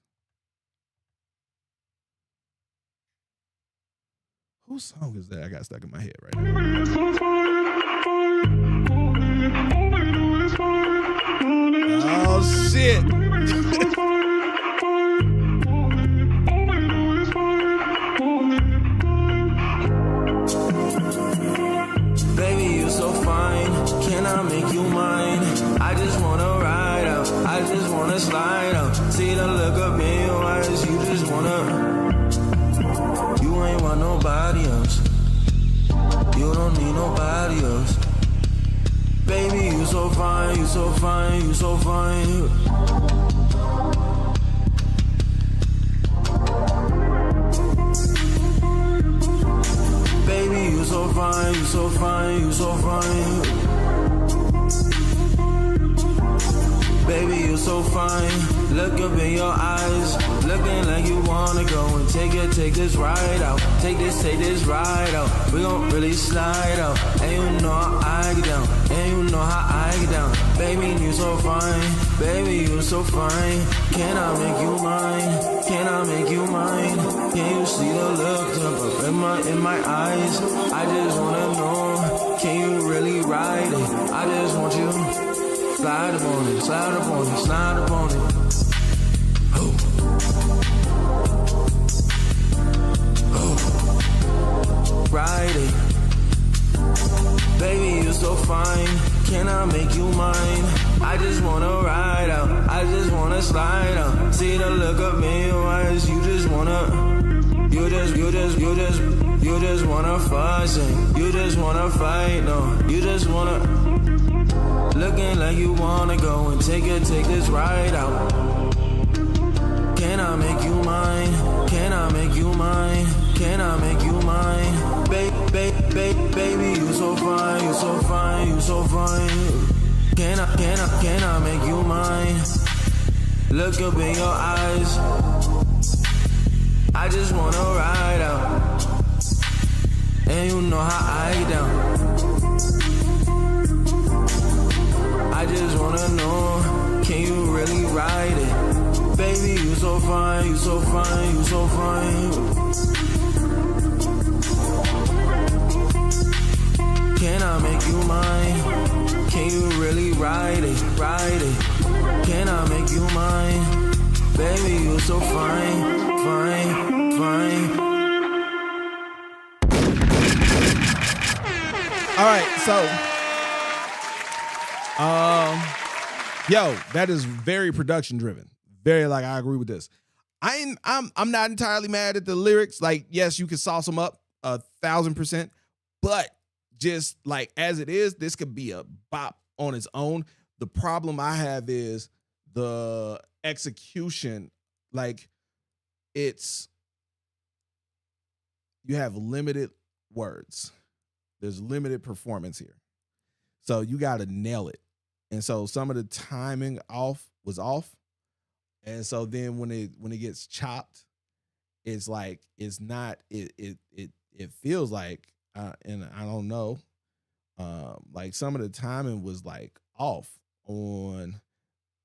Whose song is that? I got stuck in my head right now. Oh shit. Baby, you so fine. Can I make you mine? I just wanna ride out. I just wanna slide out. See the look up in your eyes. You just wanna. You ain't want nobody else. You don't need nobody else. Baby, you so fine. You so fine. You so fine. Baby, you so fine, you so fine, you so fine. Baby, you so fine. Look up in your eyes, looking like you wanna go and take this ride out. Take this ride out. We gon' really slide out. And you know how I get down. And you know how I get down. Baby, you so fine. Baby, you so fine. Can I make you mine? Can I make you mine? Can you see the look up in my eyes? I just wanna know, can you really ride it? I just want you slide up on it, slide up on it, slide up on it. Oh. Oh. Ride it. Baby, you so fine. Can I make you mine? I just wanna ride out. I just wanna slide out. See the look up in your eyes. You just wanna. You just wanna fuss and you just wanna fight. No, you just wanna. Looking like you wanna go and take this ride out. Can I make you mine? Can I make you mine? Can I make you mine? Baby, you so fine, you so fine, you so fine. Can I make you mine? Look up in your eyes. I just wanna ride out. And you know how I get down. I just wanna know, can you really ride it? Baby, you so fine, you so fine, you so fine. Can I make you mine? Can you really ride it, ride it? Can I make you mine? Baby, you so fine, fine, fine. All right, so yo, that is very production driven. Very, like, I agree with this. I'm not entirely mad at the lyrics. Like, yes, you can sauce them up 1,000%, but just like as it is, this could be a bop on its own. The problem I have is the execution. Like, it's, you have limited words. There's limited performance here. So you got to nail it. And so some of the timing was off. And so then when it gets chopped, it's like, it's not, it feels like, and I don't know, like some of the timing was like off on,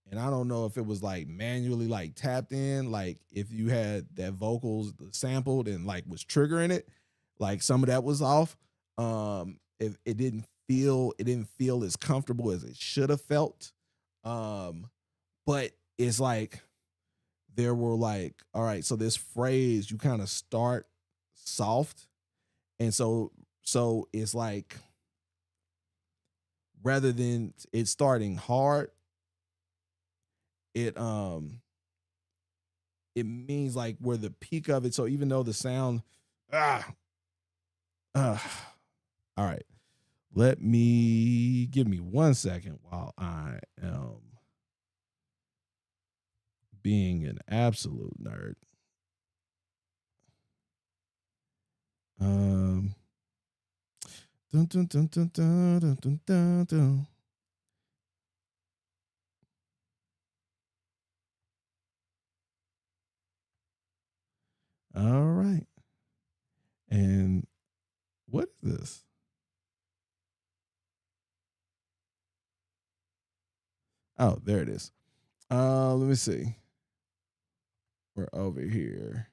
and I don't know if it was like manually like tapped in, like if you had that vocals sampled and like was triggering it, like some of that was off. It didn't feel as comfortable as it should have felt. But it's like there were like, all right, so this phrase you kind of start soft, and so it's like rather than it starting hard, it means like where the peak of it. So even though the sound All right. Give me 1 second while I am being an absolute nerd. Dun, dun, dun, dun, dun, dun, dun, dun, dun. All right. And what is this? Oh, there it is. Let me see. We're over here.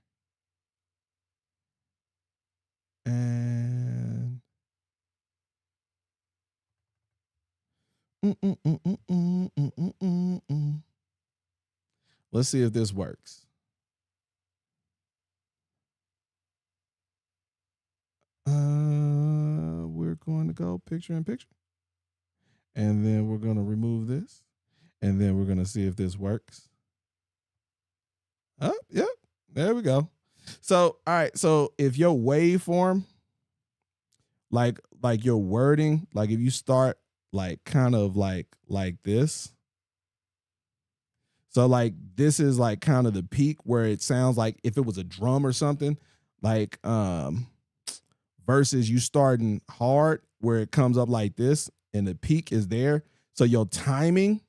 And let's see if this works. We're going to go picture in picture. And then we're going to remove this. And then we're going to see if this works. Oh, yep. There we go. So, all right. So if your waveform, like your wording, like if you start like kind of like this. So like this is like kind of the peak where it sounds like if it was a drum or something, like versus you starting hard where it comes up like this and the peak is there. So your timing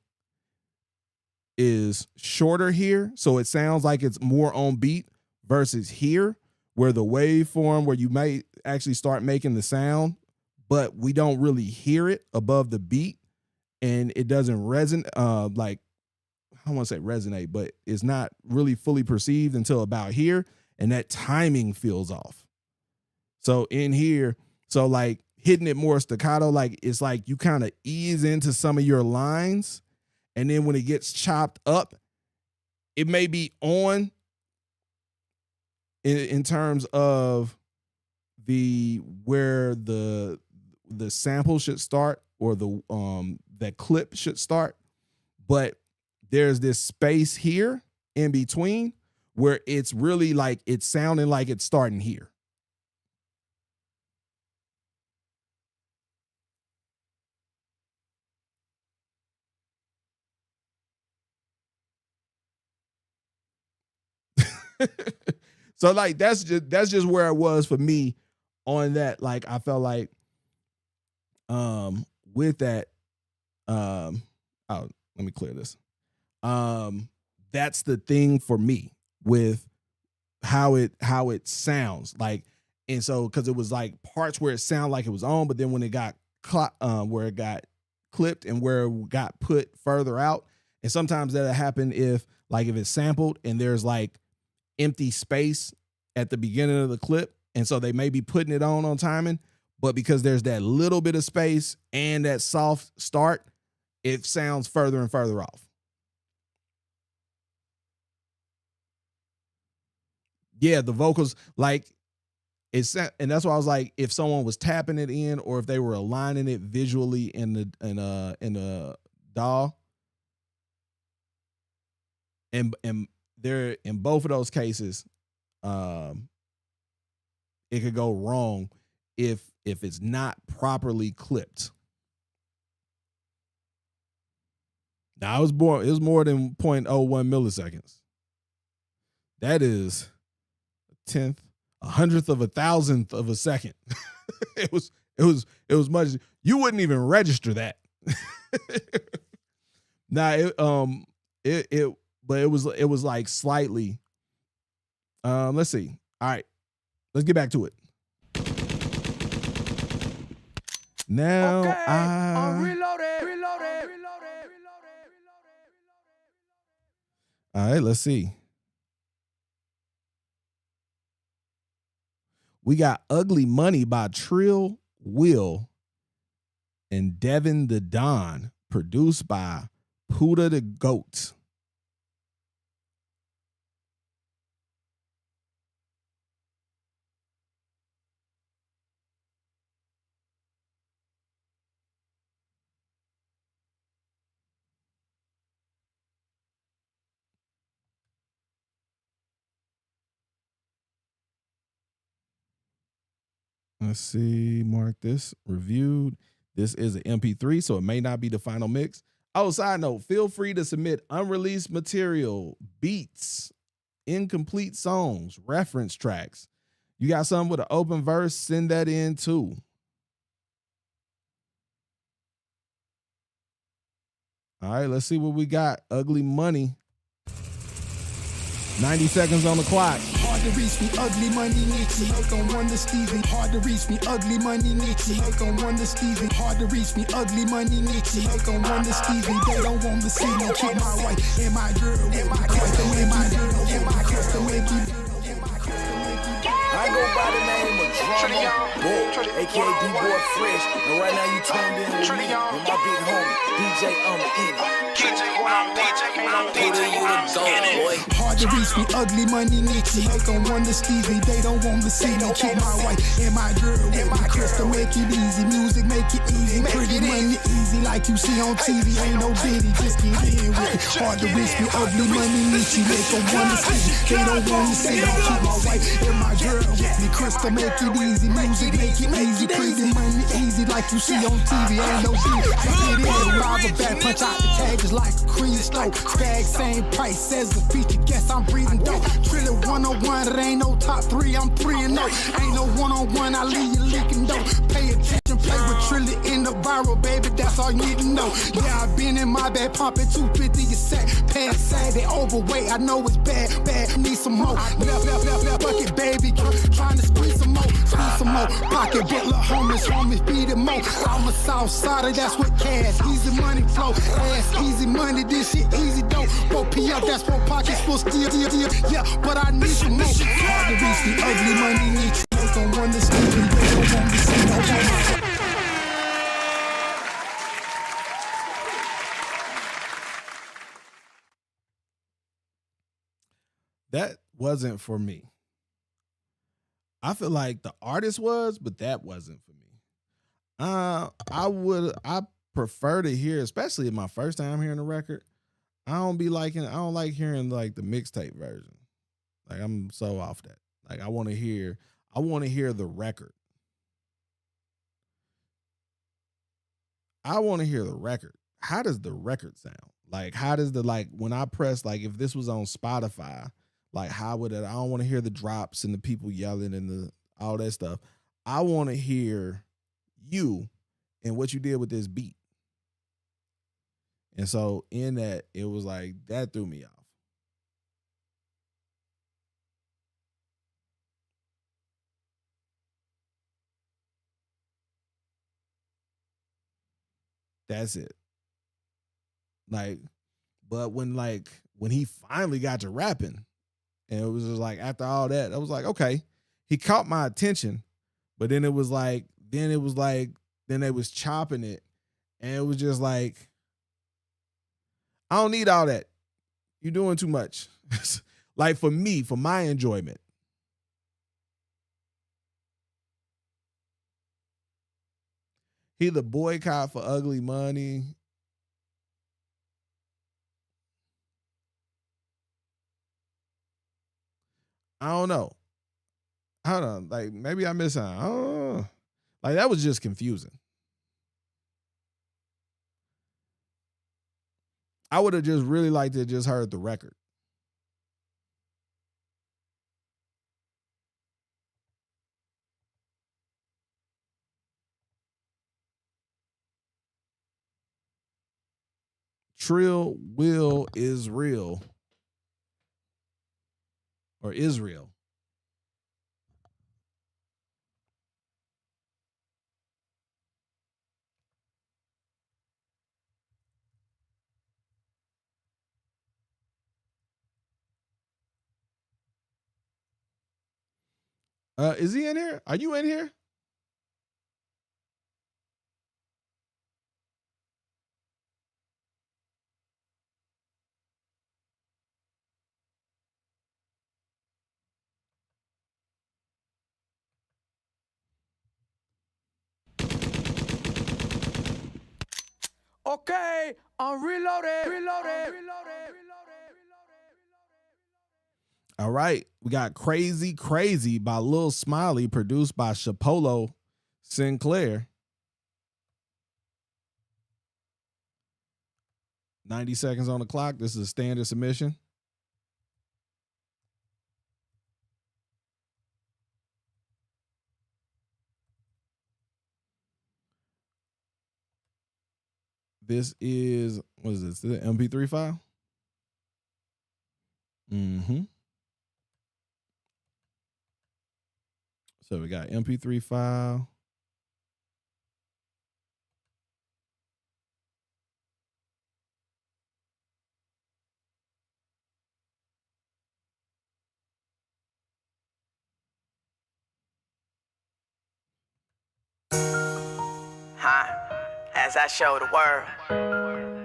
is shorter here. So it sounds like it's more on beat versus here where the waveform where you may actually start making the sound, but we don't really hear it above the beat and it doesn't resonate like I don't want to say resonate, but it's not really fully perceived until about here and that timing feels off. So in here, so like hitting it more staccato, like it's like you kind of ease into some of your lines. And then when it gets chopped up, it may be on in terms of where the sample should start or the that clip should start. But there's this space here in between where it's really like it's sounding like it's starting here. So like that's just where it was for me on that. Like I felt like with that oh, let me clear this. That's the thing for me with how it sounds like. And so because it was like parts where it sounded like it was on, but then when it got where it got clipped and where it got put further out, and sometimes that'll happen if it's sampled and there's like empty space at the beginning of the clip, and so they may be putting it on timing, but because there's that little bit of space and that soft start, it sounds further and further off. Yeah, the vocals, like it's, and that's why I was like, if someone was tapping it in or if they were aligning it visually in the DAW, and there in both of those cases, it could go wrong if it's not properly clipped. Now it was more than 0.01 milliseconds. That is a tenth, a hundredth of a thousandth of a second. it was much. You wouldn't even register that. Nah, but it was like slightly. Let's see. All right, let's get back to it. Now I'm reloaded. All right, let's see. We got Ugly Money by Trill Will and Devin the Don, produced by Puda the Goat. Let's see. Mark this reviewed. This is an MP3, so it may not be the final mix. Oh, side note, feel free to submit unreleased material, beats, incomplete songs, reference tracks. You got something with an open verse, send that in too. All right, let's see what we got. Ugly Money. 90 seconds on the clock. Hard to reach me, ugly money, Nietzsche. Like on Wonder Steven. Hard to reach me, ugly money, Nietzsche. Like on Wonder Steven. Hard to reach me, ugly money, Nietzsche. Like on Wonder Steven. They don't want to see me keep my wife and my girl. And my custom, and my girl. And my custom, I go by the name of Drama Boy, aka D-Boy Fresh. And right now you tuned in with me and my big homie, DJ In. Hard to reach me, ugly money, Nietzsche. Like on Wonder Steven. They don't want to see me keep my wife and my girl. And my crystal make it easy. Music make it easy. Pretty money easy like you see on TV. Ain't no bitty, just get in with it. Hard to reach me, ugly money, Nietzsche. Like on Wonder Steven. They don't want to see me keep my wife and my girl with me. Crystal make it easy. Music make it easy. Pretty money easy like you see on TV. Ain't no bitty, just get in. Rob a back, punch out the tag just like a cream stove. Skag same price as the feature. Guess I'm breathing dope. Triller 101, it ain't no top 3. I'm 3 and 0. Ain't no one-on-one, I leave you leaking dope. Pay attention, play with Triller in the viral, baby. That's all you need to know. Yeah, I've been in my bag, pumping 250 a sack. Past sad, they overweight. I know it's bad, need some more. Left bucket, baby. Trying to squeeze some more. Pocket book, look, homies, feed them more. I'm a south sider, that's what cash. Easy money flow. Ass, easy money, this shit easy dope. 4P up, that's 4 pockets full steal. Yeah, but I need some more. Hard to reach the ugly money, need to make on Wonder Steven. They don't want to see no more. That wasn't for me. I feel like the artist was, but that wasn't for me. I prefer to hear, especially my first time hearing the record. I don't like hearing like the mixtape version. Like I'm so off that. Like I want to hear the record. I want to hear the record. How does the record sound? Like how does when I press, like if this was on Spotify, like how would it? I don't want to hear the drops and the people yelling and all that stuff. I want to hear you and what you did with this beat. And so in that, it was like that threw me off. That's it. But when he finally got to rapping, and it was just like after all that, I was like, okay, he caught my attention. But then then they was chopping it, and it was just like, I don't need all that. You're doing too much. Like for me, for my enjoyment. He the boycott for Ugly Money. I don't know. Hold on. Like maybe I missed out. I don't know. Like that was just confusing. I would have just really liked to just heard the record. Trill Will is real. Or Israel. Is he in here? Are you in here? Okay, I'm reloaded. All right. We got Crazy Crazy by Lil Smiley, produced by Shapolo Sinclair. 90 seconds on the clock. This is a standard submission. This is, what is this? The MP3 file? Mm-hmm. So we got MP3 file. As I show the world,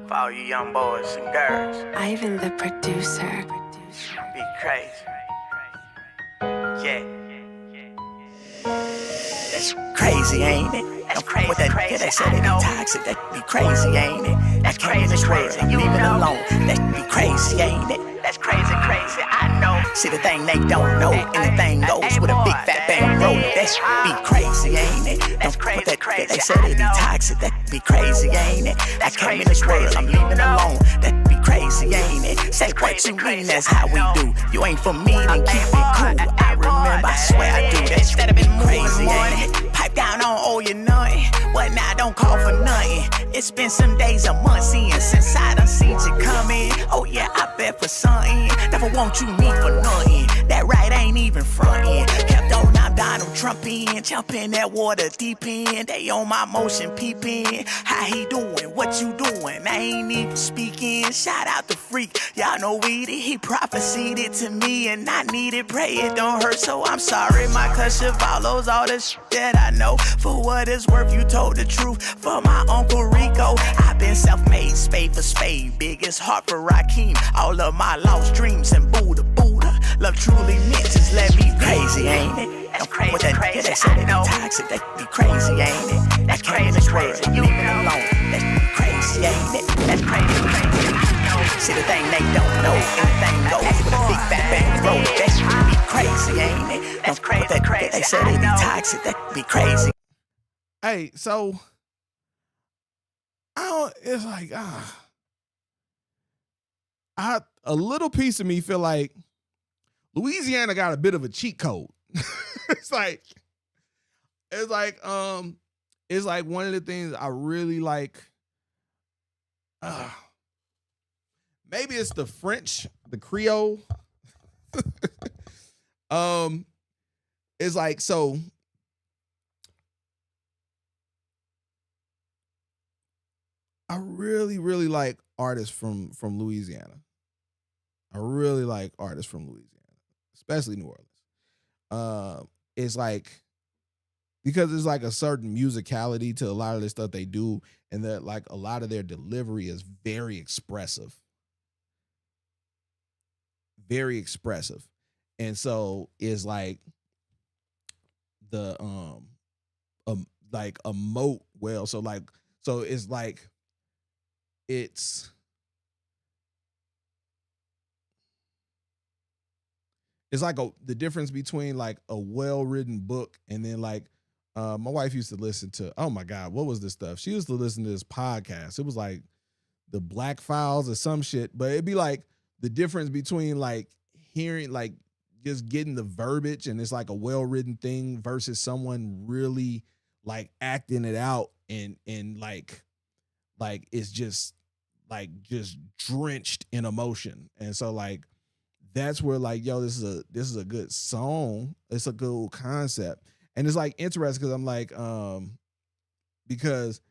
for all you young boys and girls. Ivan the producer. Be crazy. Yeah. That's crazy, ain't it? That's crazy. With that crazy, they said it be toxic. That be crazy, ain't it? That's crazy, crazy. Leave it alone. That be crazy, ain't it? That's crazy, crazy. I know. See the thing they don't know, anything goes with a big fat bang roll. That's be crazy, ain't it? That's crazy, crazy. They said it be toxic. That be crazy, ain't it? I came in this world, I'm leaving alone. That be crazy, ain't it? Say what you mean, that's how we do. You ain't for me, then keep it cool. I remember, I swear I do. That's crazy, ain't it? Pipe down on all your nothing. What now, don't call for nothing. It's been some days, a month, seeing since I done seen you coming. Oh yeah, I bet for something. Never want you me for nothing. That right ain't even frontin'. Kept on, I'm Donald Trump in. Jump in that water deep in. They on my motion peeping. How he doing? What you doing? I ain't even speaking. Shout out the freak. Y'all know Weedy. He prophesied it to me and I needed. Pray it don't hurt. So I'm sorry. My cousin follows all the shit that I know. For what it's worth, you told the truth. For my Uncle Rico, I've been self-made, spade for spade. Biggest heart for Rakim. All of my lost dreams and Buddha. Love truly meant just let me crazy, ain't it? That's crazy, that, crazy. That said it be toxic, that be crazy, ain't it? That's crazy, crazy. Leave it alone. That be crazy, ain't it? That's crazy, crazy. See the thing they don't know, anything goes with a big fat bang roll. That be crazy, ain't it? That's crazy, that, crazy. They said it be toxic, that be crazy. Hey, so I don't. It's like a little piece of me feel like Louisiana got a bit of a cheat code. it's like one of the things I really like. Maybe it's the French, the Creole. It's like, so I really, really like artists from Louisiana. I really like artists from Louisiana, especially New Orleans. It's like, because there's like a certain musicality to a lot of the stuff they do, and that like a lot of their delivery is very expressive. Very expressive. And so it's like the like emote well. So it's like it's like the difference between like a well-written book and then like my wife used to listen to, oh my God, what was this stuff? She used to listen to this podcast. It was like the Black Files or some shit, but it'd be like the difference between like hearing, like just getting the verbiage and it's like a well-written thing versus someone really like acting it out and like it's just drenched in emotion. And so like, that's where like, yo, this is a good song. It's a good concept. And it's like interesting because I'm like, because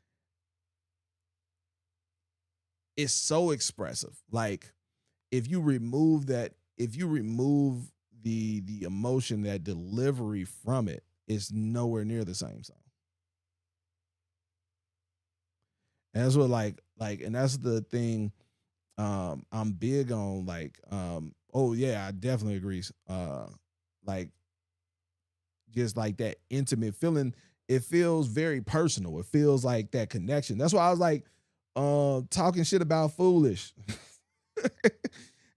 it's so expressive. Like if you remove the emotion, that delivery from it, it's nowhere near the same song. And that's what like, and that's the thing I'm big on, like, oh yeah, I definitely agree. Like just like that intimate feeling, it feels very personal. It feels like that connection. That's why I was like talking shit about Foolish.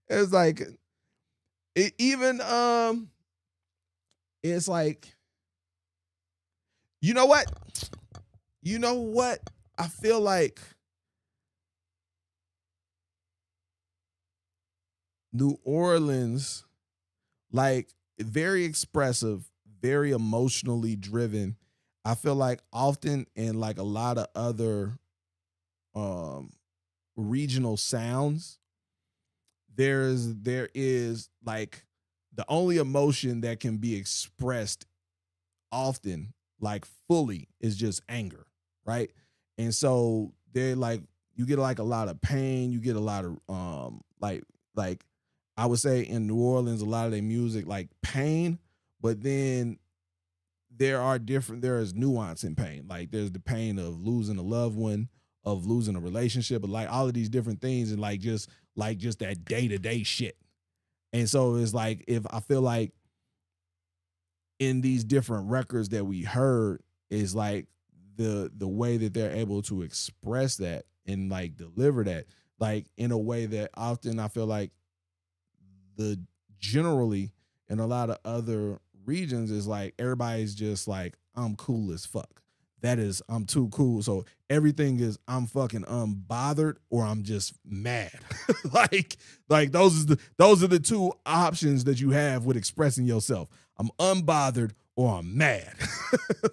It's like even it's like, you know what? I feel like New Orleans, like, very expressive, very emotionally driven. I feel like often in like a lot of other regional sounds, there is like the only emotion that can be expressed often, like fully, is just anger, right? And so they're like, you get like a lot of pain, you get a lot of like I would say in New Orleans, a lot of their music like pain, but then there is nuance in pain. Like there's the pain of losing a loved one, of losing a relationship, but like all of these different things, and like just that day-to-day shit. And so it's like, if I feel like in these different records that we heard is like the way that they're able to express that and like deliver that, like in a way that often I feel like generally in a lot of other regions is like everybody's just like, I'm cool as fuck. That is, I'm too cool. So everything is, I'm fucking unbothered or I'm just mad. like those are the two options that you have with expressing yourself. I'm unbothered or I'm mad.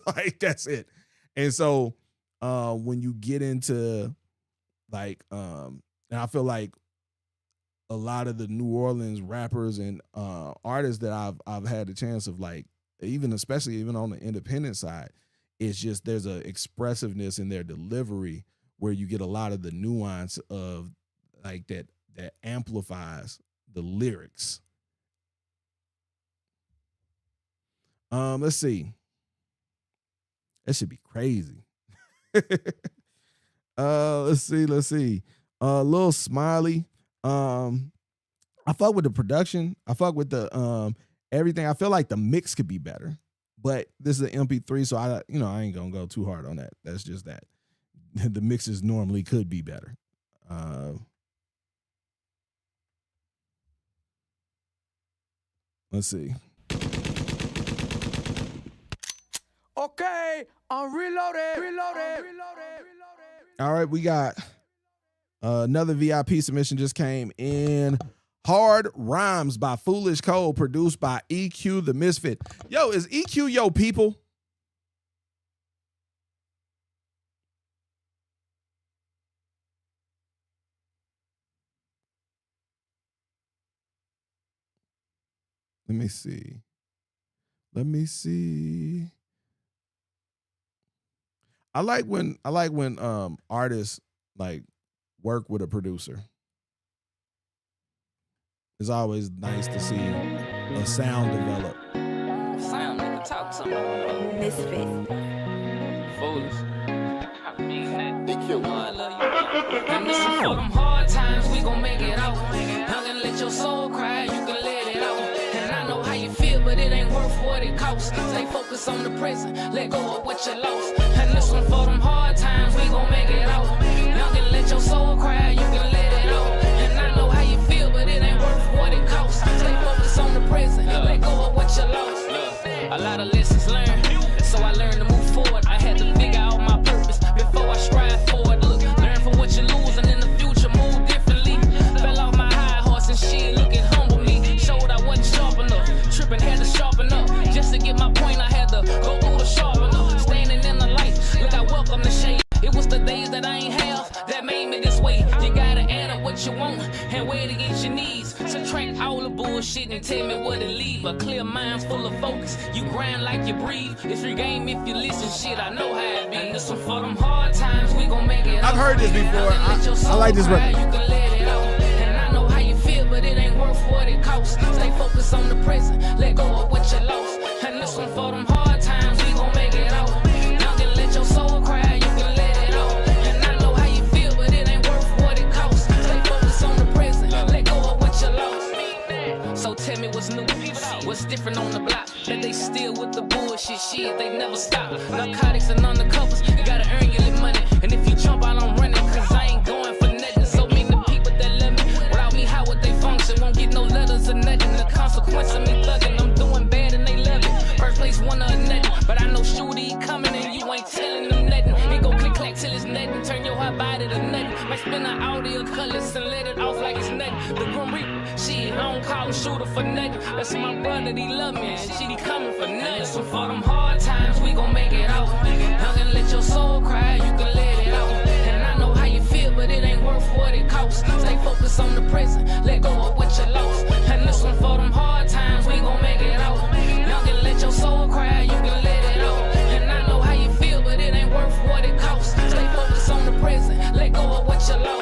Like that's it. And so when you get into like and I feel like a lot of the New Orleans rappers and artists that I've had the chance of like, especially even on the independent side, it's just there's a expressiveness in their delivery where you get a lot of the nuance of like that amplifies the lyrics. Let's see. That should be crazy. Let's see. Lil Smiley. I fuck with the production. I fuck with the everything. I feel like the mix could be better, but this is an MP3, so I ain't gonna go too hard on that. That's just that. The mixes normally could be better. Let's see. Okay, I'm reloaded. All right, we got another VIP submission just came in. Hard Rhymes by Foolish Cole, produced by EQ the Misfit. Yo, is EQ yo people? Let me see. I like when artists like work with a producer. It's always nice to see a sound develop. Sound nigga, talk to me. Misfit. Foolish. I mean that. EQ. No, I love you. And this is for them hard times, we gon' make it out. I'm gonna let your soul cry, you can let it out. And I know how you feel, but it ain't worth what it costs. Stay focused on the present, let go of what you lost. And this one for them hard times, we gon' make it out. I'm gonna let your soul cry, you can let it out. And I know how you feel, but it ain't worth what it costs. Stay focused on the present, let go of what you lost. A lot of lessons learned, so I learned to move forward. I had to figure out my purpose before I strive forward. Look, learn from what you lose, and in the future move differently. Fell off my high horse and shit, look at humble me. Showed I wasn't sharp enough, tripping had to sharpen up. Just to get my point, I had to go through the sharpener. Standing in the light, look, I welcome the shade. It was the days that I ain't have that made me this way. You gotta add up what you want and weigh it against your needs. Subtract all the bullshit and tell me what it leave. A clear mind full of focus. You grind like you breathe. It's your game if you listen. Shit, I know how it be. And this one for them hard times. We gon' make it. I've heard this before. I like this record. You can let it out. And I know how you feel, but it ain't worth what it costs. Stay focused on the present. Let go of what you lost. And this one for them hard times. We gon' make it out. Now can let your soul cry. You can let it out. And I know how you feel, but it ain't worth what it costs. Stay focused on the present. Let go of what you lost. So tell me what's new. What's different on the block? That they still with the bullshit shit. They never stop. Narcotics and undercovers. You gotta earn your little money. And if you jump out, I'm running. Cause I ain't going for nothing. So many people that love me. Without me, how would they function? Won't get no letters or nothing. The consequence in the audio colors and let it off like it's nothing. The Grim Reaper, shit, I don't call a shooter for nothing. That's my brother, he love me, and shit, he coming for nothing. So for them hard times, we gon' make it out. Y'all can let your soul cry, you can let it out. And I know how you feel, but it ain't worth what it costs. Stay focused on the present, let go of what you lost. And this one for them hard times, we gon' make it out. Y'all can let your soul cry, you can let it out. And I know how you feel, but it ain't worth what it costs. Stay focused on the present, let go of what you lost.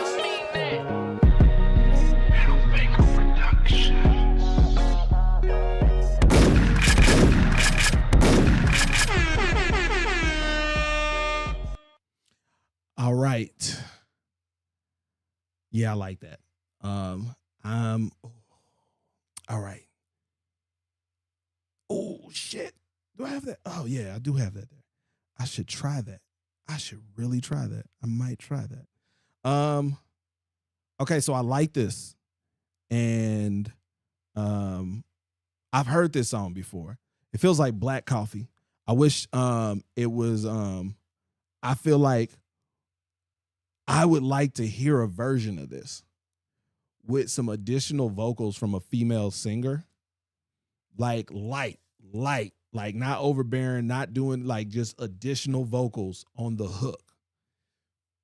All right. Yeah, I like that. All right. Oh shit. Do I have that? Oh yeah, I do have that there. I should try that. I should really try that. I might try that. Okay, so I like this. And I've heard this song before. It feels like Black Coffee. I wish it was I feel like I would like to hear a version of this with some additional vocals from a female singer. Like light, like not overbearing, not doing like just additional vocals on the hook.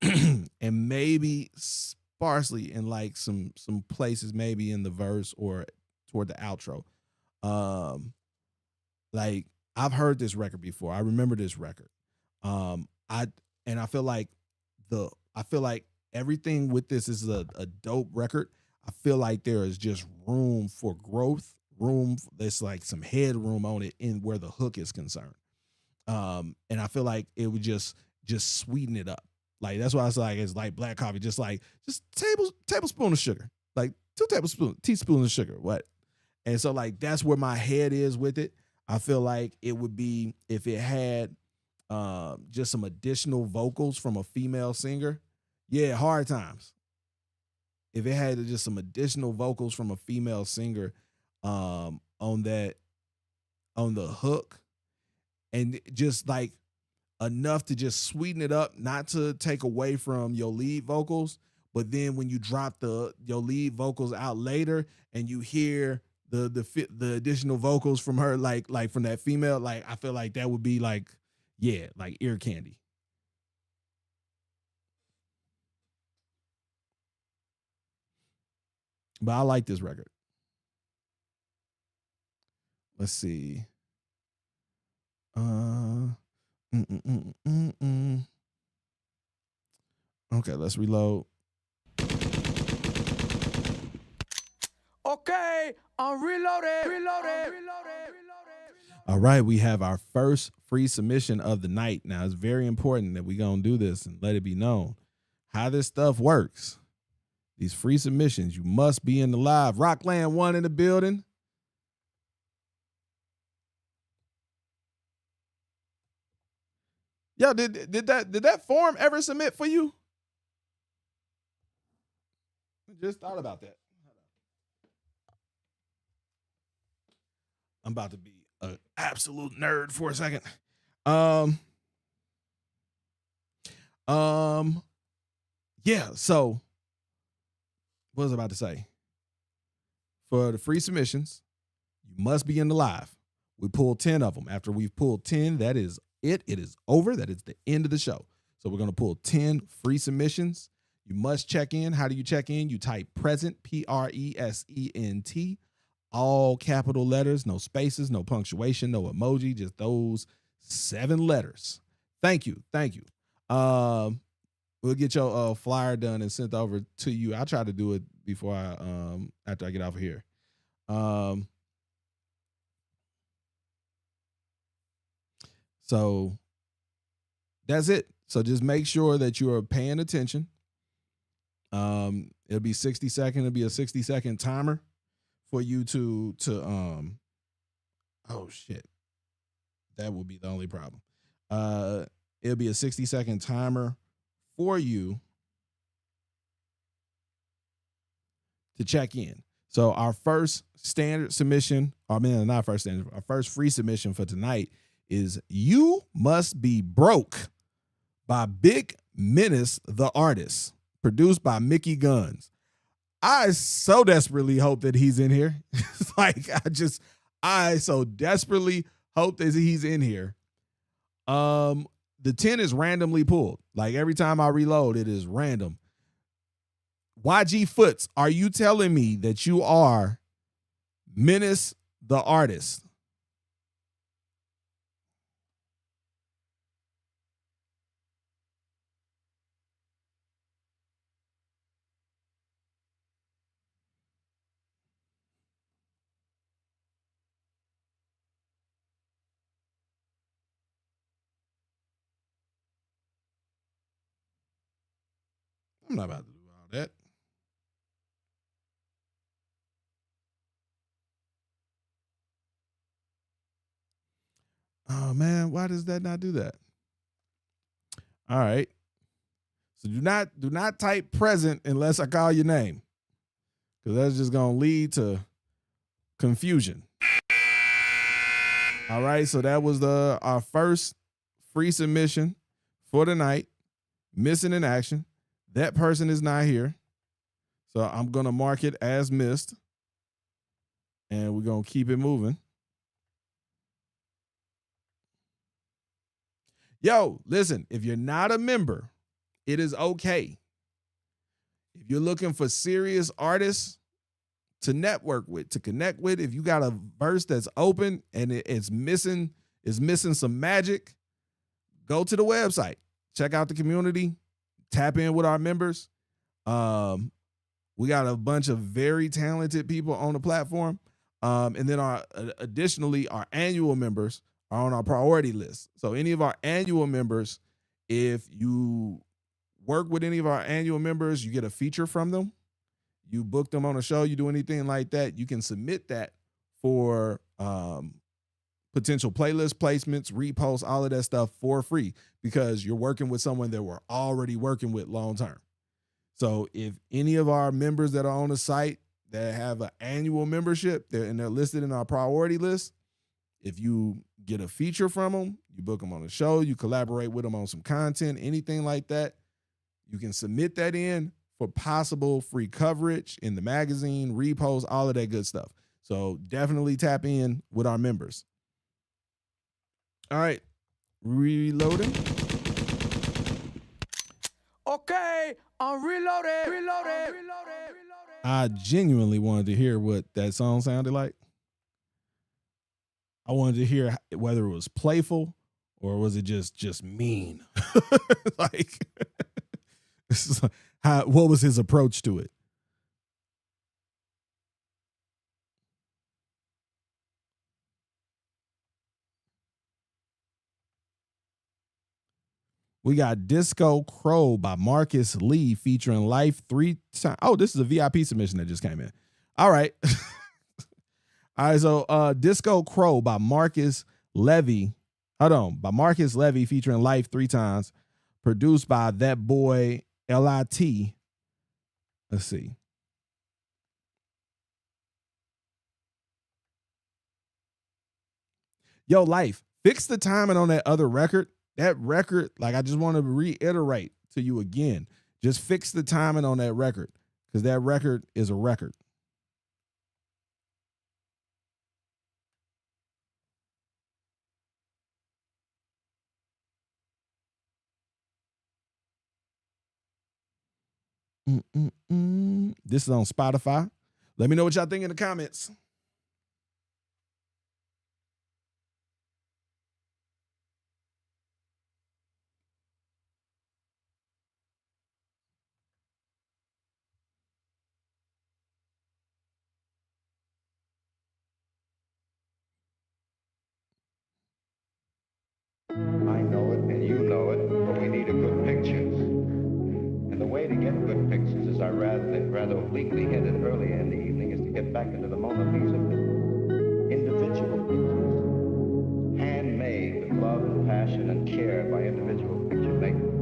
And maybe sparsely in like some places, maybe in the verse or toward the outro. Like I've heard this record before. I remember this record. I feel like everything with this is a dope record. I feel like there is just room for growth, there's like some headroom on it in where the hook is concerned. And I feel like it would just sweeten it up. Like that's why I was like, it's like Black Coffee, just tablespoon of sugar, like 2 teaspoons of sugar. What? And so like that's where my head is with it. I feel like it would be if it had just some additional vocals from a female singer. Yeah, Hard Times. If it had just some additional vocals from a female singer on the hook, and just like enough to just sweeten it up, not to take away from your lead vocals, but then when you drop your lead vocals out later and you hear the additional vocals from her, like from that female, like I feel like that would be like, yeah, like ear candy. But I like this record. Let's see. Okay, let's reload. Okay, I'm reloaded. All right, we have our first free submission of the night. Now, it's very important that we're going to do this and let it be known how this stuff works. These free submissions, you must be in the live. Rockland 1 in the building. Yo, did that form ever submit for you? I just thought about that. I'm about to be an absolute nerd for a second. Yeah, so what was I about to say? For the free submissions, you must be in the live. We pulled 10 of them. After we've pulled 10, that is it. It is over. That is the end of the show. So we're going to pull 10 free submissions. You must check in. How do you check in? You type present, PRESENT, all capital letters, no spaces, no punctuation, no emoji, just those 7 letters. Thank you. Thank you. We'll get your flyer done and sent over to you. I'll try to do it before after I get off of here. So that's it. So just make sure that you are paying attention. It'll be 60 seconds. It'll be a 60-second timer for you to oh shit. That will be the only problem. It'll be a 60-second timer for you to check in. So our first standard submission, not first standard, our first free submission for tonight is You Must Be Broke by Big Menace, the artist, produced by Mickey Guns. I so desperately hope that he's in here. Like, I so desperately hope that he's in here. The 10 is randomly pulled. Like, every time I reload, it is random. YG Foots, are you telling me that you are Menace the artist? I'm not about to do all that. Oh man, why does that not do that? All right. So do not type present unless I call your name, because that's just gonna lead to confusion. All right, so that was our first free submission for the night. Missing in action. That person is not here, so I'm gonna mark it as missed, and we're gonna keep it moving. Yo, listen, if you're not a member, it is okay. If you're looking for serious artists to network with, to connect with, if you got a verse that's open and it's missing some magic, go to the website, check out the community, tap in with our members. We got a bunch of very talented people on the platform. And then additionally, our annual members are on our priority list. So any of our annual members, if you work with any of our annual members, you get a feature from them. You book them on a show, you do anything like that, you can submit that for potential playlist placements, reposts, all of that stuff for free, because you're working with someone that we're already working with long term. So if any of our members that are on the site that have an annual membership, they're listed in our priority list, if you get a feature from them, you book them on a show, you collaborate with them on some content, anything like that, you can submit that in for possible free coverage in the magazine, repost, all of that good stuff. So definitely tap in with our members. All right, reloading. Okay, I'm reloaded. I genuinely wanted to hear what that song sounded like. I wanted to hear whether it was playful or was it just mean. Like, what was his approach to it? We got Disco Crow by Marcus Lee featuring Life 3 times. Oh, this is a VIP submission that just came in. All right. All right, so Disco Crow by Marcus Levy. Hold on. By Marcus Levy featuring Life 3 times. Produced by that boy LIT. Let's see. Yo, Life, fix the timing on that other record. That record, like, I just want to reiterate to you again. Just fix the timing on that record, because that record is a record. This is on Spotify. Let me know what y'all think in the comments. I know it and you know it, but we need a good picture. And the way to get good pictures, as I rather obliquely hinted earlier in the evening, is to get back into the Mona Lisa business. Individual pictures, handmade with love and passion and care by individual picture makers.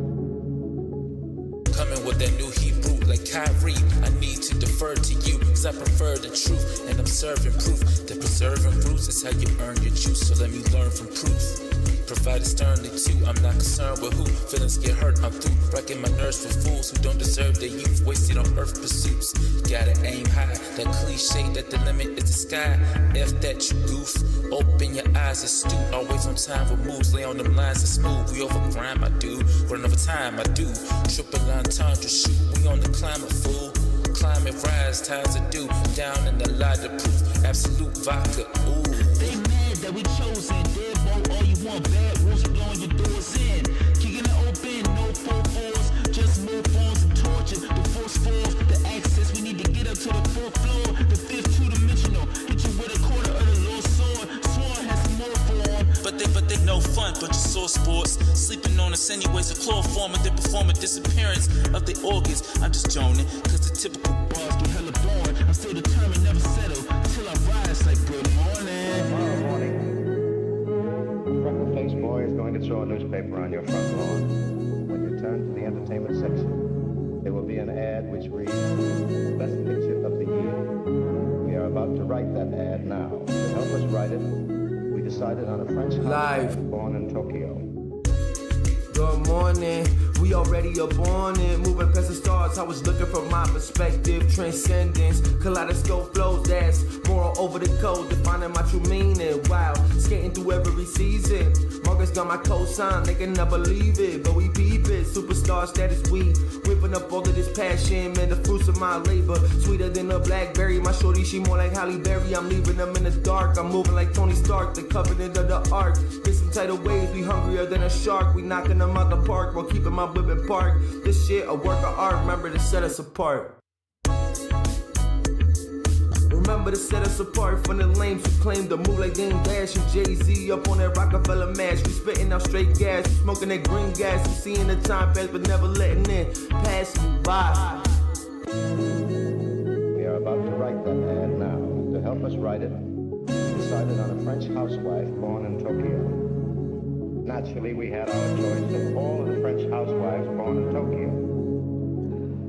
Coming with that new Hebrew like Kyrie, I need to defer to you, cause I prefer the truth, and I'm serving proof that preserving roots is how you earn your juice. So let me learn from proof. Provided sternly too, I'm not concerned with who. Feelings get hurt, I'm through. Rocking my nerves for fools who don't deserve their youth. Wasted on earth pursuits. Gotta aim high. That cliche that the limit is the sky. F that you goof. Open your eyes, astute. Always on time with moves. Lay on them lines and smooth. We over grind, I do. Run over time, I do. Triple entendre, shoot. We on the climate, fool. Climate rise, times are due. Down in the light of proof. Absolute vodka, ooh. They mad that we chosen. Deadbolt, all you want, bad rules, you blowing your doors in. Kicking it open, no 4-4s. Just more forms of torture. The force falls, the access, we need to get up to the 4th floor. The 5th two-dimensional. Hit you with a quarter of the Lord's sword. Sworn has some more form. But they no fun, bunch of sore sports. Sleeping on us anyways, a chloroform and they perform a disappearance of the organs. I'm just joning, cause the typical bars get hella born. I'm still determined, never settle. Till I rise like good morning. Tomorrow morning, a freckle-faced boy is going to throw a newspaper on your front lawn. When you turn to the entertainment section, there will be an ad which reads, Best Picture of the Year. We are about to write that ad now. To help us write it, we decided on a French housewife born in Tokyo. Good morning, we already up on it. Moving past the stars, I was looking from my perspective. Transcendence, kaleidoscope flows, that's moral over the code. Defining my true meaning, wow. Skating through every season. Marcus got my cosign, they can never believe it. But we peep it, superstar status, we whipping up all of this passion. Man, the fruits of my labor, sweeter than a blackberry. My shorty, she more like Halle Berry. I'm leaving them in the dark, I'm moving like Tony Stark. The covenant of the ark, get some tidal waves, we hungrier than a shark. We knocking them out the park, while keeping my whip in park. This shit, a work of art, remember to set us apart. Remember to set us apart from the lames who claim to move like Dame Dash and Jay-Z up on that Rockefeller mash. We spitting out straight gas, we smoking that green gas. We seeing the time pass but never letting it pass you by. We are about to write that ad now. To help us write it, we decided on a French housewife born in Tokyo. Naturally, we had our choice of all of the French housewives born in Tokyo.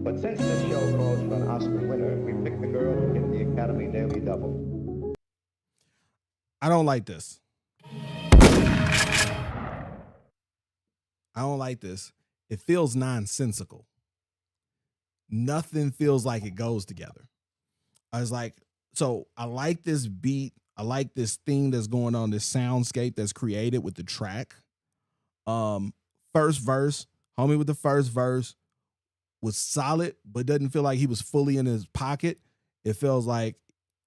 But since this show calls for an Oscar winner, we picked the girl who hit the Academy Daily Double. I don't like this. I don't like this. It feels nonsensical. Nothing feels like it goes together. I was like, so I like this beat. I like this thing that's going on, this soundscape that's created with the track. First verse, homie with the first verse was solid, but doesn't feel like he was fully in his pocket. It feels like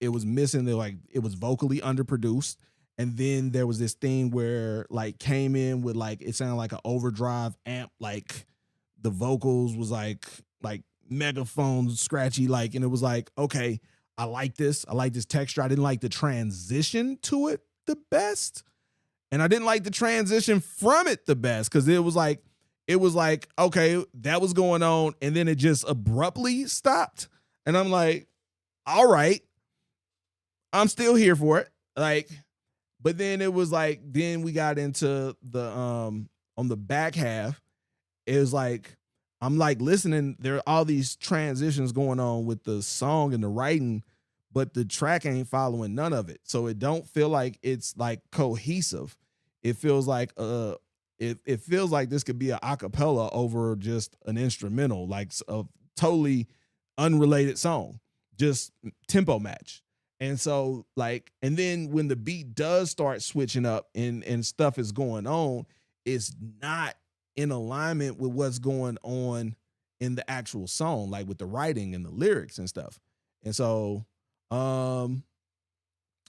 it was missing, like it was vocally underproduced. And then there was this thing where like came in with like, it sounded like an overdrive amp, like the vocals was like megaphone scratchy, like, and it was like, okay, I like this texture. I didn't like the transition to it the best. And I didn't like the transition from it the best, because it was like, okay, that was going on, and then it just abruptly stopped. And I'm like, all right, I'm still here for it. Like, but then it was like, then we got into the on the back half, it was like, I'm like listening, there are all these transitions going on with the song and the writing, but the track ain't following none of it. So it don't feel like it's like cohesive. It feels like it feels like this could be a acapella over just an instrumental, like a totally unrelated song, just tempo match. And so like, and then when the beat does start switching up and stuff is going on, it's not in alignment with what's going on in the actual song, like with the writing and the lyrics and stuff. And so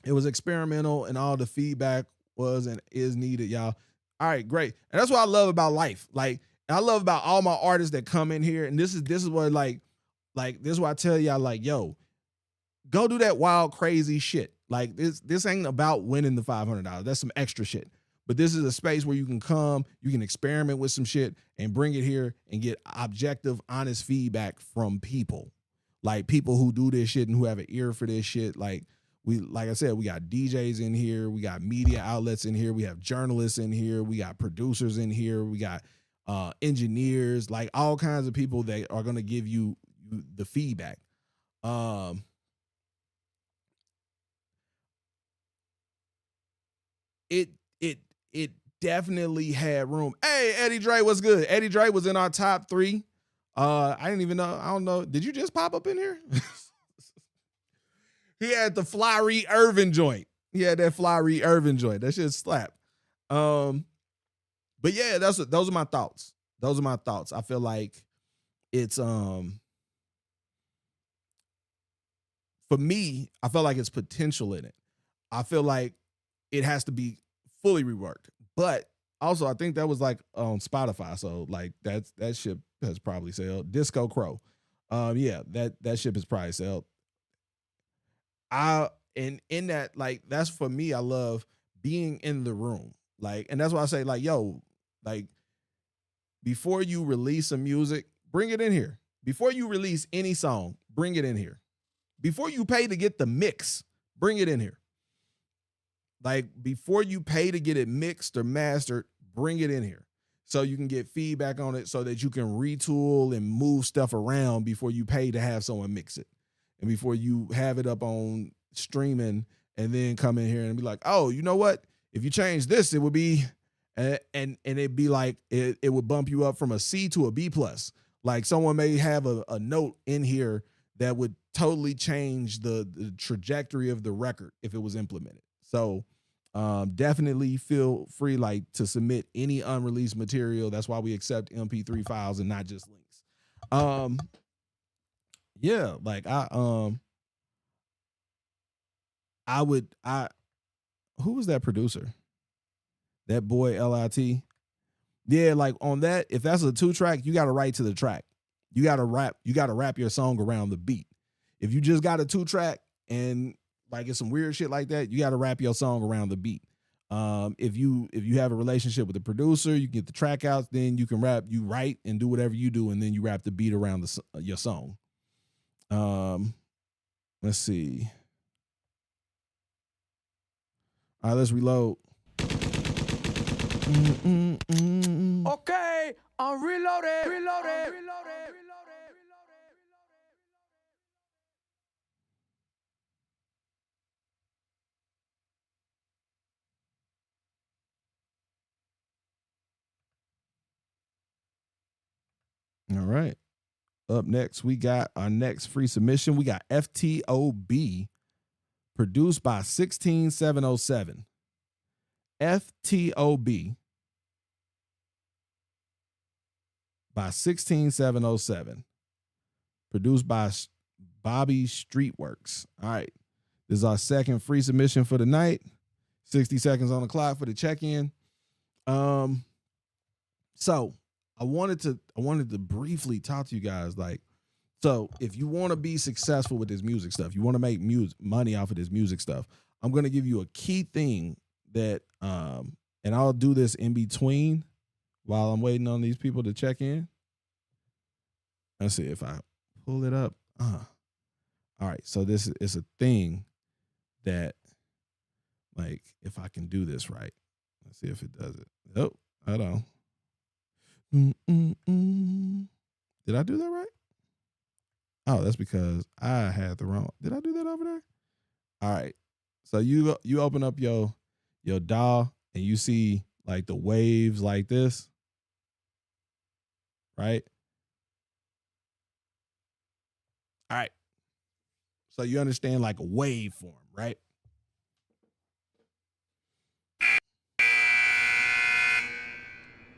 it was experimental, and all the feedback was and is needed, y'all. All right, great. And that's what I love about life. Like, I love about all my artists that come in here. And this is what like this is what I tell y'all, like, yo, go do that wild, crazy shit. Like this ain't about winning the $500. That's some extra shit. But this is a space where you can come, you can experiment with some shit and bring it here and get objective, honest feedback from people. Like people who do this shit and who have an ear for this shit. Like I said, we got DJs in here, we got media outlets in here, we have journalists in here, we got producers in here, we got engineers, like all kinds of people that are going to give you the feedback. Um, it it definitely had room. Hey, Eddie Dre, what's good? Eddie Dre was in our top 3. I didn't even know. I don't know. Did you just pop up in here? He had the Fly Irvin joint. He had that Fly Irvin joint. That shit slap. But yeah, those are my thoughts. Those are my thoughts. I feel like it's for me, I feel like it's potential in it. I feel like it has to be fully reworked. But also, I think that was like on Spotify. So like that ship has probably sailed. Disco Crow. Yeah, that ship has probably sailed. And in that, like, that's for me, I love being in the room. Like, and that's why I say, like, yo, like, before you release some music, bring it in here. Before you release any song, bring it in here. Before you pay to get the mix, bring it in here. Like, before you pay to get it mixed or mastered, bring it in here. So you can get feedback on it so that you can retool and move stuff around before you pay to have someone mix it. And before you have it up on streaming and then come in here and be like, oh, you know what? If you change this, it would be, and it'd be like, it would bump you up from a C to a B+. Like someone may have a note in here that would totally change the trajectory of the record if it was implemented. So definitely feel free like to submit any unreleased material. That's why we accept MP3 files and not just links. Yeah, like who was that producer? That boy LIT. Yeah, like on that, if that's a 2-track, you got to write to the track. You got to rap your song around the beat. If you just got a 2-track and like it's some weird shit like that, you got to rap your song around the beat. If you have a relationship with the producer, you get the track outs, then you can you write and do whatever you do, and then you rap the beat around your song. Let's see. All right, let's reload. Okay, I'm reloaded. All right. Up next, we got our next free submission. We got FTOB, produced by 16707. FTOB by 16707. Produced by Bobby Streetworks. All right. This is our second free submission for the night. 60 seconds on the clock for the check-in. So I wanted to briefly talk to you guys. Like, so if you want to be successful with this music stuff, you want to make money off of this music stuff, I'm going to give you a key thing that, and I'll do this in between while I'm waiting on these people to check in. Let's see if I pull it up. All right. So this is a thing that, like, if I can do this right, let's see if it does it. Oh, hold on. Did I do that right? Oh, that's because I had the wrong. Did I do that over there? All right. So you open up your DAW and you see like the waves like this, right? All right. So you understand like a waveform, right?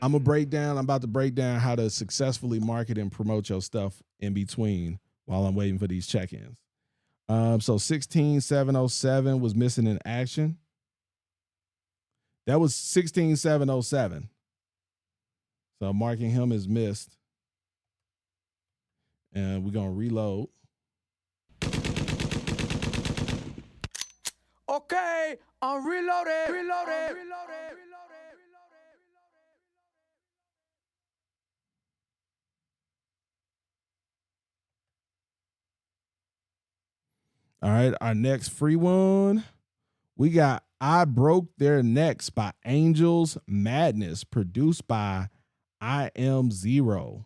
I'm about to break down how to successfully market and promote your stuff in between while I'm waiting for these check-ins. So 16707 was missing in action. That was 16707. So marking him as missed. And we're going to reload. Okay, I'm reloaded. All right, our next free one, we got I Broke Their Necks by Angels Madness, produced by I Am Zero.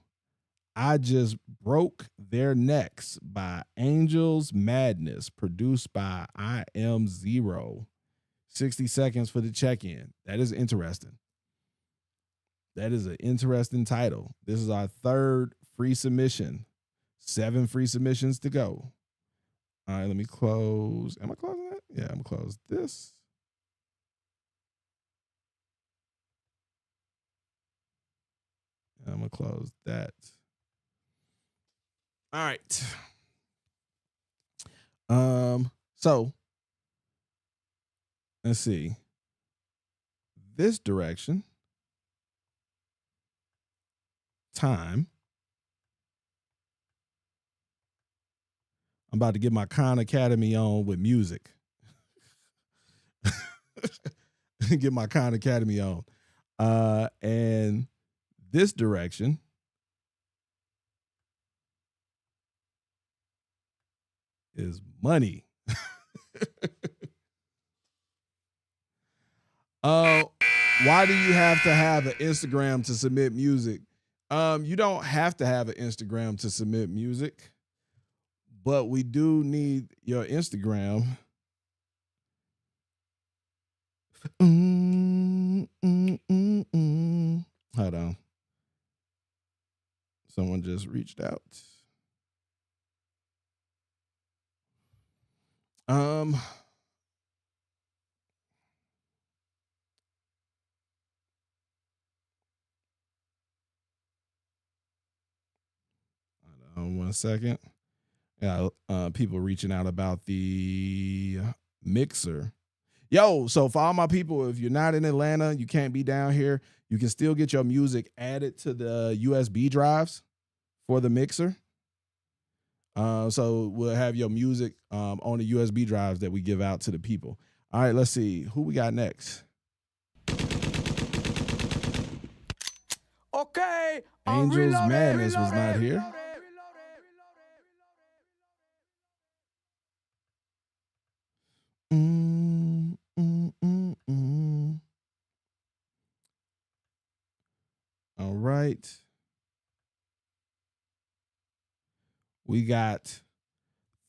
I Just Broke Their Necks by Angels Madness, produced by I Am Zero. 60 seconds for the check-in. That is interesting. That is an interesting title. This is our third free submission. 7 free submissions to go. All right, let me close. Am I closing that? Yeah, I'm gonna close this. I'm gonna close that. All right. So let's see. This direction. Time. I'm about to get my Khan Academy on with music. Get my Khan Academy on. And this direction is money. Why do you have to have an Instagram to submit music? You don't have to have an Instagram to submit music, but we do need your Instagram. Hold on. Someone just reached out. Hold on 1 second. Yeah, people reaching out about the mixer. Yo, so for all my people, if you're not in Atlanta, you can't be down here, you can still get your music added to the USB drives for the mixer. So we'll have your music on the USB drives that we give out to the people. All right, let's see who we got next. Okay. Angels Madness was not here. All right. We got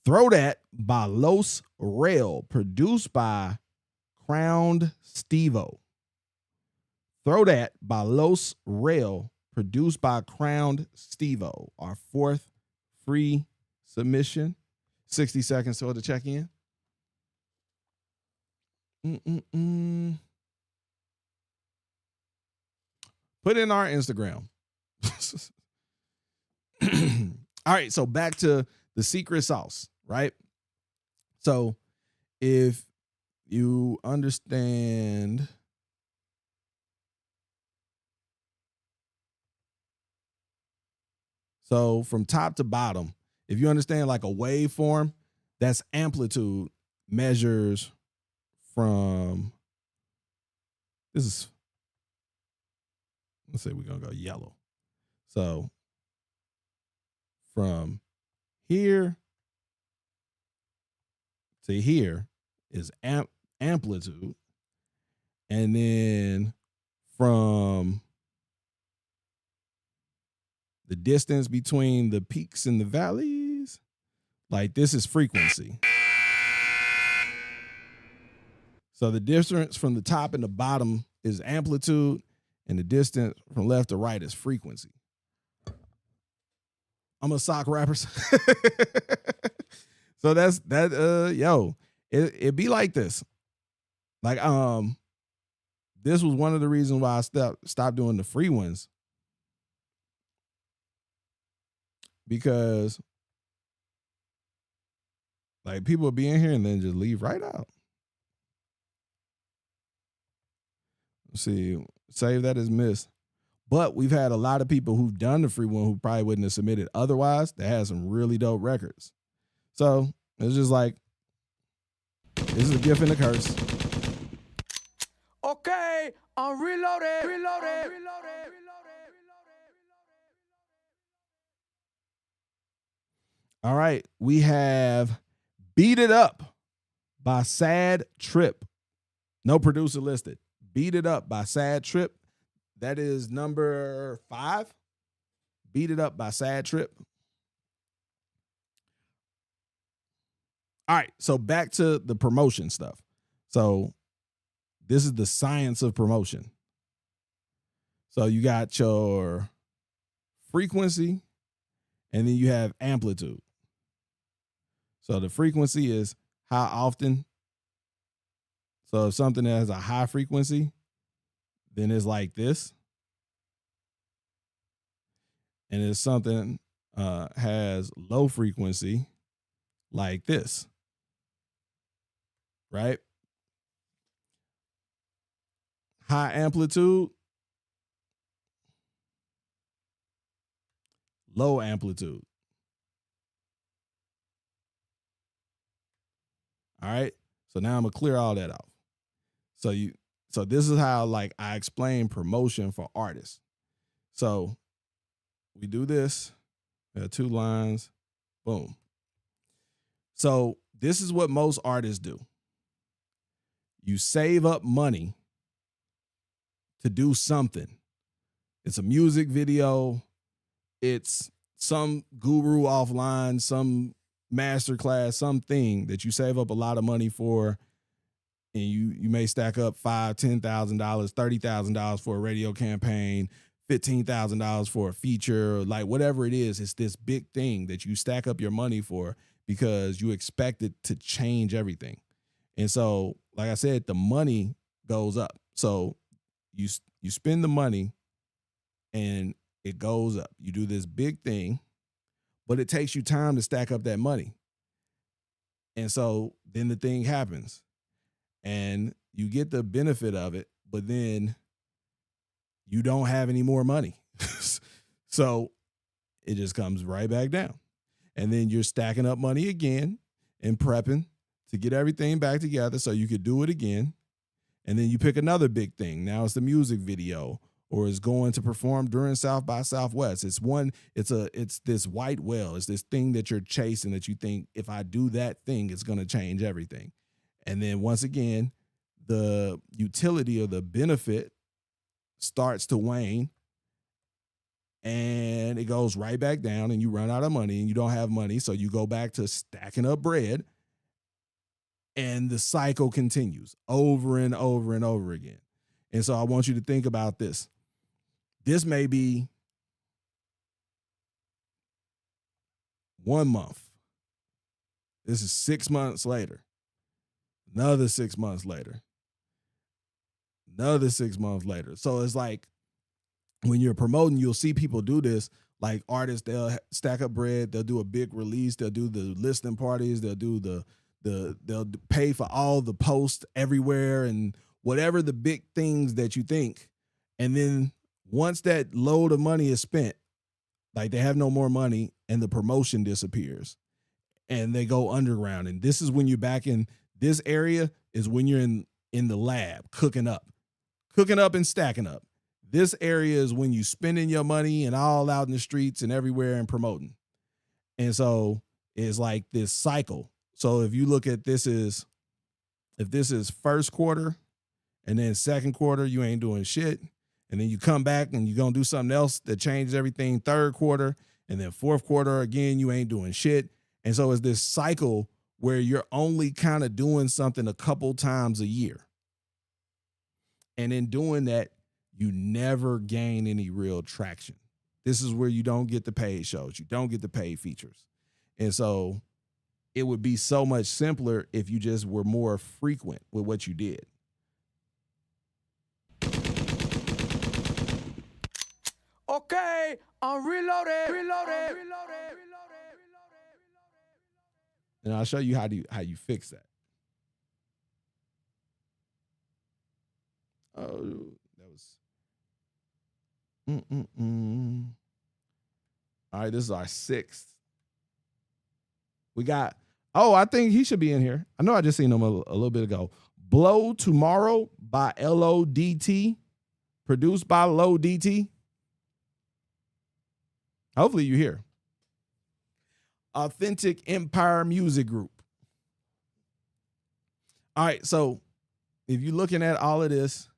Throw That by Los Rail, produced by Crowned Stevo. Throw That by Los Rail, produced by Crowned Stevo. Our 4th free submission. 60 seconds till the check-in. Put in our Instagram. All right, so back to the secret sauce, right? So if you understand, so from top to bottom, if you understand like a waveform, that's amplitude measures from, this is, let's say we're gonna go yellow. So from here to here is amplitude. And then from the distance between the peaks and the valleys, like this is frequency. So the difference from the top and the bottom is amplitude, and the distance from left to right is frequency. I'm a sock rapper. So that's that. Yo, it be like this. Like this was one of the reasons why I stopped doing the free ones, because like people will be in here and then just leave right out. Let's see, save that as missed. But we've had a lot of people who've done the free one who probably wouldn't have submitted otherwise that has some really dope records. So it's just like, this is a gift and a curse. Okay, I'm reloaded. All right, we have Beat It Up by Sad Trip. No producer listed. Beat It Up by Sad Trip. That is number 5. Beat It Up by Sad Trip. All right, so back to the promotion stuff. So this is the science of promotion. So you got your frequency, and then you have amplitude. So the frequency is how often. So if something has a high frequency, then it's like this. And if something has low frequency, like this. Right? High amplitude, low amplitude. All right. So now I'm gonna clear all that off. So this is how like I explain promotion for artists. So we do this. We have 2 lines. Boom. So this is what most artists do. You save up money to do something. It's a music video. It's some guru offline, some masterclass, something that you save up a lot of money for, and you may stack up $5,000, $10,000, $30,000 for a radio campaign, $15,000 for a feature, like whatever it is. It's this big thing that you stack up your money for because you expect it to change everything. And so, like I said, the money goes up. So you spend the money and it goes up. You do this big thing, but it takes you time to stack up that money. And so then the thing happens and you get the benefit of it, but then you don't have any more money. So it just comes right back down. And then you're stacking up money again and prepping to get everything back together so you could do it again. And then you pick another big thing. Now it's the music video, or it's going to perform during South by Southwest. It's this white whale. It's this thing that you're chasing that you think, if I do that thing, it's going to change everything. And then once again, the utility or the benefit starts to wane, and it goes right back down, and you run out of money and you don't have money. So you go back to stacking up bread, and the cycle continues over and over and over again. And so I want you to think about this. This may be 1 month. This is 6 months later. Another 6 months later. Another 6 months later. So it's like when you're promoting, you'll see people do this. Like artists, they'll stack up bread. They'll do a big release. They'll do the listening parties. They'll do they'll pay for all the posts everywhere and whatever the big things that you think. And then once that load of money is spent, like they have no more money and the promotion disappears and they go underground. And this is when you're back in this area is when you're in the lab cooking up and stacking up. This area is when you spending your money and all out in the streets and everywhere and promoting. And so it's like this cycle. So if you look at if this is first quarter and then second quarter, you ain't doing shit. And then you come back and you're going to do something else that changes everything third quarter. And then fourth quarter, again, you ain't doing shit. And so it's this cycle where you're only kind of doing something a couple times a year. And in doing that, you never gain any real traction. This is where you don't get the paid shows. You don't get the paid features. And so it would be so much simpler if you just were more frequent with what you did. Okay, I'm reloaded. And I'll show you how you fix that. Oh, that was. All right, this is our 6th. We got. Oh, I think he should be in here. I know I just seen him a little bit ago. Blow Tomorrow by LODT, produced by LODT. Hopefully you're here. Authentic Empire Music Group. All right, so if you're looking at all of this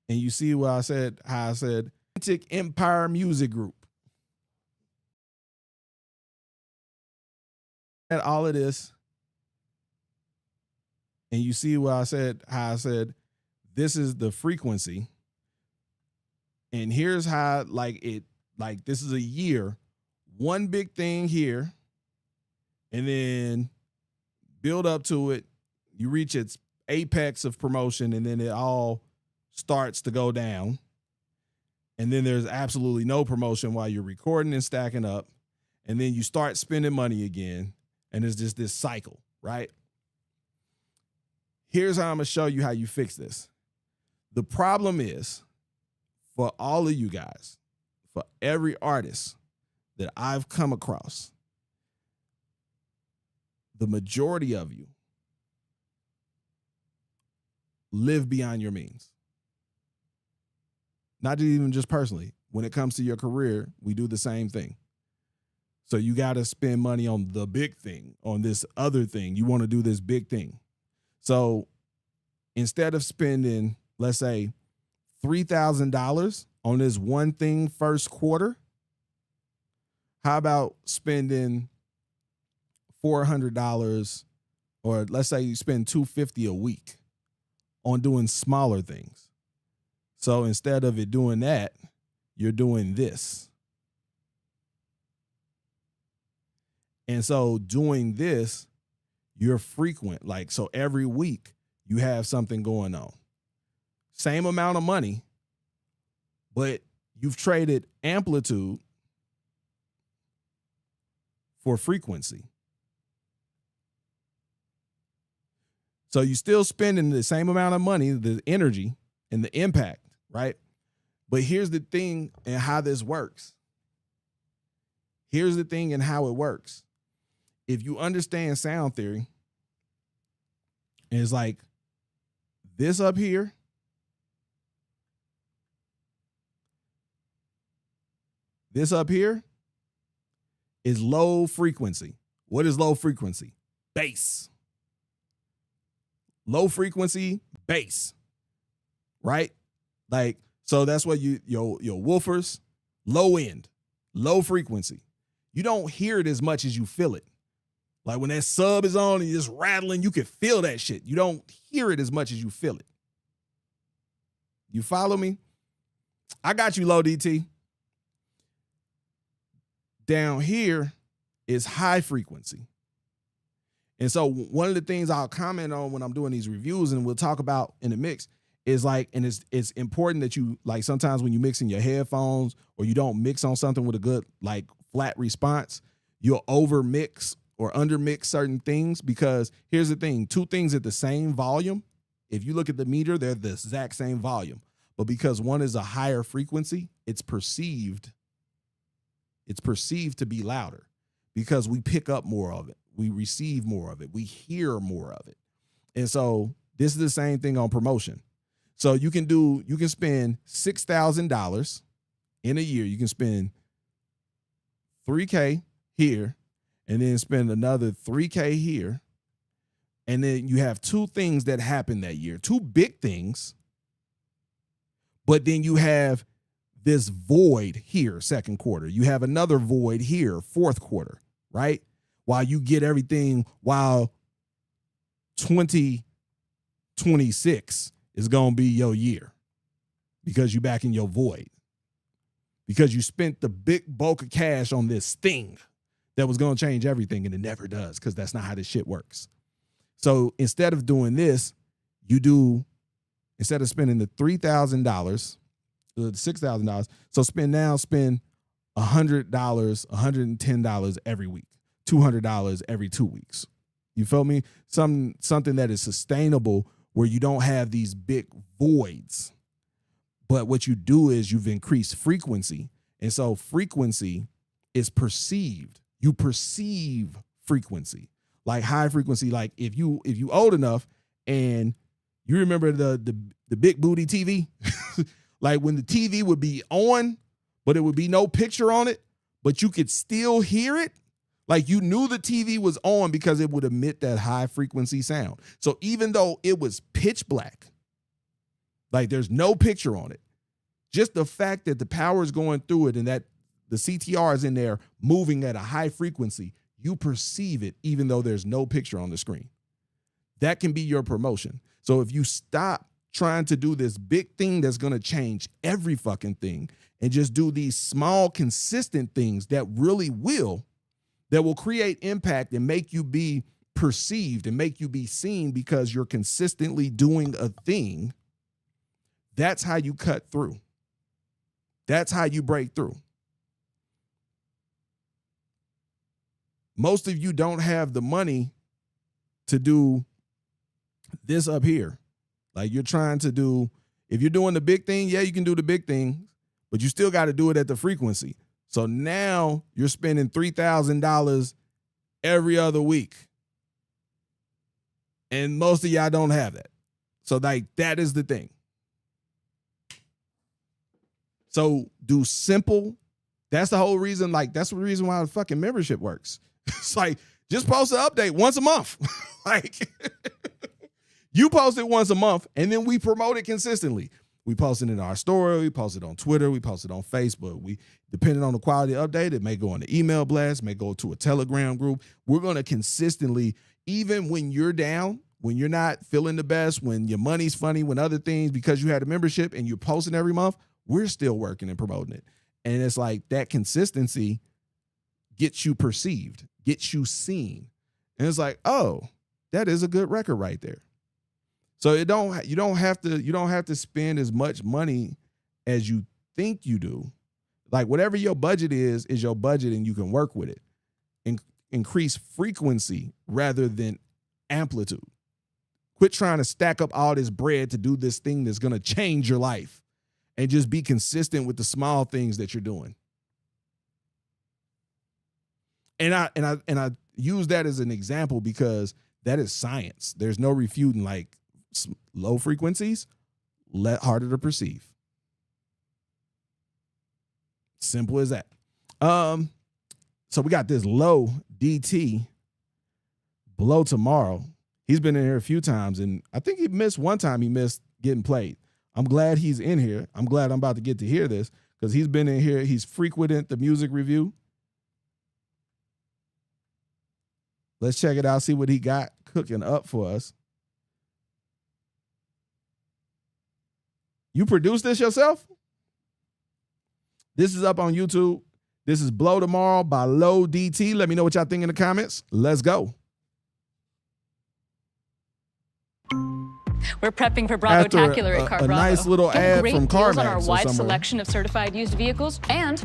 and you see what I said, how I said, Empire Music Group. At all of this, and you see what I said, how I said, this is the frequency. And here's how, like this is a year, one big thing here, and then build up to it. You reach its apex of promotion, and then it all starts to go down. And then there's absolutely no promotion while you're recording and stacking up. And then you start spending money again. And it's just this cycle, right? Here's how I'm going to show you how you fix this. The problem is, for all of you guys, for every artist that I've come across, the majority of you live beyond your means. Not even just personally. When it comes to your career, we do the same thing. So you got to spend money on the big thing, on this other thing. You want to do this big thing. So instead of spending, let's say, $3,000 on this one thing first quarter, how about spending $400, or let's say you spend $250 a week on doing smaller things. So instead of it doing that, you're doing this. And so doing this, you're frequent. Like, so every week you have something going on. Same amount of money, but you've traded amplitude for frequency. So you're still spending the same amount of money, the energy and the impact, right? But here's the thing and how this works. Here's the thing and how it works. If you understand sound theory, it's like this up here is low frequency. What is low frequency? Bass. Low frequency bass, right? Like, so that's what your woofers, low end, low frequency. You don't hear it as much as you feel it. Like when that sub is on and you're just rattling, you can feel that shit. You don't hear it as much as you feel it. You follow me? I got you, low DT. Down here is high frequency. And so one of the things I'll comment on when I'm doing these reviews and we'll talk about in the mix is like, and it's important that you, like sometimes when you mix in your headphones or you don't mix on something with a good like flat response, you'll over mix or under mix certain things, because here's the thing, two things at the same volume, if you look at the meter, they're the exact same volume. But because one is a higher frequency, it's perceived to be louder because we pick up more of it. We receive more of it. We hear more of it. And so this is the same thing on promotion. So you can spend $6,000 in a year. You can spend $3K here and then spend another $3K here. And then you have two things that happen that year, two big things. But then you have this void here, second quarter. You have another void here, fourth quarter, right? While you get everything, while 2026 is going to be your year because you back in your void. Because you spent the big bulk of cash on this thing that was going to change everything, and it never does because that's not how this shit works. So instead of doing this, instead of spending the $3,000, the $6,000, so spend $100, $110 every week, $200 every 2 weeks. You feel me? Something that is sustainable where you don't have these big voids. But what you do is you've increased frequency. And so frequency is perceived. You perceive frequency. Like high frequency, like if you old enough and you remember the big booty TV, like when the TV would be on, but it would be no picture on it, but you could still hear it. Like you knew the TV was on because it would emit that high frequency sound. So even though it was pitch black, like there's no picture on it, Just the fact that the power is going through it and that the CTR is in there moving at a high frequency, you perceive it even though there's no picture on the screen. That can be your promotion. So if you stop trying to do this big thing that's going to change every fucking thing and just do these small, consistent things that will create impact and make you be perceived and make you be seen because you're consistently doing a thing, that's how you cut through. That's how you break through. Most of you don't have the money to do this up here. Like you're trying to do, if you're doing the big thing, yeah, you can do the big thing, but you still got to do it at the frequency. So now you're spending $3,000 every other week. And most of y'all don't have that. So like that is the thing. So do simple. That's the whole reason. Like that's the reason why the fucking membership works. It's like just post an update once a month. Like you post it once a month and then we promote it consistently. We post it in our story. We post it on Twitter. We post it on Facebook. We, depending on the quality update, it may go on the email blast, may go to a Telegram group. We're going to consistently, even when you're down, when you're not feeling the best, when your money's funny, when other things, because you had a membership and you're posting every month, we're still working and promoting it. And it's like that consistency gets you perceived, gets you seen. And it's like, oh, that is a good record right there. So you don't have to spend as much money as you think you do. Like whatever your budget is your budget and you can work with it. Increase frequency rather than amplitude. Quit trying to stack up all this bread to do this thing that's going to change your life and just be consistent with the small things that you're doing. And I use that as an example because that is science. There's no refuting like low frequencies, harder to perceive. Simple as that. So we got this low DT, Blow Tomorrow. He's been in here a few times, and I think he missed one time. He missed getting played. I'm glad he's in here. I'm glad I'm about to get to hear this because he's been in here. He's frequented the music review. Let's check it out, see what he got cooking up for us. You produced this yourself? This is up on YouTube. This is Blow Tomorrow by Low DT. Let me know what y'all think in the comments. Let's go. We're prepping for Bravo-tacular at Car a Bravo. nice little Get ad great from deals on CarMax our or wide somewhere. selection of certified used vehicles and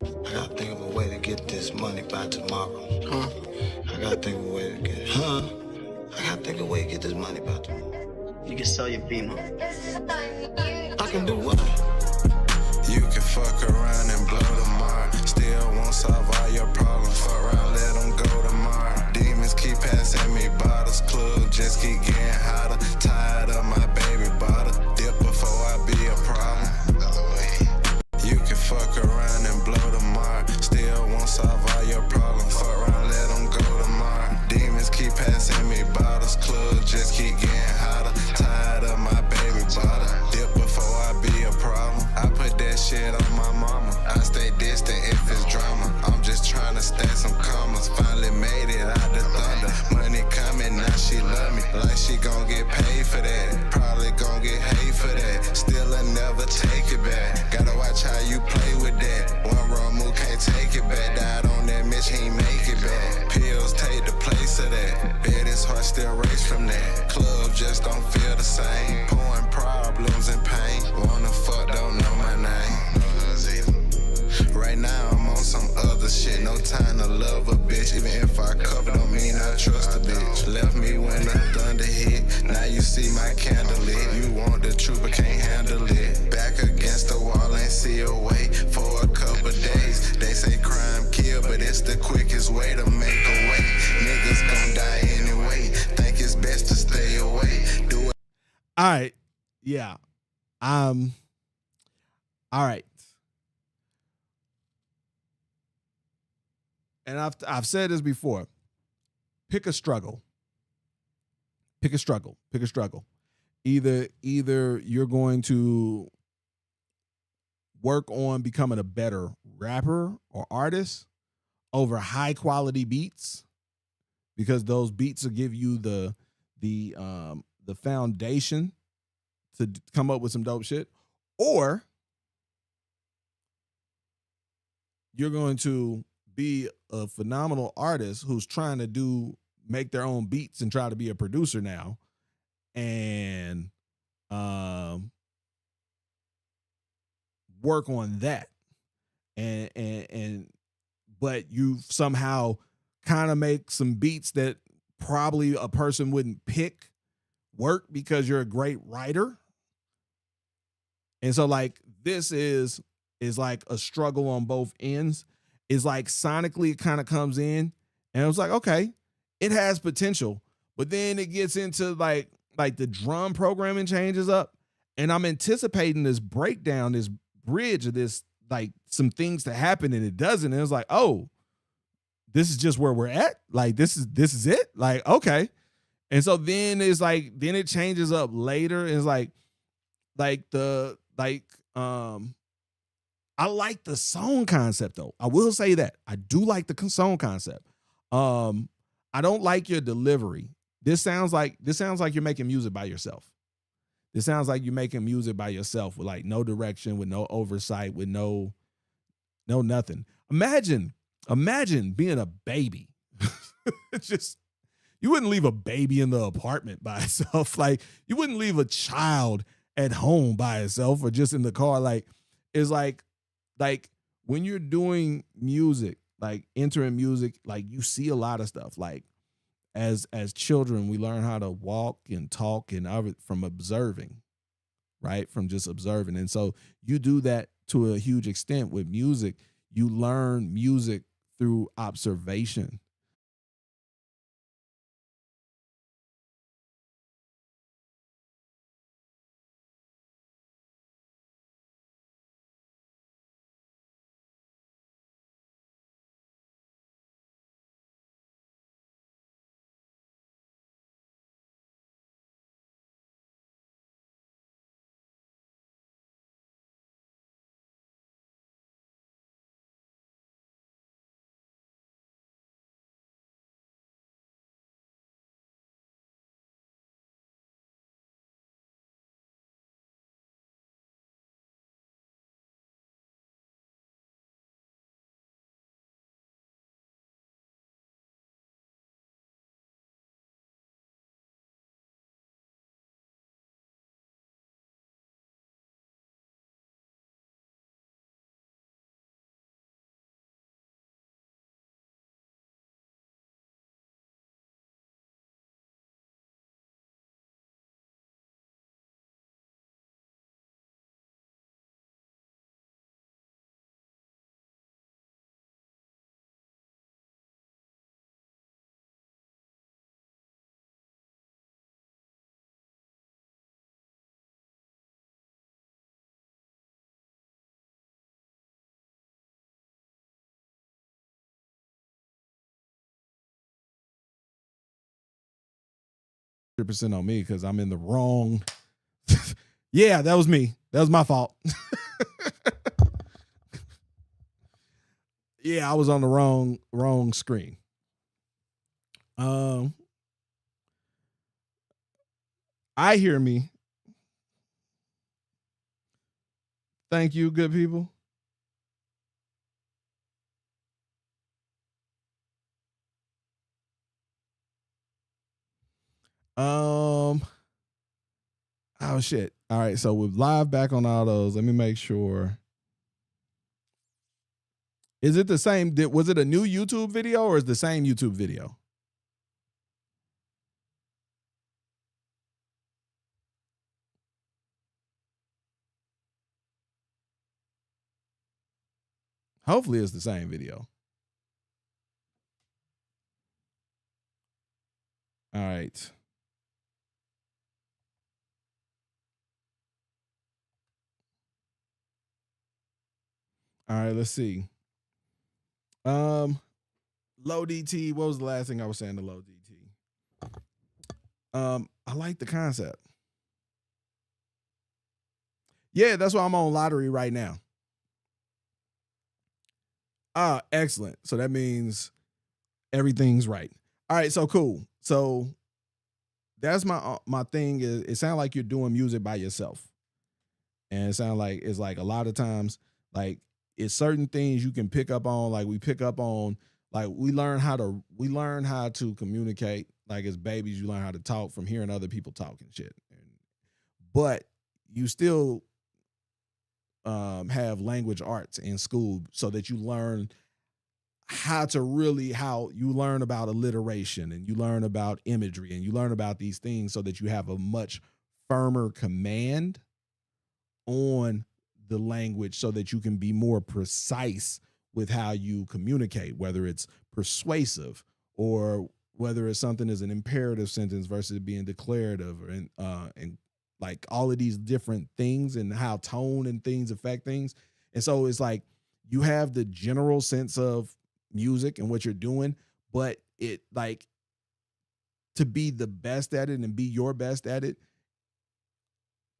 I gotta think of a way to get this money by tomorrow. I gotta think of a way to get this money by tomorrow. You can sell your Beamer. I can do what? You can fuck around and blow tomorrow. Still won't solve all your problems. Fuck around, let them go tomorrow. Demons keep passing me bottles. Club just keep getting hotter. Tired of my baby bottle. Dip before I be a problem. You can fuck around and blow tomorrow. Still won't solve all your problems. Fuck around, let them go tomorrow. Demons keep passing me bottles. Club just keep getting hotter. Tired of my baby bottle. Dip before I be a problem. I put that shit on my mama. I stay distant if it's drama. I'm just trying to stack some commas. Finally made it out the thunder. Money coming, now she love me. Like she gon' get paid for that. Probably gon' get hate for that. Still I never take it back. Gotta watch how you play with that. One wrong move can't take it back. Died on that bitch, he ain't make it back. Pills take the place of that. Bet his heart still race from that. Club just don't feel the same. Pouring problems and pain. Wanna fuck, don't know my name. Right now I'm on some other shit. No time to love a bitch. Even if I cover, don't mean I trust a bitch. Left me when the thunder hit. Now you see my candle lit. You want the truth but can't handle it. Back against the wall, ain't see a way for a couple days. They say crime kill, but it's the quickest way to make a way. Niggas gon' die anyway. Think it's best to stay away. Do it. All right. Yeah. All right. And I've said this before. Pick a struggle. Pick a struggle. Pick a struggle. Either you're going to work on becoming a better rapper or artist over high quality beats, because those beats will give you the foundation to come up with some dope shit, or you're going to be a phenomenal artist who's trying to make their own beats and try to be a producer now, and work on that, and but you somehow kind of make some beats that probably a person wouldn't pick work because you're a great writer. And so like this is like a struggle on both ends. It's like sonically it kind of comes in and it was like, okay, it has potential, but then it gets into like the drum programming changes up, and I'm anticipating this breakdown, this bridge of this, like some things to happen, and it doesn't. And it was like, oh, this is just where we're at. Like this is it. Like, okay. And so then it's like, then it changes up later. It's like I like the song concept though. I will say that. I do like the song concept. I don't like your delivery. This sounds like you're making music by yourself. This sounds like you're making music by yourself with like no direction, with no oversight, with no nothing. Imagine being a baby. It's just, you wouldn't leave a baby in the apartment by itself. Like you wouldn't leave a child at home by itself or just in the car. Like it's like when you're doing music, like entering music, like you see a lot of stuff. Like as children, we learn how to walk and talk and from observing, right? From just observing. And so you do that to a huge extent with music. You learn music through observation. % on me because I'm in the wrong. Yeah, that was me. That was my fault. Yeah, I was on the wrong screen. I hear me. Thank you, good people. Oh shit. All right, so we're live back on all those. Let me make sure. Is it the same? Was it a new YouTube video or is it the same YouTube video? Hopefully it's the same video. All right. All right, let's see. Low DT. What was the last thing I was saying to Low DT? I like the concept. Yeah, that's why I'm on lottery right now. Ah, excellent. So that means everything's right. All right, so cool. So that's my thing is it sounds like you're doing music by yourself. And it sounds like it's like a lot of times, like it's certain things you can pick up on, like we pick up on, like we learn how to communicate. Like as babies, you learn how to talk from hearing other people talk and shit. But you still have language arts in school so that you learn how you learn about alliteration and you learn about imagery and you learn about these things so that you have a much firmer command on the language so that you can be more precise with how you communicate, whether it's persuasive or whether it's something as an imperative sentence versus being declarative and like all of these different things and how tone and things affect things. And so it's like you have the general sense of music and what you're doing, but it like to be the best at it and be your best at it,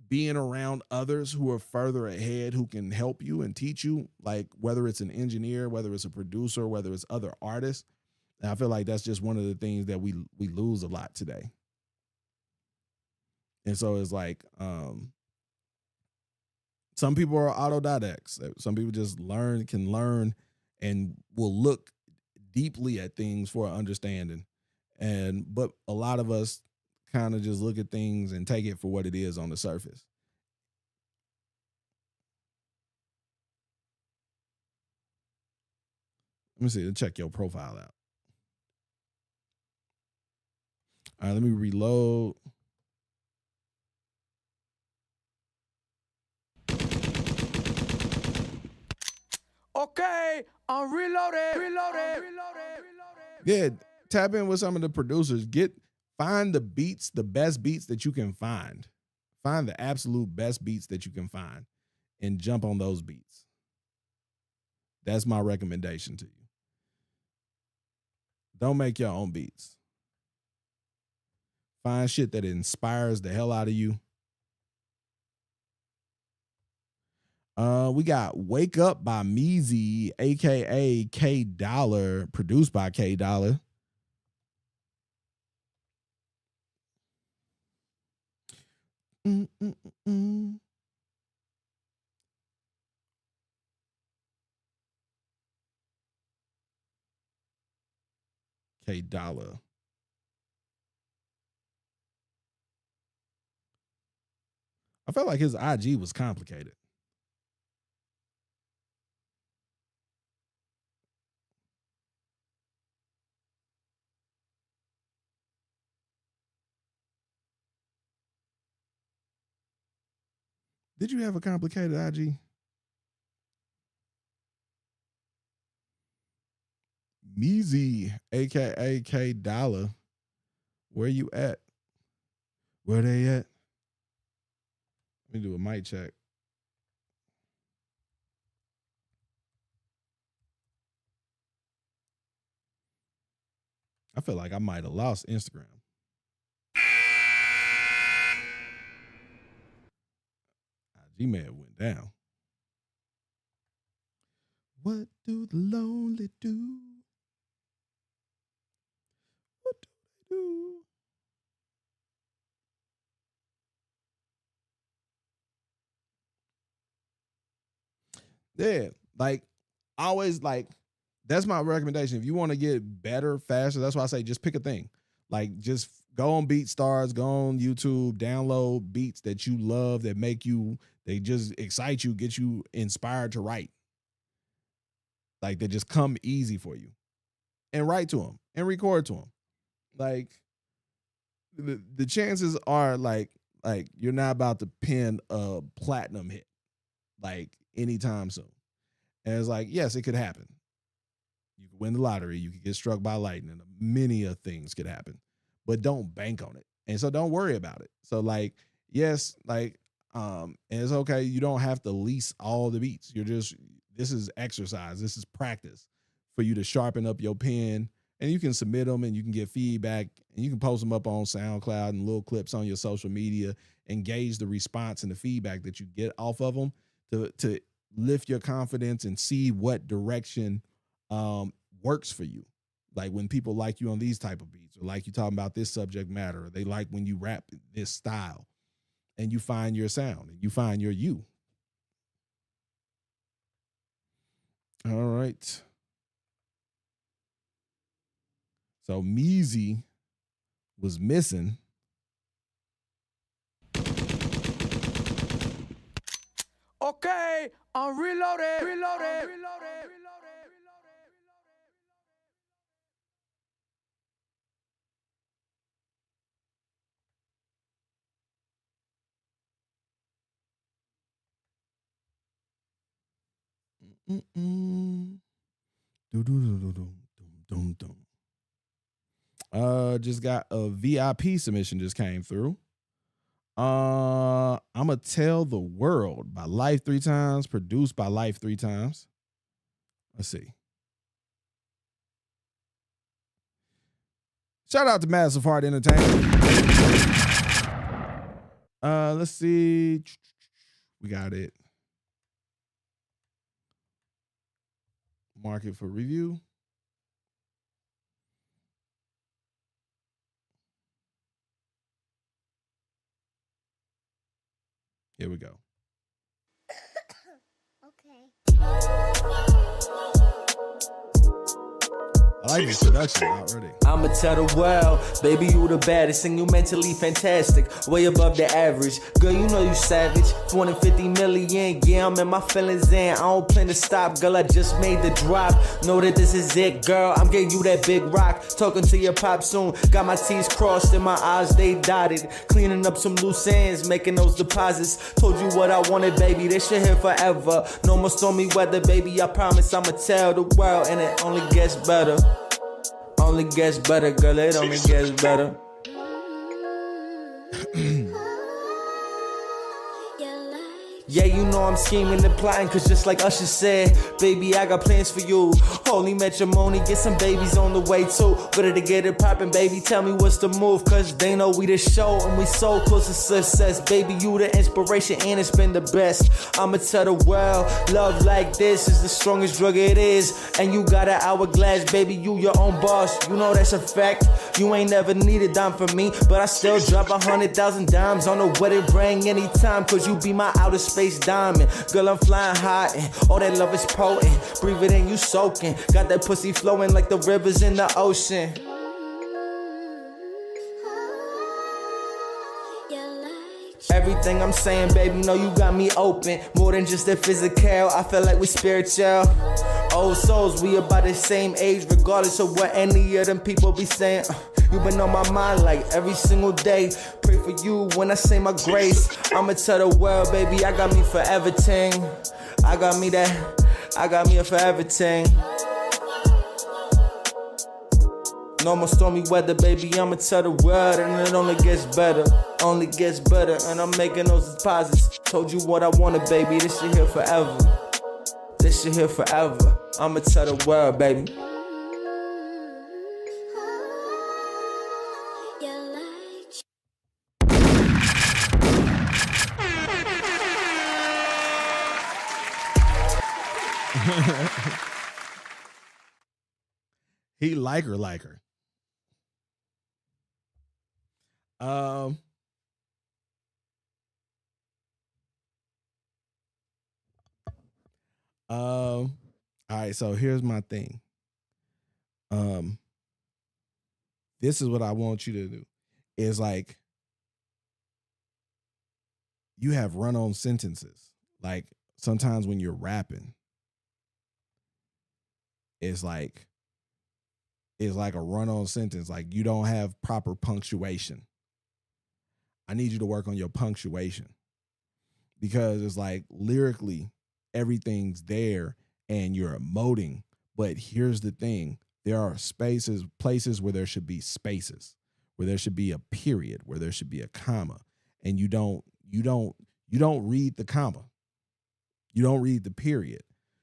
being around others who are further ahead who can help you and teach you, like whether it's an engineer, whether it's a producer, whether it's other artists. And I feel like that's just one of the things that we lose a lot today. And so it's like some people are autodidacts. Some people just can learn and will look deeply at things for understanding. But a lot of us kind of just look at things and take it for what it is on the surface. Let me see. Let's check your profile out. All right, let me reload. Okay, I'm reloaded. Yeah, tap in with some of the producers. Find the beats, the best beats that you can find. Find the absolute best beats that you can find and jump on those beats. That's my recommendation to you. Don't make your own beats. Find shit that inspires the hell out of you. We got Wake Up by Meezy, aka K Dollar, produced by K Dollar. K Dollar. I felt like his IG was complicated. Did you have a complicated IG? Meezy, aka K Dollar. Where you at? Where they at? Let me do a mic check. I feel like I might have lost Instagram. IG man went down. What do the lonely do? What do they do? Yeah, like always, like that's my recommendation. If you want to get better faster, that's why I say just pick a thing. Like just go on BeatStars, go on YouTube, download beats that you love that make you, they just excite you, get you inspired to write. Like they just come easy for you, and write to them and record to them. Like the chances are like you're not about to pen a platinum hit like anytime soon. And it's like, yes, it could happen. You could win the lottery, you could get struck by lightning, many of things could happen, but don't bank on it. And so don't worry about it. So like, yes, like, and it's okay. You don't have to lease all the beats. This is exercise. This is practice for you to sharpen up your pen, and you can submit them and you can get feedback and you can post them up on SoundCloud and little clips on your social media, engage the response and the feedback that you get off of them to lift your confidence and see what direction works for you. Like when people like you on these type of beats, or like you talking about this subject matter, or they like when you rap this style, and you find your sound and you find your you. All right. So Meezy was missing. Okay, I'm reloaded. Just got a VIP submission just came through. I'ma Tell the World by Life 3 Times, produced by Life 3 Times. Let's see. Shout out to Massive Heart Entertainment. Let's see. We got it. Mark it for review. Here we go. I like this production already. I'ma tell the world, baby, you the baddest and you mentally fantastic, way above the average. Girl, you know you savage. 250 million, yeah, I'm in my feelings and I don't plan to stop. Girl, I just made the drop. Know that this is it, girl. I'm getting you that big rock. Talking to your pop soon. Got my T's crossed and my I's they dotted. Cleaning up some loose ends, making those deposits. Told you what I wanted, baby. This shit here forever. No more stormy weather, baby. I promise I'ma tell the world, and it only gets better. Only gets better, girl, it only gets better. Yeah, you know I'm scheming and plotting, cause just like Usher said, baby, I got plans for you. Holy matrimony, get some babies on the way too. Ready to get it poppin', baby, tell me what's the move, cause they know we the show and we so close to success. Baby, you the inspiration and it's been the best. I'ma tell the world, love like this is the strongest drug it is. And you got an hourglass, baby, you your own boss, you know that's a fact. You ain't never need a dime from me, but I still drop 100,000 dimes on a wedding ring anytime, cause you be my outer space diamond. Girl, I'm flying high and all that love is potent. Breathe it in, you soaking. Got that pussy flowing like the rivers in the ocean. Everything I'm saying, baby, know you got me open. More than just a physical, I feel like we spiritual. Old souls, we about the same age, regardless of what any of them people be saying. You been on my mind like every single day. Pray for you when I say my grace. I'ma tell the world, baby, I got me forever ting. I got me a forever ting. No more stormy weather, baby, I'ma tell the world, and it only gets better. Only gets better, and I'm making those deposits. Told you what I wanted, baby, this shit here forever. This shit here forever. I'ma tell the world, baby. He like her. All right, so here's my thing. This is what I want you to do. Is like you have run-on sentences. Like sometimes when you're rapping, it's like a run-on sentence. Like you don't have proper punctuation. I need you to work on your punctuation, because it's like lyrically everything's there and you're emoting. But here's the thing. There are places where there should be spaces, where there should be a period, where there should be a comma. And you don't read the comma. You don't read the period.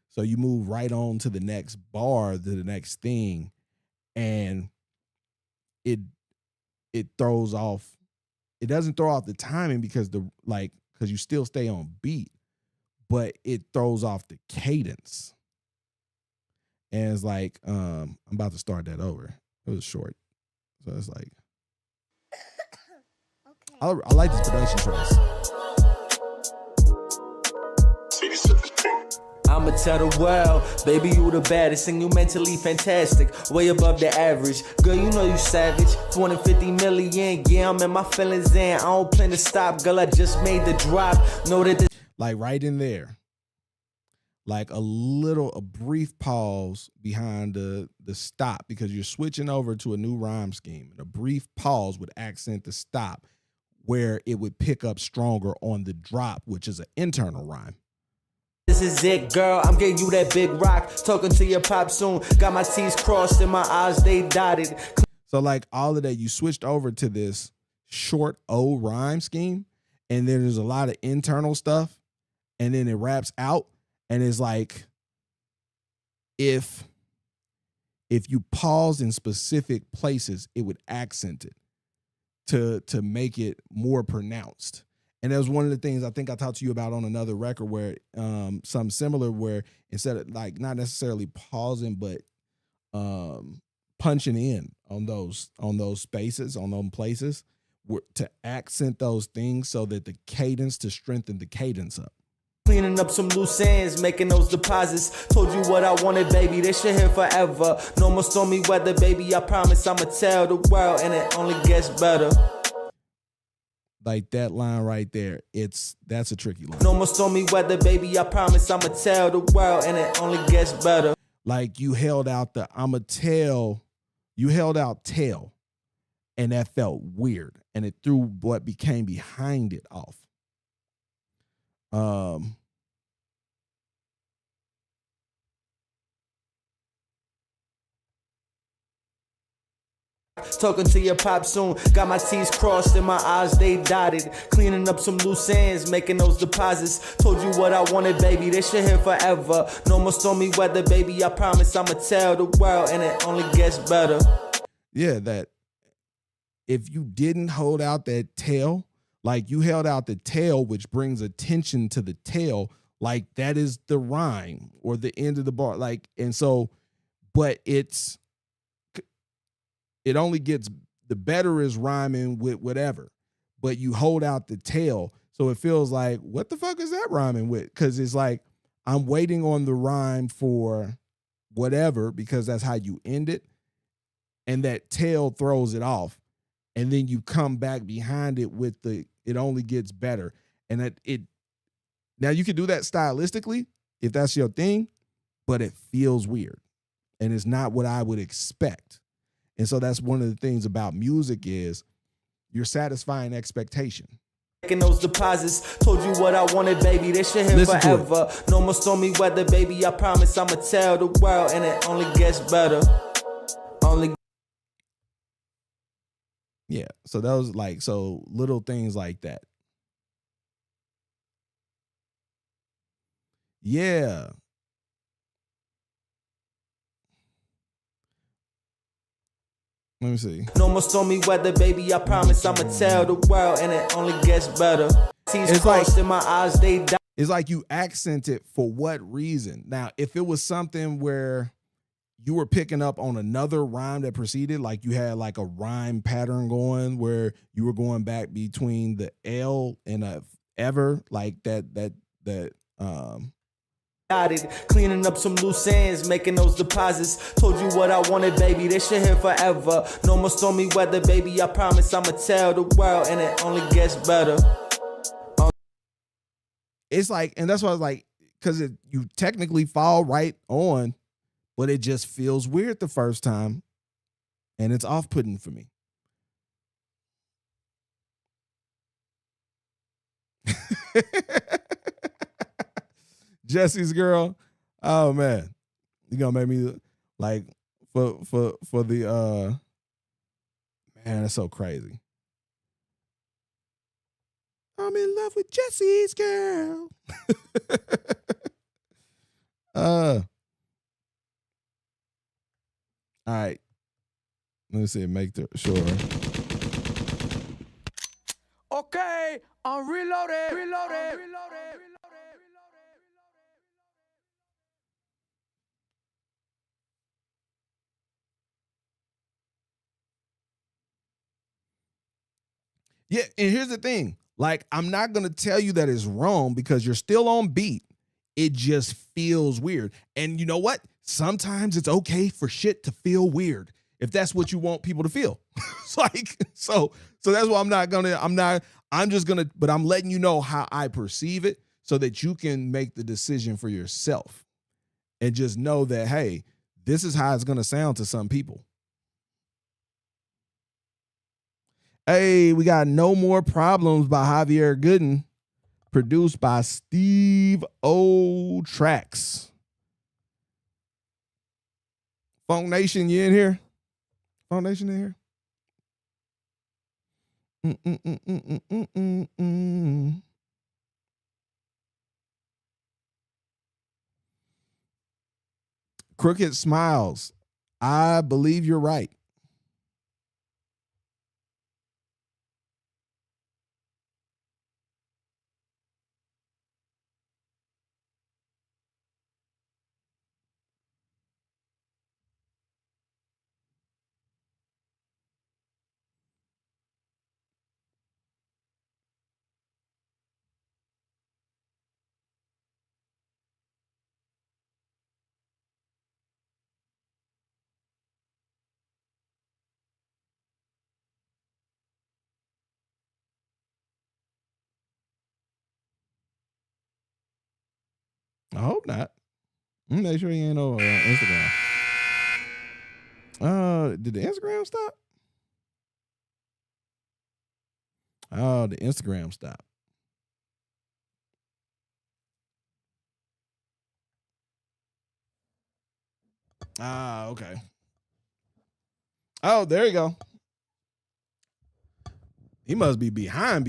So you move right on to the next bar, to the next thing, and it throws off. It doesn't throw off the timing because you still stay on beat, but it throws off the cadence. And it's like, I'm about to start that over. It was short. So it's like, I like this production choice. I'ma tell the world, baby, you the baddest and you mentally fantastic, way above the average. Girl, you know you savage. 250 million, yeah, I'm in my feelings in. I don't plan to stop, girl, I just made the drop. Know that like right in there, like a brief pause behind the stop, because you're switching over to a new rhyme scheme. And a brief pause would accent the stop, where it would pick up stronger on the drop, which is an internal rhyme. This is it, girl. I'm getting you that big rock. Talking to your pop soon. Got my T's crossed and my I's they dotted. So like all of that, you switched over to this short O rhyme scheme, and then there's a lot of internal stuff, and then it wraps out, and it's like if you pause in specific places, it would accent it to make it more pronounced. And that was one of the things I think I talked to you about on another record, where something similar, where instead of like not necessarily pausing, but punching in on those spaces, on those places, to accent those things so that the cadence, to strengthen the cadence up. Cleaning up some loose ends, making those deposits. Told you what I wanted, baby, this shit here forever. No more stormy weather, baby, I promise I'ma tell the world, and it only gets better. Like that line right there, that's a tricky line. No more stormy weather, baby, I promise I'ma tell the world, and it only gets better. Like you held out tell, and that felt weird, and it threw what became behind it off. Talking to your pop soon. Got my T's crossed and my I's they dotted. Cleaning up some loose ends, making those deposits. Told you what I wanted, baby, this shit here forever. No more stormy weather, baby, I promise I'ma tell the world, and it only gets better. Yeah, that if you didn't hold out that tail, like you held out the tail, which brings attention to the tail, like that is the rhyme or the end of the bar. Like, and so, but it only gets, the better is rhyming with whatever, but you hold out the tail. So it feels like, what the fuck is that rhyming with? Because it's like, I'm waiting on the rhyme for whatever, because that's how you end it. And that tail throws it off. And then you come back behind it with it only gets better. And now you can do that stylistically if that's your thing, but it feels weird. And it's not what I would expect. And so that's one of the things about music is you're satisfying expectation. Making those deposits. Told you what I wanted, baby, this shit here forever. No more stormy weather, baby, I promise I'ma tell the world, and it only gets better. Yeah, so that was like, so little things like that. Yeah. Let me see. No more stormy weather, baby, I promise I'ma tell the world, and it only gets better. It's like in my eyes, they die. It's like you accent it for what reason? Now, if it was something where you were picking up on another rhyme that preceded, like you had like a rhyme pattern going where you were going back between the L and a ever, like that cleaning up some loose ends, making those deposits. Told you what I wanted, baby, this shit here forever. No more stormy weather, baby, I promise I'ma tell the world, and it only gets better. It's like, and that's why I was like, because you technically fall right on, but it just feels weird the first time, and it's off-putting for me. Jesse's girl, oh man, you gonna make me like for the man, that's so crazy. I'm in love with Jesse's girl. All right. Let me see. Make sure. Okay, I'm reloaded. Yeah, and here's the thing. Like, I'm not going to tell you that it's wrong because you're still on beat. It just feels weird. And you know what? Sometimes it's okay for shit to feel weird if that's what you want people to feel. It's like, so that's why I'm just going to, but I'm letting you know how I perceive it so that you can make the decision for yourself and just know that, hey, this is how it's going to sound to some people. Hey, we got No More Problems by Javier Gooden, produced by Steve O. Tracks. Funk Nation, you in here? Funk Nation in here? Crooked Smiles. I believe you're right. I hope not. Make sure he ain't on Instagram. Did the Instagram stop? Oh, the Instagram stopped. Okay. Oh, there you go. He must be behind.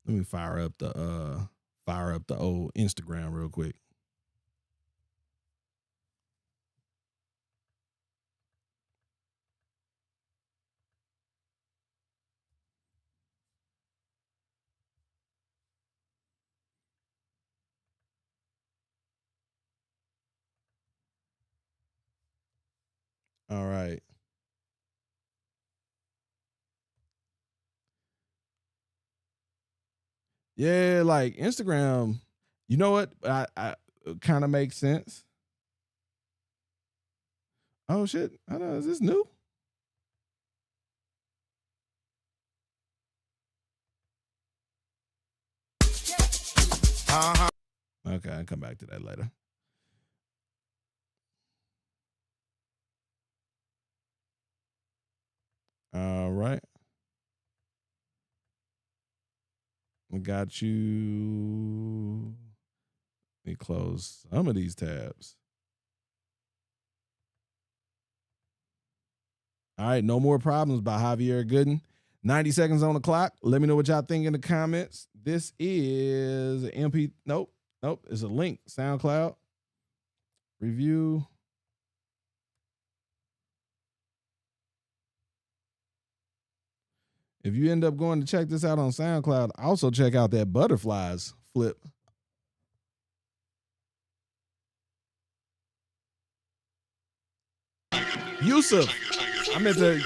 Let me fire up the old Instagram real quick. All right. Yeah, like Instagram, you know what? I kind of makes sense. Oh shit. I don't know. Is this new? Okay, I'll come back to that later. All right. I got you. Let me close some of these tabs. All right, No More Problems by Javier Gooden. 90 seconds on the clock. Let me know what y'all think in the comments. This is MP. Nope. It's a link. SoundCloud. Review. If you end up going to check this out on SoundCloud, also check out that Butterflies flip. Yusuf,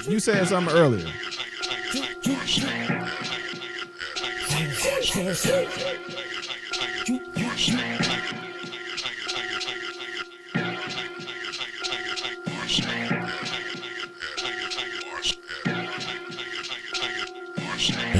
you said something earlier.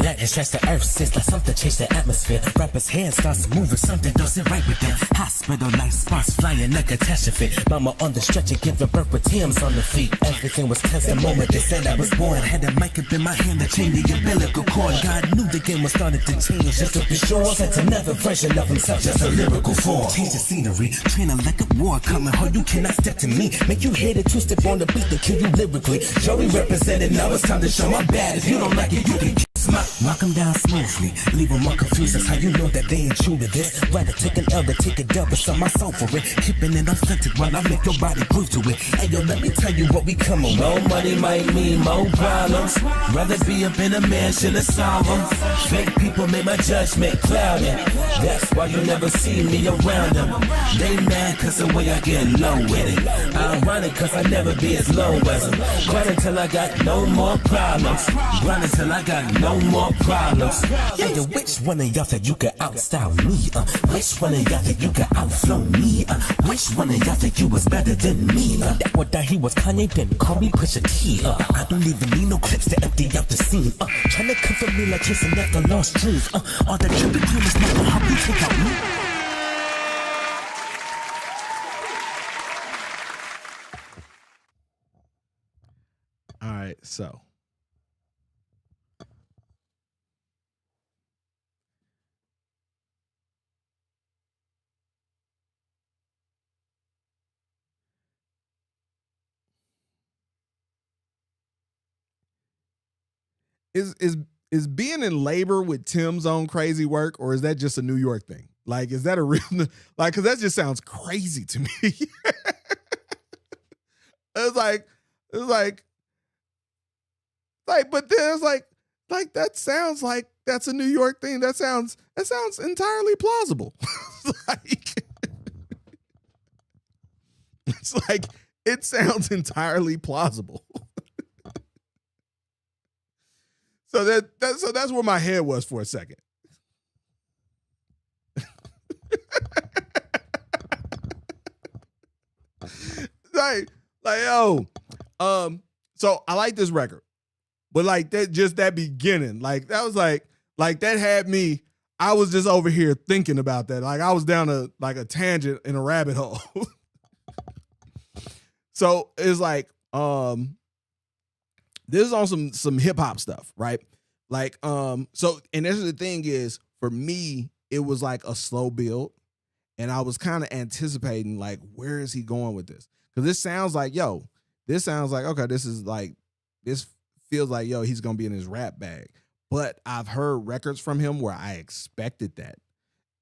Letting stretch the earth, since like something changed the atmosphere. Rappers' hands starts moving, something doesn't right with them. Hospital like sparks flying like a catastrophe. Mama on the stretcher giving birth with Tim's on the feet. Everything was tense the moment they said I was born. Had a mic up in my hand that changed the umbilical cord. God knew the game was starting to change, just to be sure. Sent another version of himself, just a lyrical form. Change the scenery, training like a war coming. How you cannot step to me, make you hit it, two-step on the beat to kill you lyrically. Joey represented, now it's time to show my bad. If you don't like it, you can kiss my knock them down smoothly, leave them all confused. That's how you know that they ain't true to this. Rather take an L than take a dub and sell my soul for it. Keeping it authentic while I make your body groove to it. Hey yo, let me tell you what we coming with. More money might mean more problems. Rather be up in a mansion and solve them. Fake people make my judgment cloudy. That's why you never see me around them. They mad cause the way I get low with it. I'm running cause I never be as low as them. Grind until I got no more problems. Grind until I got no more problems. Yeah, yo, which one of y'all think you can outstyle me? Which one of y'all think you can outflow me? Which one of y'all think you was better than me? That what that he was Kanye, then call me Pusha T. I don't even need no clips to empty out the scene. Tryna comfort me like chasing after lost dreams. All that tripping demons never help me take out me. All right, so is being in labor with Tim's own crazy work, or is that just a New York thing? Like, is that a real like? Because that just sounds crazy to me. it's like, but then it's like that sounds like that's a New York thing. That sounds entirely plausible. It's like it sounds entirely plausible. So that's where my head was for a second. So I like this record, but like that beginning, like that was like that had me. I was just over here thinking about that. Like I was down a tangent in a rabbit hole. So it's like, this is on some hip hop stuff, right? Like, so, and this is the thing is, for me, it was like a slow build, and I was kind of anticipating like, where is he going with this? Because this sounds like, okay, this feels like, he's gonna be in his rap bag. But I've heard records from him where I expected that,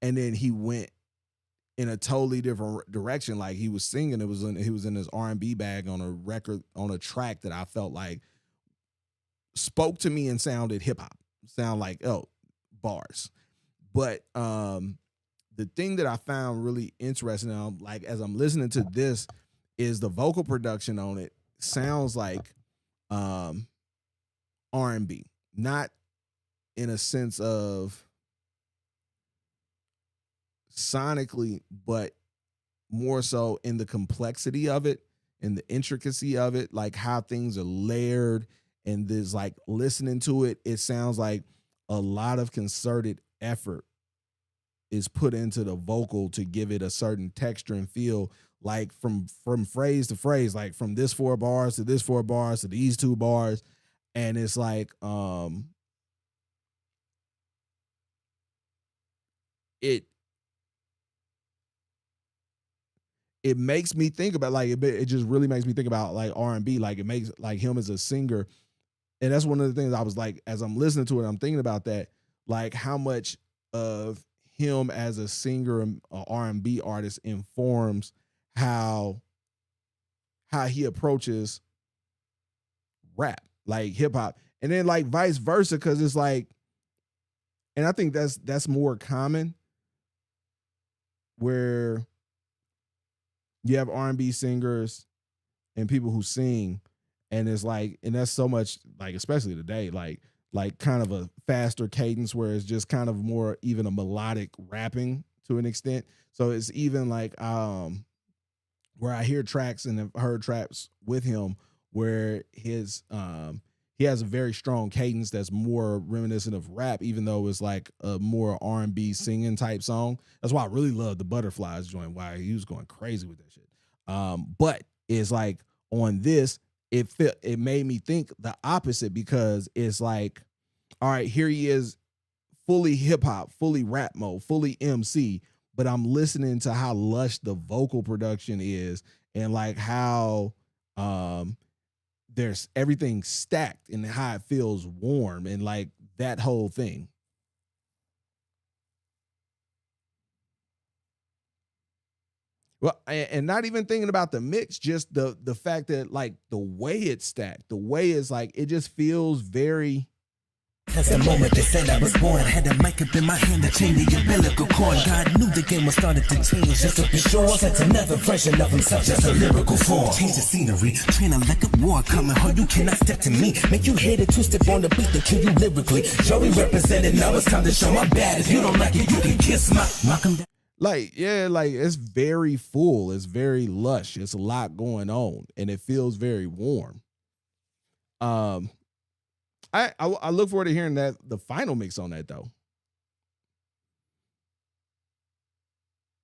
and then he went in a totally different direction. Like he was singing, he was in his R&B bag on a record, on a track that I felt like spoke to me and sounded hip hop, sound like bars. But the thing that I found really interesting, like as I'm listening to this, is the vocal production on it sounds like R&B, not in a sense of sonically, but more so in the complexity of it and the intricacy of it, like how things are layered. And there's like listening to it, it sounds like a lot of concerted effort is put into the vocal to give it a certain texture and feel, like from phrase to phrase, like from this 4 bars to this 4 bars to these 2 bars. And it's like, it makes me think about it just really makes me think about like R&B. Like it makes like him as a singer. And that's one of the things I was like, as I'm listening to it, I'm thinking about that, like how much of him as a singer and R&B artist informs how he approaches rap, like hip hop, and then like vice versa. Cause it's like, and I think that's more common where you have R&B singers and people who sing, and it's like, and that's so much like, especially today, like kind of a faster cadence where it's just kind of more even a melodic rapping to an extent. So it's even like where I hear tracks and have heard tracks with him where his he has a very strong cadence that's more reminiscent of rap, even though it's like a more R&B singing type song. That's why I really love the Butterflies joint, why he was going crazy with that shit. But it's like on this, it made me think the opposite, because it's like, all right, here he is, fully hip hop, fully rap mode, fully MC, but I'm listening to how lush the vocal production is, and like how there's everything stacked and how it feels warm, and like that whole thing. Well, and not even thinking about the mix, just the fact that like the way it's stacked, the way it's like, it just feels very. As the moment they said I was born, had a mic up in my hand to change the umbilical cord. God knew the game was starting to change, just to be sure. Sent another version of himself, just a lyrical form. Change the scenery, train like a war coming. How you cannot step to me, make you hit it, twist it on the beat to kill you lyrically. Joey represented, now it's time to show my bad. If you don't like it, you can kiss my Malcolm. Like, yeah, like it's very full, it's very lush, it's a lot going on, and it feels very warm. I look forward to hearing the final mix on that though.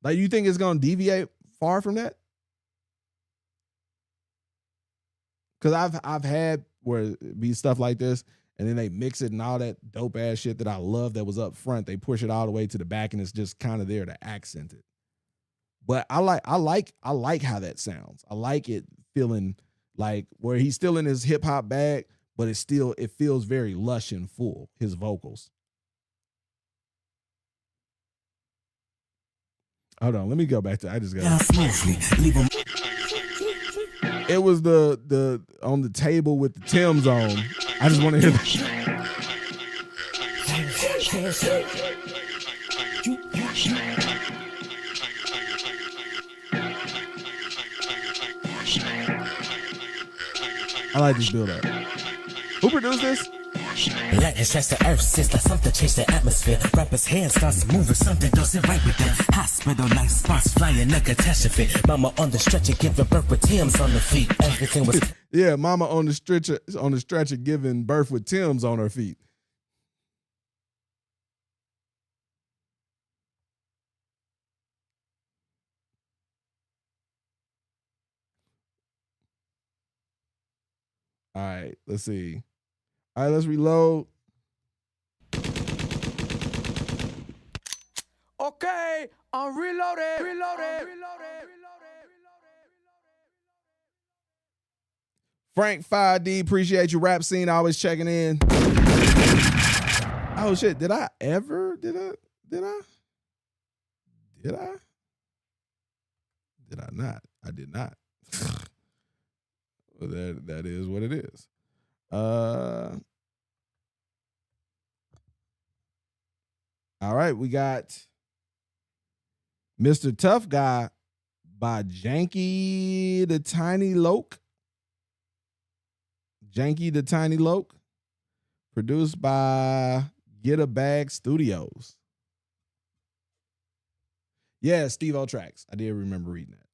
Like, you think it's gonna deviate far from that? Because I've had where it be stuff like this, and then they mix it and all that dope ass shit that I love that was up front. They push it all the way to the back, and it's just kind of there to accent it. But I like how that sounds. I like it feeling like where he's still in his hip hop bag, but it feels very lush and full, his vocals. Hold on, let me go back to I just got it was the on the table with the Tim's on. I just want to hear I like this build up. Who produced this? Lightning strikes the earth, since like something changed the atmosphere. Rapper's hand starts moving, something doesn't right with them. Hospital like spots flying, a catastrophe. Mama on the stretcher giving birth with Tim's on the feet. Everything was yeah, mama on the stretcher giving birth with Tim's on her feet. All right, let's see. All right, let's reload. Okay, I'm reloaded. Frank 5D, appreciate you. Rap Scene, always checking in. Oh shit, did I not? I did not. Well, that is what it is. All right, we got Mr. Tough Guy by Janky the Tiny Loke. Janky the Tiny Loke. Produced by Get a Bag Studios. Yeah, Steve O Tracks. I did remember reading that.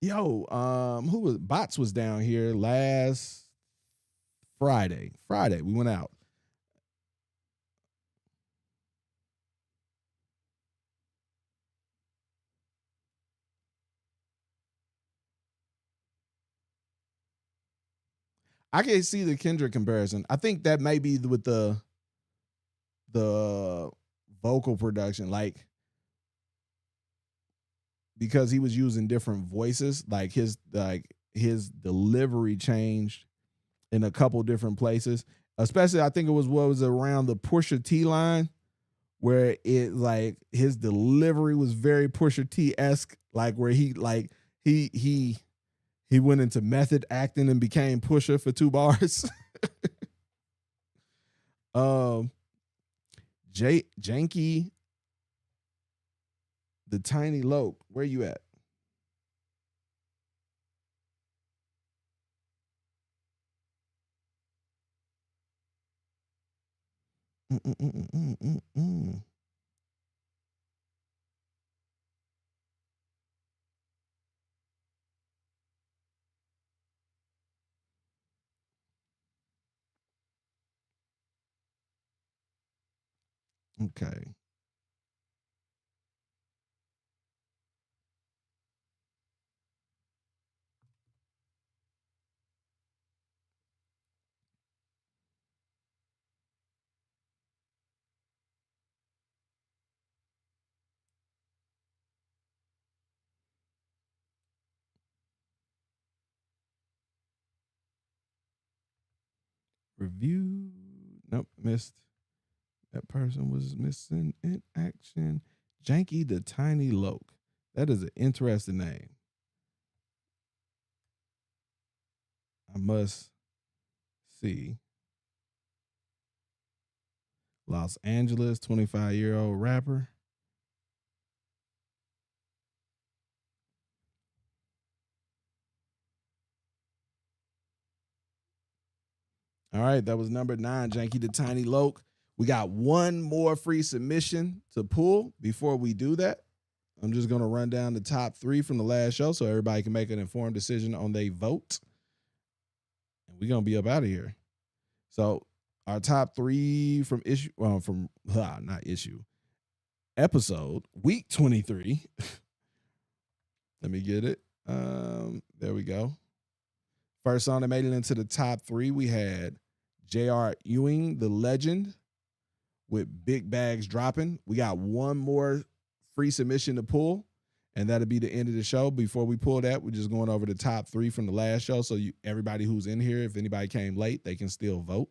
Yo, who was Bots was down here last Friday. We went out. I can see the Kendrick comparison. I think that may be with the vocal production, like because he was using different voices, like his delivery changed in a couple different places. Especially, I think it was what was around the Pusha T line, where it like his delivery was very Pusha T-esque, like where he went into method acting and became Pusha for 2 bars. Janky the Tiny Loke, where you at? Okay. Review. Nope, missed. That person was missing in action. Janky the Tiny Loke. That is an interesting name. I must see. Los Angeles, 25-year-old rapper. All right, that was number 9, Janky the Tiny Loke. We got one more free submission to pull. Before we do that, I'm just going to run down the top 3 from the last show so everybody can make an informed decision on their vote. And we're going to be up out of here. So our top 3 from episode, week 23. Let me get it. There we go. First song that made it into the top 3, we had J.R. Ewing, the legend, with Big Bags Dropping. We got one more free submission to pull, and that'll be the end of the show. Before we pull that, we're just going over the top 3 from the last show. So everybody who's in here, if anybody came late, they can still vote.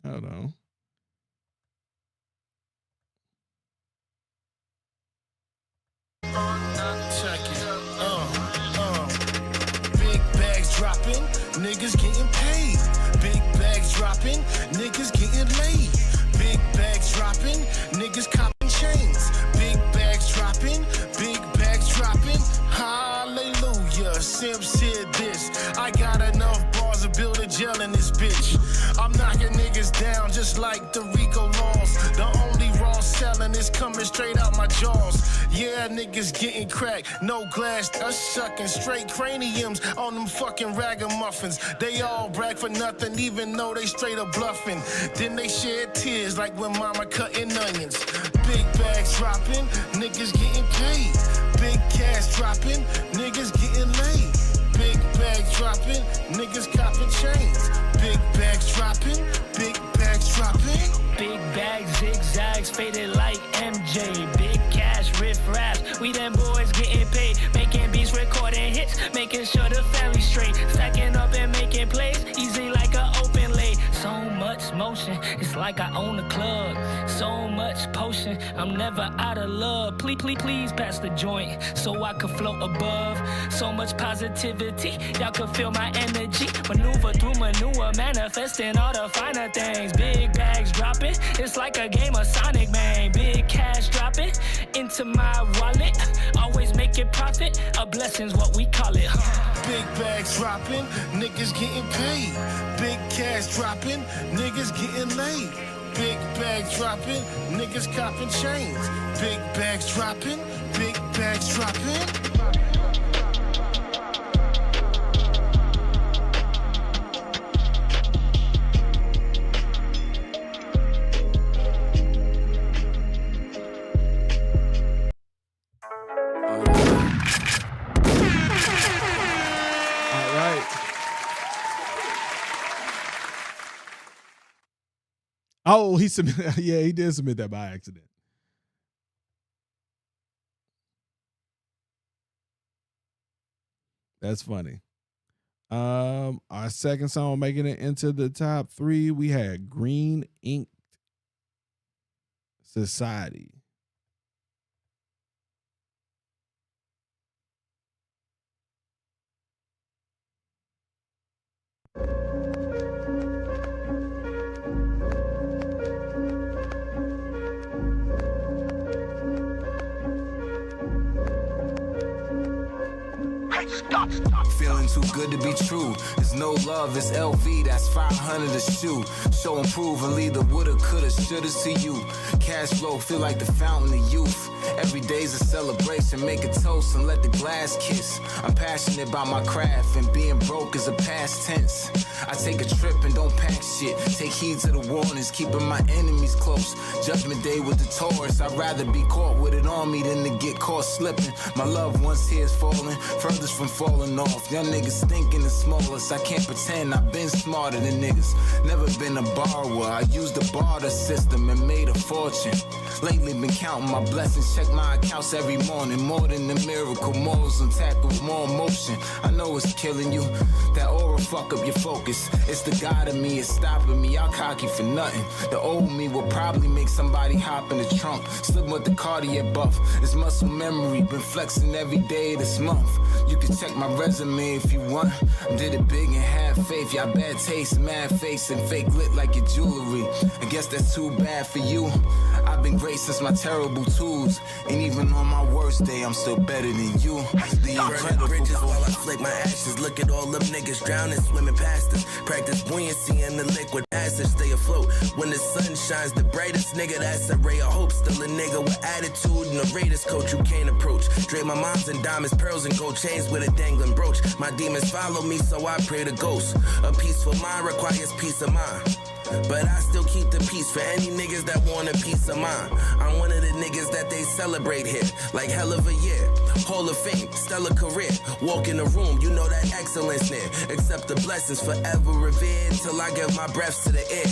Hold on. Check it. Big bags dropping, niggas getting paid. Big bags dropping, niggas getting laid. Big bags dropping, niggas copping chains. Big bags dropping, big bags dropping. Hallelujah. Simp said this. I got enough bars to build a jail in this bitch. I'm knocking niggas down just like the Rico laws. The only raw selling is coming straight out my jaws. Yeah, niggas getting cracked, no glass, us sucking straight craniums on them fucking ragamuffins. They all brag for nothing, even though they straight up bluffing. Then they shed tears like when mama cutting onions. Big bags dropping, niggas getting paid. Big cash dropping, niggas getting laid. Big bags dropping, niggas copping chains. Big bags dropping, big bags dropping. Big bags, zigzags, faded like MJ. Big cash, riff raps, we them boys getting paid. Making beats, recording hits, making sure the family's straight. Stacking up and making plays, easy like an open lane. So much motion, it's like I own a club. So much potion, I'm never out of love. Please pass the joint so I can float above. So much positivity, y'all can feel my energy. Maneuver through manure, manifesting all the finer things. Big bags dropping, it's like a game of Sonic, man. Big cash dropping into my wallet. Always making profit, a blessing's what we call it. Big bags dropping, niggas getting paid. Big cash dropping, niggas getting laid. Big bags dropping, niggas copping chains. Big bags dropping, big bags dropping. Oh, he submitted. Yeah, he did submit that by accident. That's funny. Our second song making it into the top 3, we had Green Ink Society. Feeling too good to be true. It's no love, it's LV, that's 500 a shoe. Show and prove and lead the woulda, coulda, shoulda to you. Cash flow feel like the fountain of youth. Every day's a celebration, make a toast and let the glass kiss. I'm passionate about my craft and being broke is a past tense. I take a trip and don't pack shit. Take heed to the warnings, keeping my enemies close. Judgment day with the Taurus. I'd rather be caught with it on me than to get caught slipping. My loved ones here is falling, furthest from falling off. Young niggas thinking the smallest. I can't pretend I've been smarter than niggas. Never been a borrower. I used the barter system and made a fortune. Lately been counting my blessings, check my accounts every morning. More than a miracle, morals intact with more emotion. I know it's killing you. That aura fuck up your focus. It's the God of me, it's stopping me. I'll cocky for nothing. The old me will probably make somebody hop in the trunk. Slip with the Cartier buff. It's muscle memory, been flexing every day this month. You can check my resume if you want. Did it big and had faith. Y'all bad taste, mad face, and fake lit like your jewelry. I guess that's too bad for you. I've been great since my terrible tools. And even on my worst day, I'm still better than you. The incredible bridges while I flick my ashes. Look at all them niggas drowning, swimming past us. Practice buoyancy in the liquid passage, stay afloat. When the sun shines the brightest, nigga, that's a ray of hope. Still a nigga with attitude and a Raiders coach you can't approach. Drape my moms in diamonds, pearls, and gold chains with a dangling brooch. My demons follow me, so I pray to ghosts. A peaceful mind requires peace of mind. But I still keep the peace for any niggas that want a piece of mine. I'm one of the niggas that they celebrate here, like hell of a year. Hall of Fame, stellar career. Walk in the room, you know that excellence there. Accept the blessings, forever revered, till I give my breaths to the air.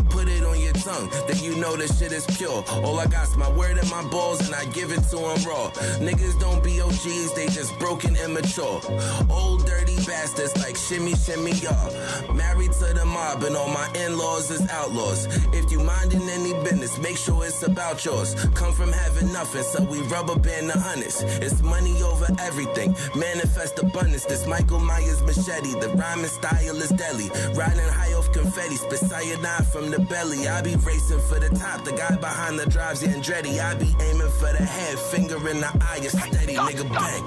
Put it on your tongue, then you know this shit is pure. All I got's my word and my balls, and I give it to them raw. Niggas don't be OGs, they just broken immature. Old dirty bastards like shimmy, shimmy, y'all. Married to the mob, and all my in-laws is outlaws. If you minding any business, make sure it's about yours. Come from having nothing, so we rubber band the hundreds. It's money over everything, manifest abundance. This Michael Myers machete, the rhyming style is deadly. Riding high off confetti, spit cyanide from the belly. I be racing for the top, the guy behind the drive's Andretti. I be aiming for the head, finger in the eye, is steady, nigga, bang.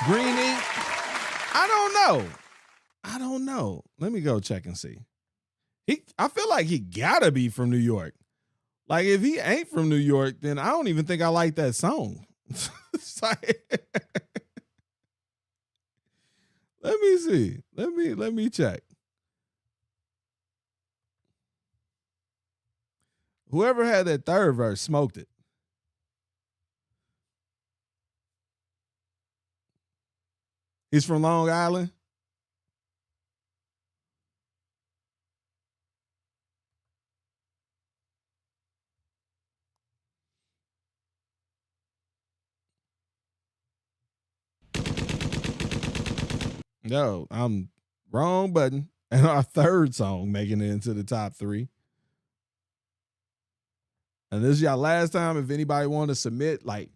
Green ink. I don't know. Let me go check and see. I feel like he gotta be from New York. Like if he ain't from New York, then I don't even think I like that song. Let me see. Let me check. Whoever had that third verse smoked it. He's from Long Island. No, I'm wrong button. And our third song making it into the top 3. And this is your last time. If anybody want to submit, like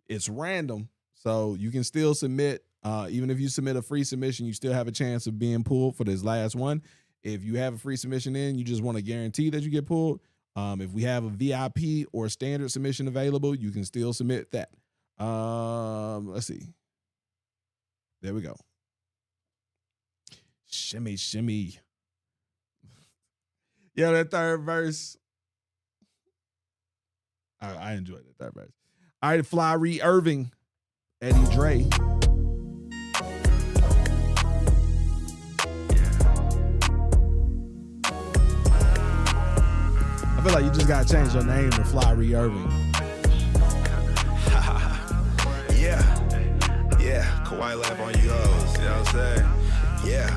it's random. So you can still submit. Even if you submit a free submission, you still have a chance of being pulled for this last one. If you have a free submission in, you just want to guarantee that you get pulled. If we have a VIP or standard submission available, you can still submit that. Let's see. There we go. Shimmy, shimmy. Yeah, that third verse. I enjoyed that third verse. All right, Fly Irving, Eddie Dre. I feel like you just gotta change your name to Fly Irving. Yeah, Kawhi Lab on you hoes, you know what I'm saying? Yeah,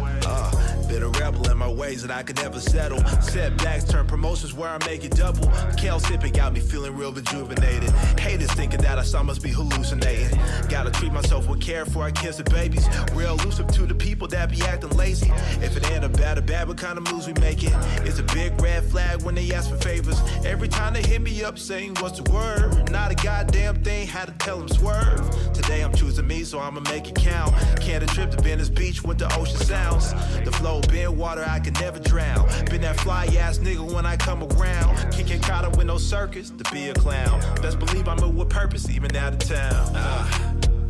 been a rebel in my ways that I could never settle. Setbacks turn promotions where I make it double. Kale sipping got me feeling real rejuvenated. Haters thinking that I must be hallucinating. Gotta treat myself with care before I kiss the babies. Real elusive to the people that be acting lazy. If it ain't a bad, what kind of moves we making? It's a big red flag when they ask for favors. Every time they hit me up saying what's the word? Not a goddamn thing, had to tell them swerve. Today I'm choosing me, so I'ma make it count. Can't a trip to Venice Beach with the ocean sounds. The flow flow. Been water I could never drown. Been that fly ass nigga when I come around. Can't get caught up with no circus to be a clown. Best believe I move with purpose even out of town.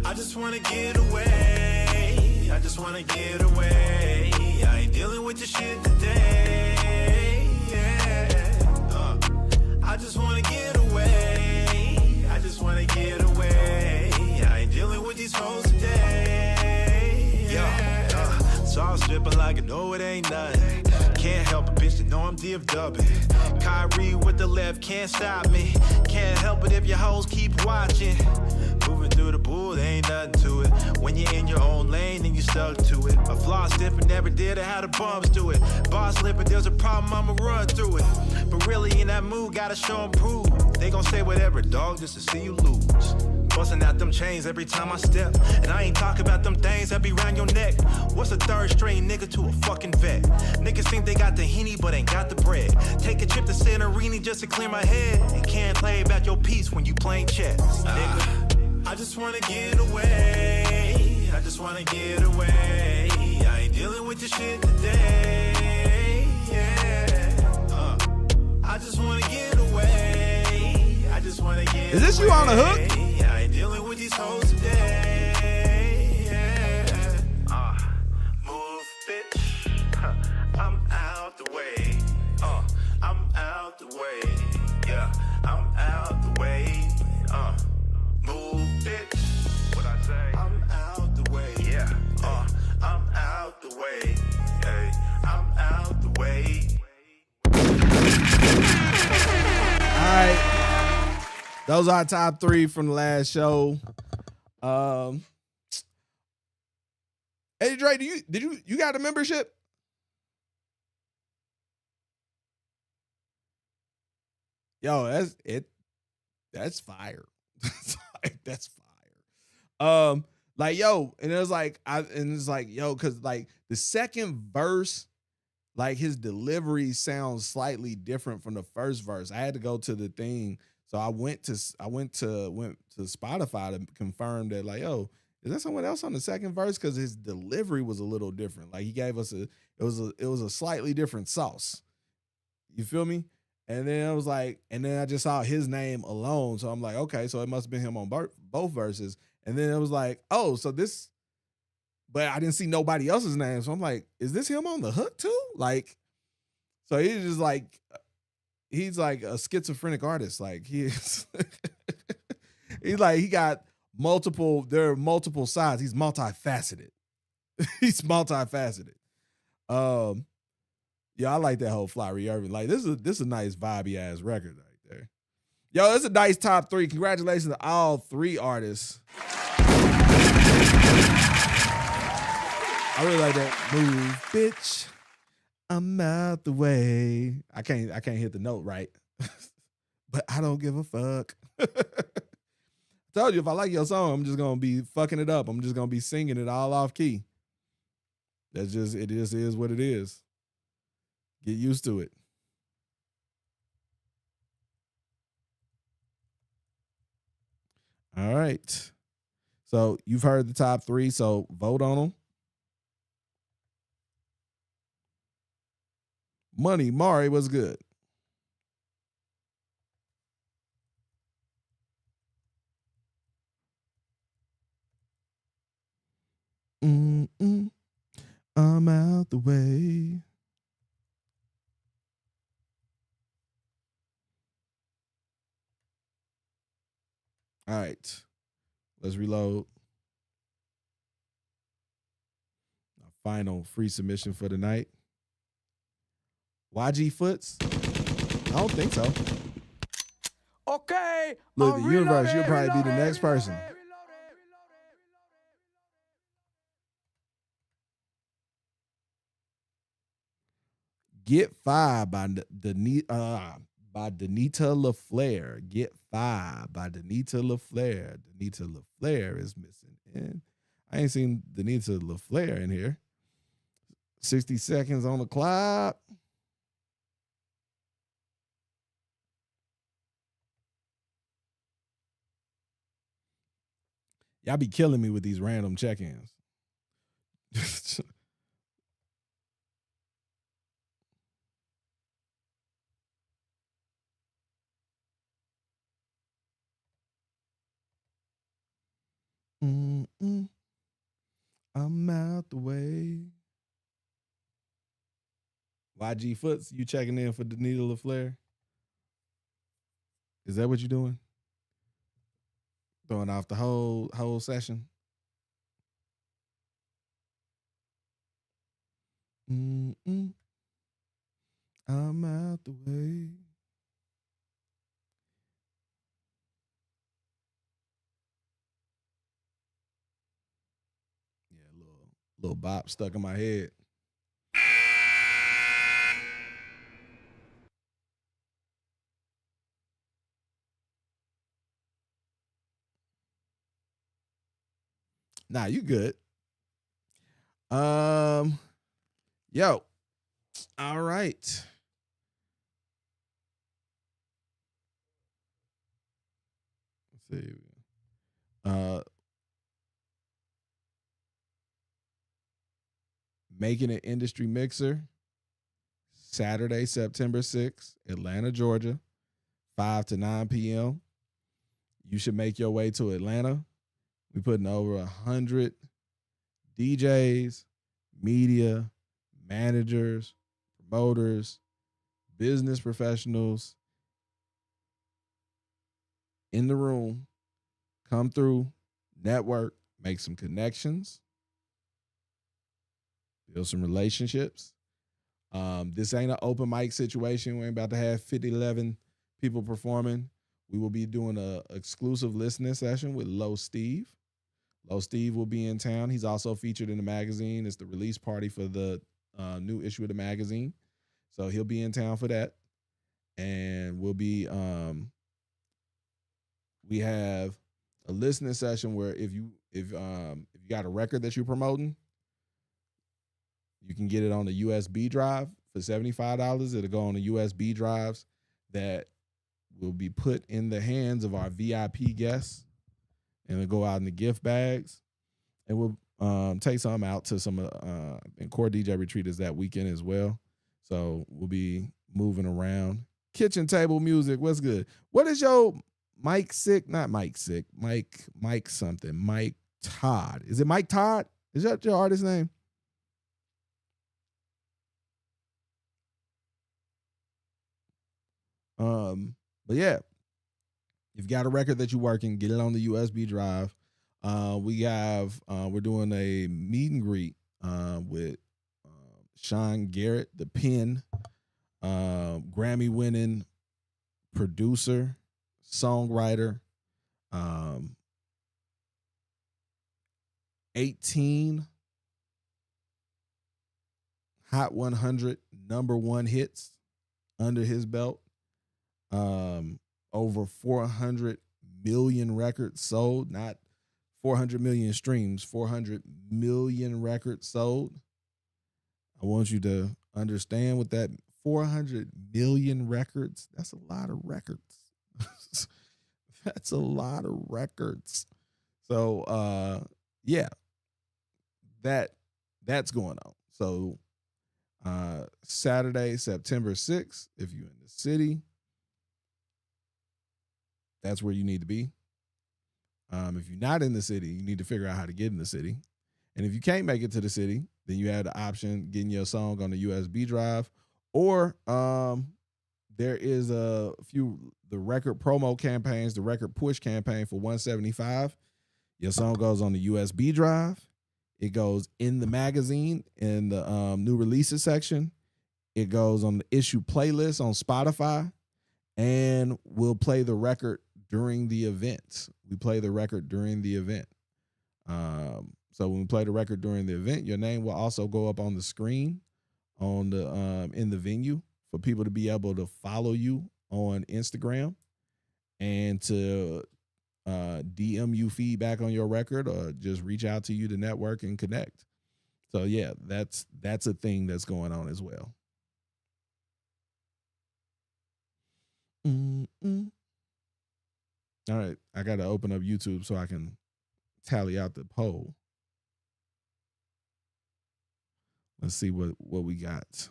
I just wanna get away. I just wanna get away. I ain't dealing with your shit today. Yeah. I just wanna get away. I just wanna get away. I ain't dealing with these hoes today. Yeah. So I'm stripping like I know it ain't nothing. Can't help a bitch to know I'm DFW. Kyrie with the left can't stop me. Can't help it if your hoes keep watching. Moving through the pool, there ain't nothing to it. When you're in your own lane, then you stuck to it. A flaw stiff and never did it, how the bumps do it. Boss lipping, there's a problem, I'ma run through it. But really in that mood, gotta show 'em prove. They gon' say whatever, dog, just to see you lose. Busting out them chains every time I step. And I ain't talking about them things that be round your neck. What's a third string nigga to a fucking vet? Niggas think they got the Henny, but ain't got the bread. Take a trip to Santorini just to clear my head. And can't play about your piece when you playing chess, nigga. I just wanna get away. I just wanna get away. I ain't dealing with your shit today. Yeah. I just wanna get away. I just wanna get away. Is this you on the hook? I ain't dealing with these hoes today. Yeah. Move, bitch. I'm out the way. I'm out the way. Yeah. I'm out the way. Move, bitch. What I say? I'm out the way. Yeah. I'm out the way. Hey, I'm out the way. All right. Those are our top 3 from the last show. Hey Dre, you got a membership? Yo, that's fire. That's fire. Like, yo, and it was like, yo, cause like the second verse, like his delivery sounds slightly different from the first verse. I had to go to the thing. So I went to Spotify to confirm that, like, yo, is there someone else on the second verse? Cause his delivery was a little different. Like he gave us it was a slightly different sauce. You feel me? And then I was like, and then I just saw his name alone. So I'm like, okay, so it must have been him on both verses. And then it was like, oh, so this, but I didn't see nobody else's name. So I'm like, is this him on the hook too? Like, so he's just like, he's like a schizophrenic artist. Like he is, he's like, he got there are multiple sides. He's multifaceted. He's multifaceted. Yeah, I like that whole Flowery Irving. Like this is a nice vibey ass record right there. Yo, it's a nice top 3. Congratulations to all 3 artists. I really like that. Move, bitch. I'm out the way. I can't hit the note right. But I don't give a fuck. I told you if I like your song, I'm just gonna be fucking it up. I'm just gonna be singing it all off key. It just is what it is. Get used to it. All right. So you've heard the top 3, so vote on them. Money, Mari, what's good? I'm out the way. All right, let's reload. Our final free submission for the night. YG Foots? I don't think so. Okay. Look, the universe, you'll probably be the next person. Get Five by Danita LaFleur. Get Five by Danita LaFleur. Danita LaFleur is missing. And I ain't seen Danita LaFleur in here. 60 seconds on the clock. Y'all be killing me with these random check-ins. Mm-mm. I'm out the way. YG Foots, you checking in for Danita LaFleur? Is that what you're doing? Throwing off the whole session? Mm-mm. I'm out the way. Yeah, little bop stuck in my head. Nah, you good. Yo, all right. Let's see. Making It Industry Mixer, Saturday, September 6th, Atlanta, Georgia, 5 to 9 p.m. You should make your way to Atlanta. We're putting over 100 DJs, media, managers, promoters, business professionals in the room. Come through, network, make some connections, build some relationships. This ain't an open mic situation. We ain't about to have 50, 11 people performing. We will be doing a exclusive listening session with Low Steve. Low Steve will be in town. He's also featured in the magazine. It's the release party for the new issue of the magazine. So he'll be in town for that. And we'll be we have a listening session where if you got a record that you're promoting, you can get it on a USB drive for $75. It'll go on the USB drives that will be put in the hands of our VIP guests, and it'll go out in the gift bags. And we'll take some out to some and Core DJ Retreat is that weekend as well. So we'll be moving around. Kitchen table music, what's good? What is your Mike Sick? Not Mike Sick. Mike something. Mike Todd. Is it Mike Todd? Is that your artist name? But yeah, if you got a record that you're working, get it on the USB drive. We're doing a meet and greet with Sean Garrett, the Pen, Grammy winning producer, songwriter, 18 Hot 100 #1 hits under his belt. Over 400 million records sold, not 400 million streams, 400 million records sold. I want you to understand what that 400 million records, that's a lot of records. That's a lot of records. So yeah, that's going on. So Saturday, September 6th, if you're in the city, that's where you need to be. If you're not in the city, you need to figure out how to get in the city. And if you can't make it to the city, then you have the option getting your song on the USB drive, or there is the record promo campaigns, the record push campaign for $175. Your song goes on the USB drive. It goes in the magazine in the new releases section. It goes on the issue playlist on Spotify, and we'll play the record during the event. We play the record during the event. So when we play the record during the event, your name will also go up on the screen on the in the venue for people to be able to follow you on Instagram and to DM you feedback on your record, or just reach out to you to network and connect. So yeah, that's a thing that's going on as well. Mm-mm. All right, I got to open up YouTube so I can tally out the poll. Let's see what we got.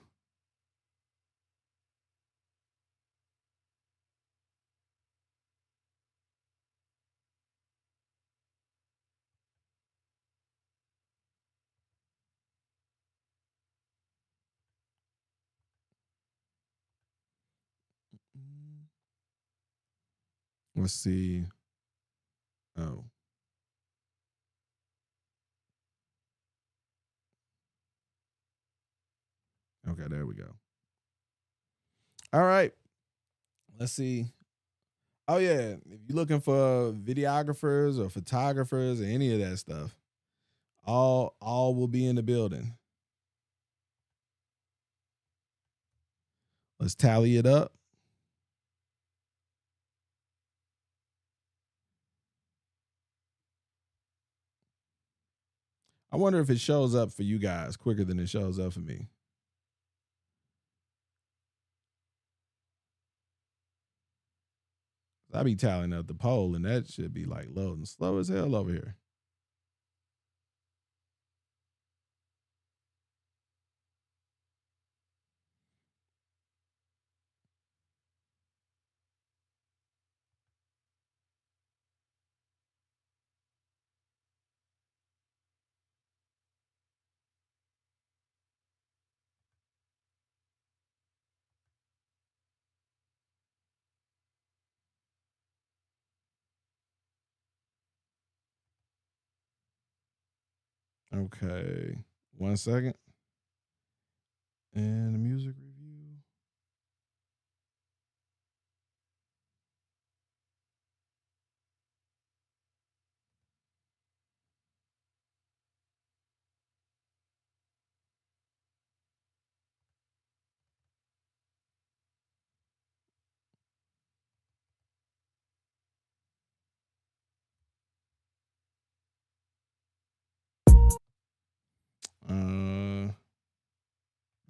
Let's see. Oh. Okay, there we go. All right. Let's see. Oh, yeah. If you're looking for videographers or photographers or any of that stuff, all will be in the building. Let's tally it up. I wonder if it shows up for you guys quicker than it shows up for me. I be tallying up the poll, and that should be like loading slow as hell over here. Okay, 1 second. And the music review.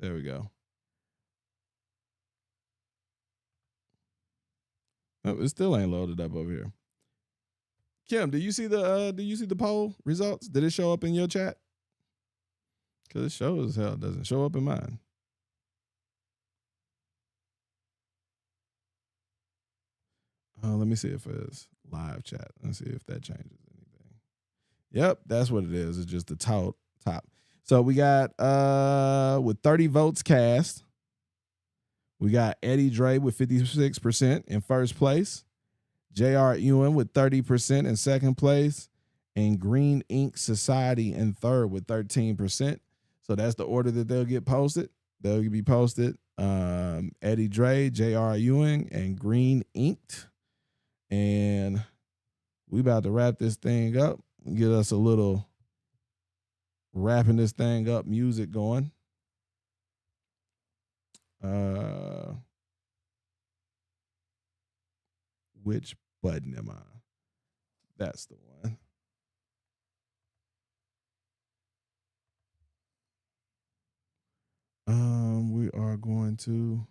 There we go. Oh, it still ain't loaded up over here. Kim, do you see the poll results? Did it show up in your chat? Because it shows hell doesn't show up in mine. Let me see if it's live chat. Let's see if that changes anything. Yep, that's what it is. It's just the top. So we got with 30 votes cast, we got Eddie Dre with 56% in first place, J.R. Ewing with 30% in second place, and Green Ink Society in third with 13%. So that's the order that they'll get posted. They'll be posted Eddie Dre, J.R. Ewing, and Green Inked. And we about to wrap this thing up. Get us a little wrapping this thing up music going. Which button am I? That's the one. We are going to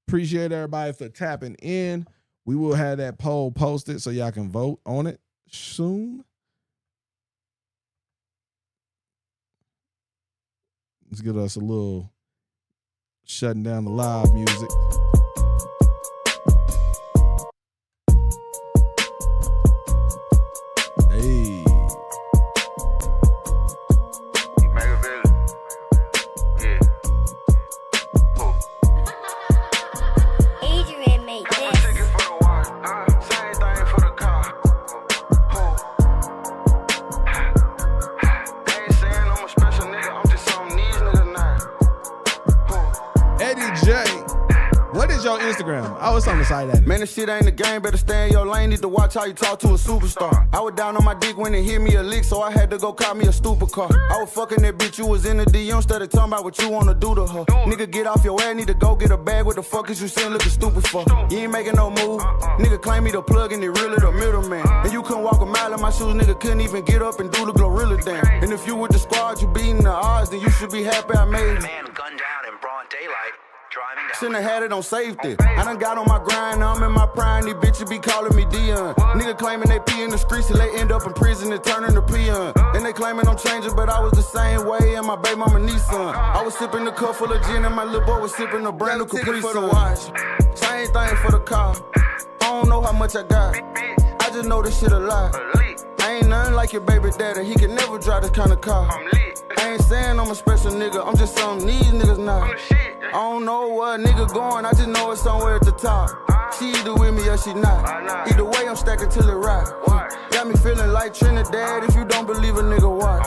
appreciate everybody for tapping in. We will have that poll posted so y'all can vote on it soon. Let's get us a little shutting down the live music. Hey. Your Instagram. I was on the side that. Man, this shit ain't a game. Better stay in your lane. Need to watch how you talk to a superstar. I was down on my dick when it hit me a lick, so I had to go call me a stupid car. I was fucking that bitch. You was in the DM. Started talking about what you wanna do to her. Nigga, get off your ass. Need to go get a bag. What the fuck is you saying? Looking stupid for? You ain't making no move. Nigga claim me the plug and it really the middleman. And you couldn't walk a mile in my shoes. Nigga couldn't even get up and do the Glorilla dance. And if you with the squad, you beating the odds, then you should be happy I made it. Man gunned down in broad daylight. Shouldn't have had it on safety. I done got on my grind, I'm in my prime. These bitches be calling me Dion. Nigga claiming they pee in the streets till they end up in prison and turning to peon. And they claiming I'm changing, but I was the same way. And my baby mama Nissan. I was sipping a cup full of gin, and my little boy was sipping a brand new Capri Sun. Same thing for the car. I don't know how much I got. I just know this shit a lot. I ain't nothing like your baby daddy. He can never drive this kind of car. I ain't saying I'm a special nigga. I'm just something these niggas not. I don't know where a nigga going. I just know it's somewhere at the top. She either with me or she not. Either way, I'm stacking till it rock. Got me feeling like Trinidad. If you don't believe a nigga, watch.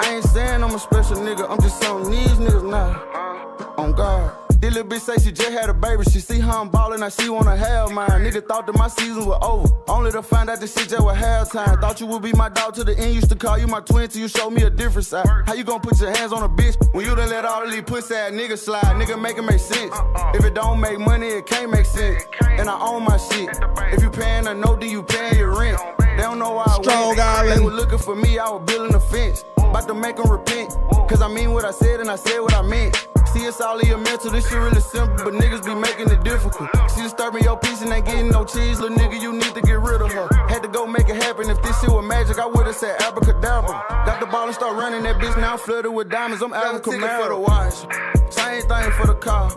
I ain't saying I'm a special nigga. I'm just something these niggas not. On God. This little bitch say she just had a baby. She see how I'm ballin', now she wanna have mine. Nigga thought that my season was over, only to find out this shit just was halftime. Thought you would be my dog to the end. Used to call you my twin till you showed me a different side. How you gon' put your hands on a bitch when you done let all of these pussy ass niggas slide? Nigga make it make sense. If it don't make money, it can't make sense. And I own my shit. If you paying a note, then you paying your rent. They don't know why I Strong went. Island. They were looking for me, I was building a fence. About to make them repent. Cause I mean what I said and I said what I meant. See, it's all in your mental, this shit really simple, but niggas be making it difficult. She disturbing your peace and ain't getting no cheese, little nigga, you need to get rid of her. Had to go make it happen, if this shit was magic, I would've said abracadabra. Got the ball and start running that bitch, now I'm flooded with diamonds, I'm Alvin Kamara. For the watch, same thing for the car.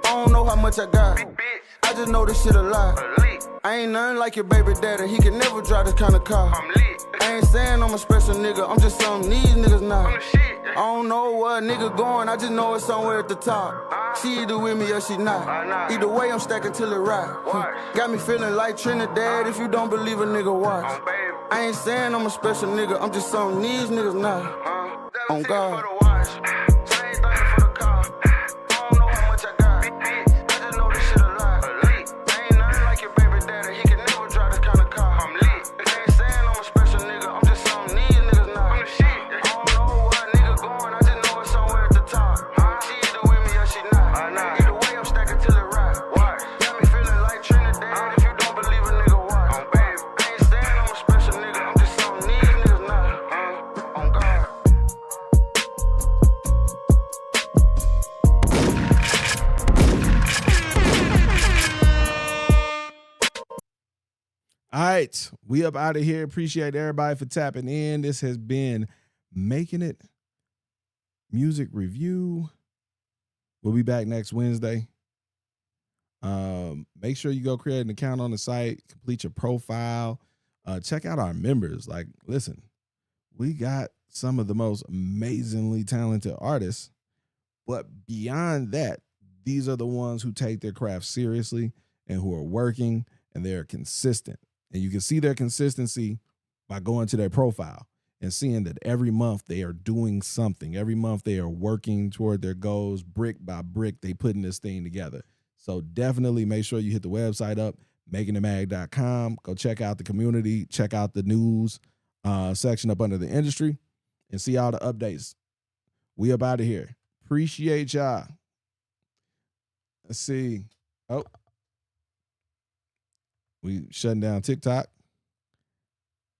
I don't know how much I got, I just know this shit a lot. I ain't nothing like your baby daddy, he can never drive this kind of car. I ain't saying I'm a special nigga, I'm just something these niggas not. I don't know where a nigga going, I just know it's somewhere at the top. She either with me or she not. Either way, I'm stacking till it rock. Got me feeling like Trinidad, if you don't believe a nigga, watch. I ain't saying I'm a special nigga, I'm just something these niggas not. On God. All right, we up out of here. Appreciate everybody for tapping in. This has been Making It Music Review. We'll be back next Wednesday. Make sure you go create an account on the site, complete your profile, check out our members. Like, listen, we got some of the most amazingly talented artists, but beyond that, these are the ones who take their craft seriously and who are working and they're consistent. And you can see their consistency by going to their profile and seeing that every month they are doing something. Every month they are working toward their goals, brick by brick, they putting this thing together. So definitely make sure you hit the website up, makingitmag.com. Go check out the community, check out the news section up under the industry, and see all the updates. We up out of here. Appreciate y'all. Let's see. Oh. We shutting down TikTok.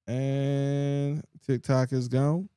And TikTok is gone.